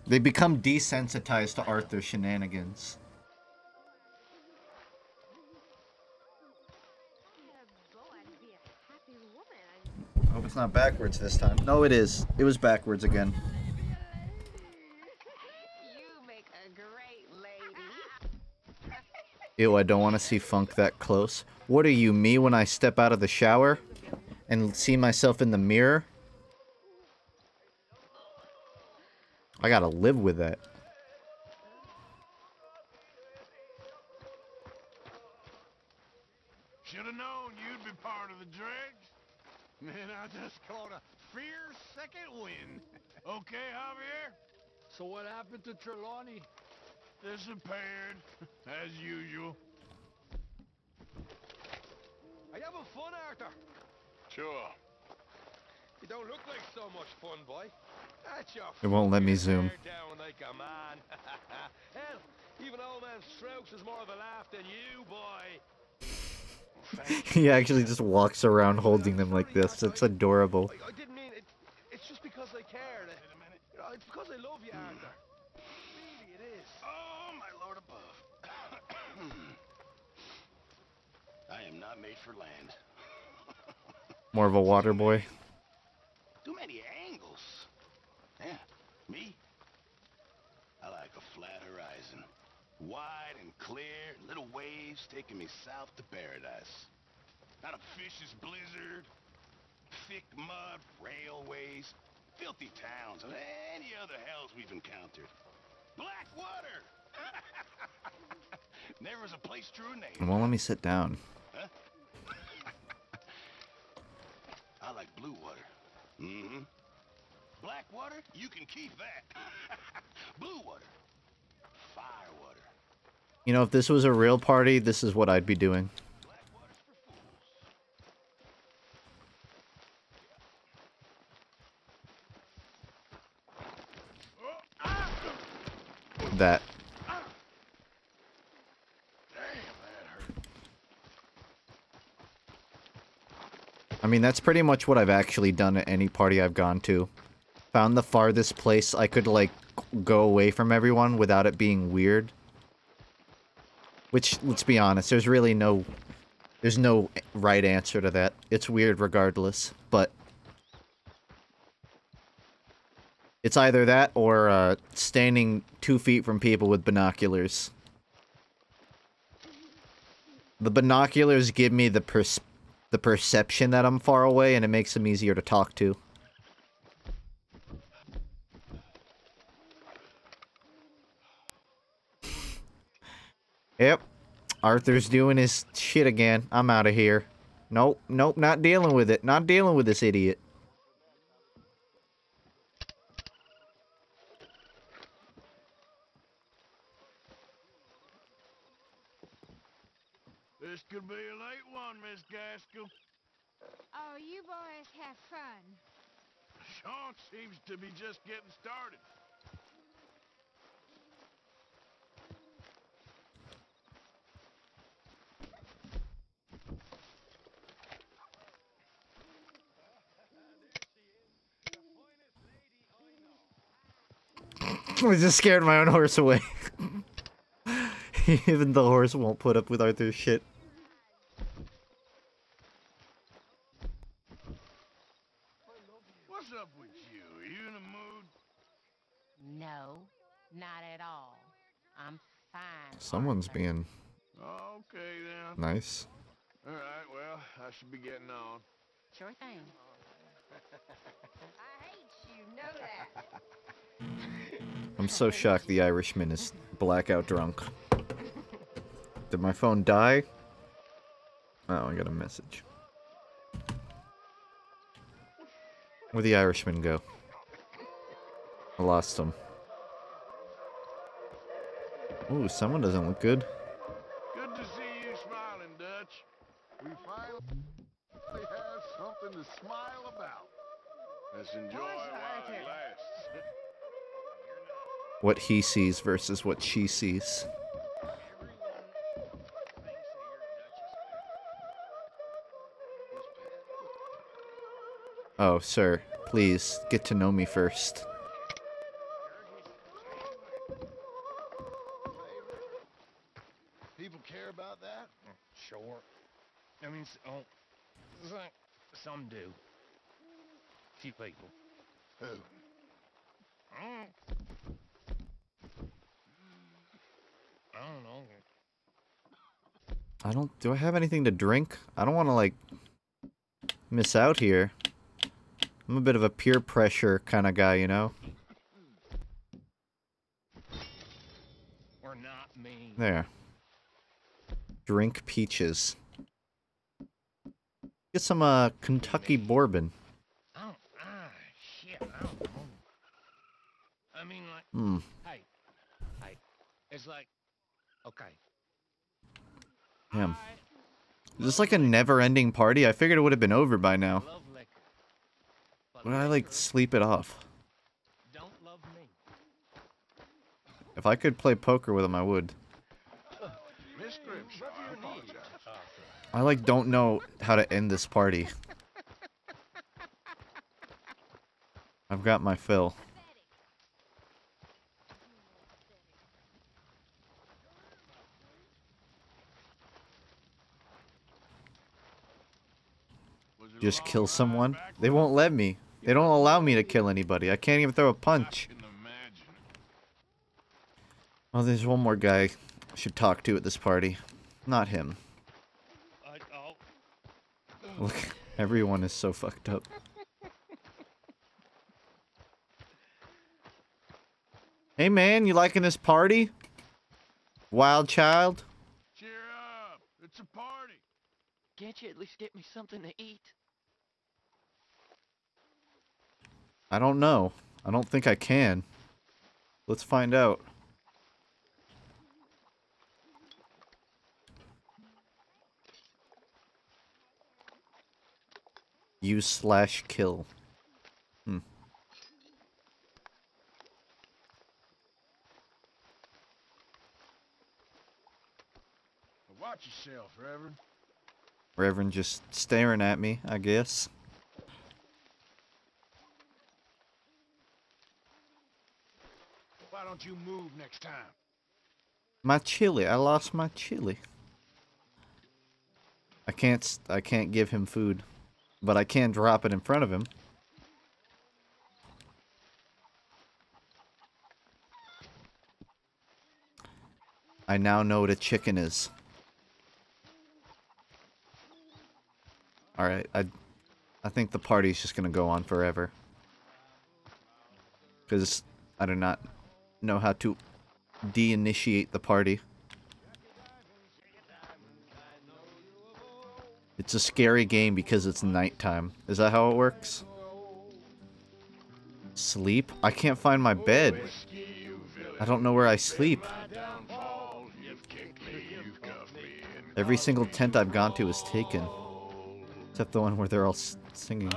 They become desensitized to Arthur's shenanigans. I hope it's not backwards this time. No, it is. It was backwards again. You make a great lady. Ew, I don't want to see Funk that close. What are you, me, when I step out of the shower and see myself in the mirror? I gotta live with that. Should have known you'd be part of the dregs. Man, I just caught a fierce second wind. Okay, Javier? So what happened to Trelawney? Disappeared, as usual. Are you having fun, Arthur? Sure. You don't look like so much fun, boy. That's your It won't let me zoom. hair down like a man. Hell, even old man Strauss is more of a laugh than you, boy. He actually just walks around holding them like this. It's adorable. I didn't mean it. It's just because I cared. You know, it's because I love you, Arthur. Really, it is. Oh, my lord above. I am not made for land. More of a water boy. Too many angles. wide and clear, little waves taking me south to paradise. Not a vicious blizzard, thick mud, railways, filthy towns, and any other hells we've encountered. Black water! Never is a place truer name. It won't let me sit down. Huh? I like blue water. Mm-hmm. Black water, you can keep that. Blue water. Fire water. You know, if this was a real party, this is what I'd be doing. That. I mean, that's pretty much what I've actually done at any party I've gone to. Found the farthest place I could, like, go away from everyone without it being weird. Which, let's be honest, there's really no... There's no right answer to that. It's weird regardless, but... It's either that or, standing 2 feet from people with binoculars. The binoculars give me the perception that I'm far away, and it makes them easier to talk to. Yep. Arthur's doing his shit again. I'm out of here. Nope, nope, not dealing with it. Not dealing with this idiot. This could be a late one, Miss Gaskell. Oh, you boys have fun. Sean seems to be just getting started. I just scared my own horse away. Even the horse won't put up with Arthur's shit. What's up with you? Are you in a mood? No, not at all. I'm fine. Someone's being Okay, then. nice. All right, well, I should be getting on. Sure thing. I hate you, know that. I'm so shocked the Irishman is blackout drunk. Did my phone die? Oh, I got a message. Where'd the Irishman go? I lost him. Ooh, someone doesn't look good. Good to see you smiling, Dutch. We finally have something to smile about. Let's enjoy it while it lasts. What he sees versus what she sees. Oh, sir, please, get to know me first. People care about that? Sure. I mean, some do. Few people. Who? I don't know. Do I have anything to drink? I don't want to, like, miss out here. I'm a bit of a peer pressure kind of guy, you know? We're not mean. There. Drink peaches. Get some, Kentucky bourbon. Shit, I don't know. I mean, like, Hmm. hey, it's like, okay. Damn. Is this like a never-ending party? I figured it would have been over by now. Why don't I, like, sleep it off? Don't love me. If I could play poker with him, I would. Miss Grimshaw, I apologize. I, like, don't know how to end this party. I've got my fill. Just kill someone? They won't let me. They don't allow me to kill anybody. I can't even throw a punch. Oh, there's one more guy should talk to at this party. Not him. Look, everyone is so fucked up. Hey man, you liking this party? Wild child? Cheer up! It's a party! Can't you at least get me something to eat? I don't know. I don't think I can. Let's find out. Use/kill. Watch yourself, Reverend. Reverend just staring at me, I guess. Why don't you move next time? My chili. I lost my chili. I can't give him food, but I can drop it in front of him. I now know what a chicken is. Alright, I think the party's just gonna go on forever. Because I do not know how to de-initiate the party. It's a scary game because it's nighttime. Is that how it works? Sleep? I can't find my bed. I don't know where I sleep. Every single tent I've gone to is taken. Except the one where they're all singing.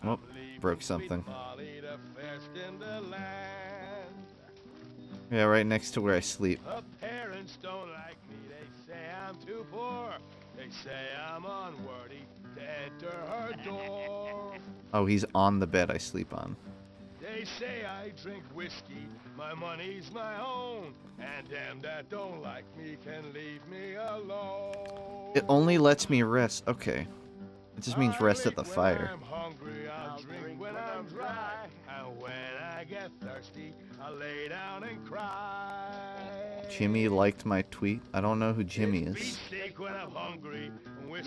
Oh, broke something. Yeah, right next to where I sleep. Parents don't like me, they say I'm too poor. They say I'm unworthy to enter her door. Oh, he's on the bed I sleep on. They say I drink whiskey, my money's my own, and them that don't like me can leave me alone. It only lets me rest. Okay. It just means rest at the fire. I'm hungry, I'll drink when I'm dry, and when I get thirsty, I'll lay down and cry. Jimmy liked my tweet. I don't know who Jimmy is.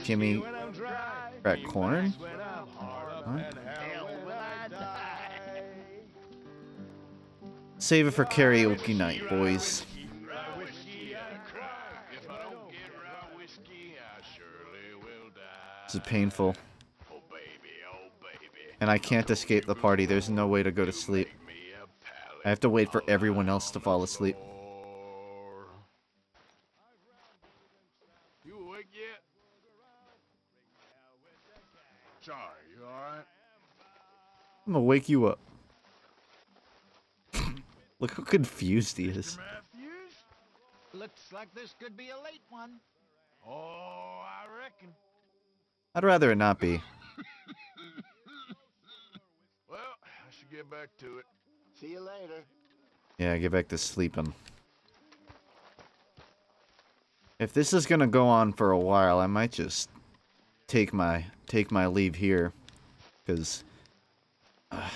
Jimmy Crack Corn? What? Save it for karaoke night, boys. This is painful. And I can't escape the party. There's no way to go to sleep. I have to wait for everyone else to fall asleep. You awake yet? Sorry, you alright? I'm gonna wake you up. Look how confused he is. Looks like this could be a late one. Oh, I reckon. I'd rather it not be. Well, I should get back to it. See you later. Yeah, get back to sleeping. If this is gonna go on for a while, I might just take my leave here, because I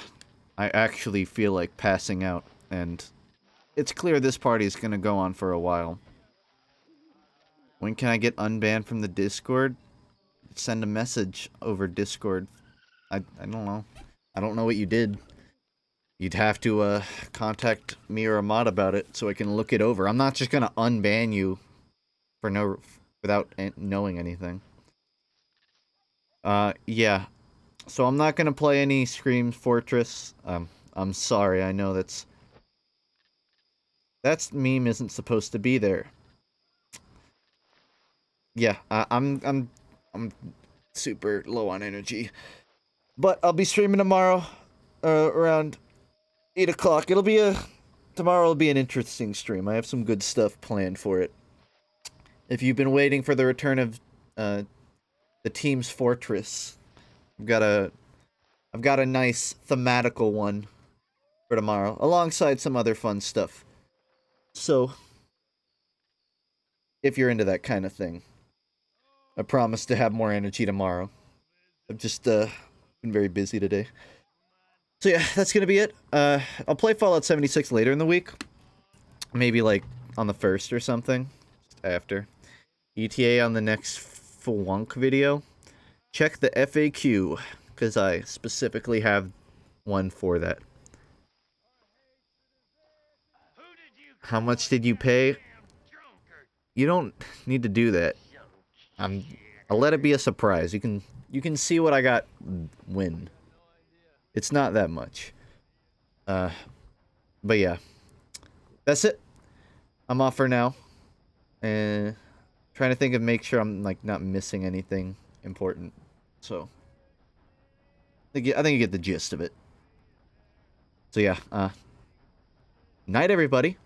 actually feel like passing out, and it's clear this party is gonna go on for a while. When can I get unbanned from the Discord? Send a message over Discord. I don't know. I don't know what you did. You'd have to contact me or Ahmad about it so I can look it over. I'm not just gonna unban you for without knowing anything. Yeah. So I'm not gonna play any Scream Fortress. I'm sorry. I know that meme isn't supposed to be there. Yeah, I'm super low on energy, but I'll be streaming tomorrow around 8 o'clock. Tomorrow will be an interesting stream. I have some good stuff planned for it. If you've been waiting for the return of the Team's Fortress, I've got a nice thematical one for tomorrow, alongside some other fun stuff. So, if you're into that kind of thing, I promise to have more energy tomorrow. I've just been very busy today. So yeah, that's gonna be it. I'll play Fallout 76 later in the week. Maybe like on the 1st or something. Just after. ETA on the next FUNKe video. Check the FAQ, because I specifically have one for that. How much did you pay? You don't need to do that. I'll let it be a surprise. You can see what I got win. It's not that much. But yeah. That's it. I'm off for now. And trying to think of make sure I'm like not missing anything important. So I think you get the gist of it. So yeah, night everybody.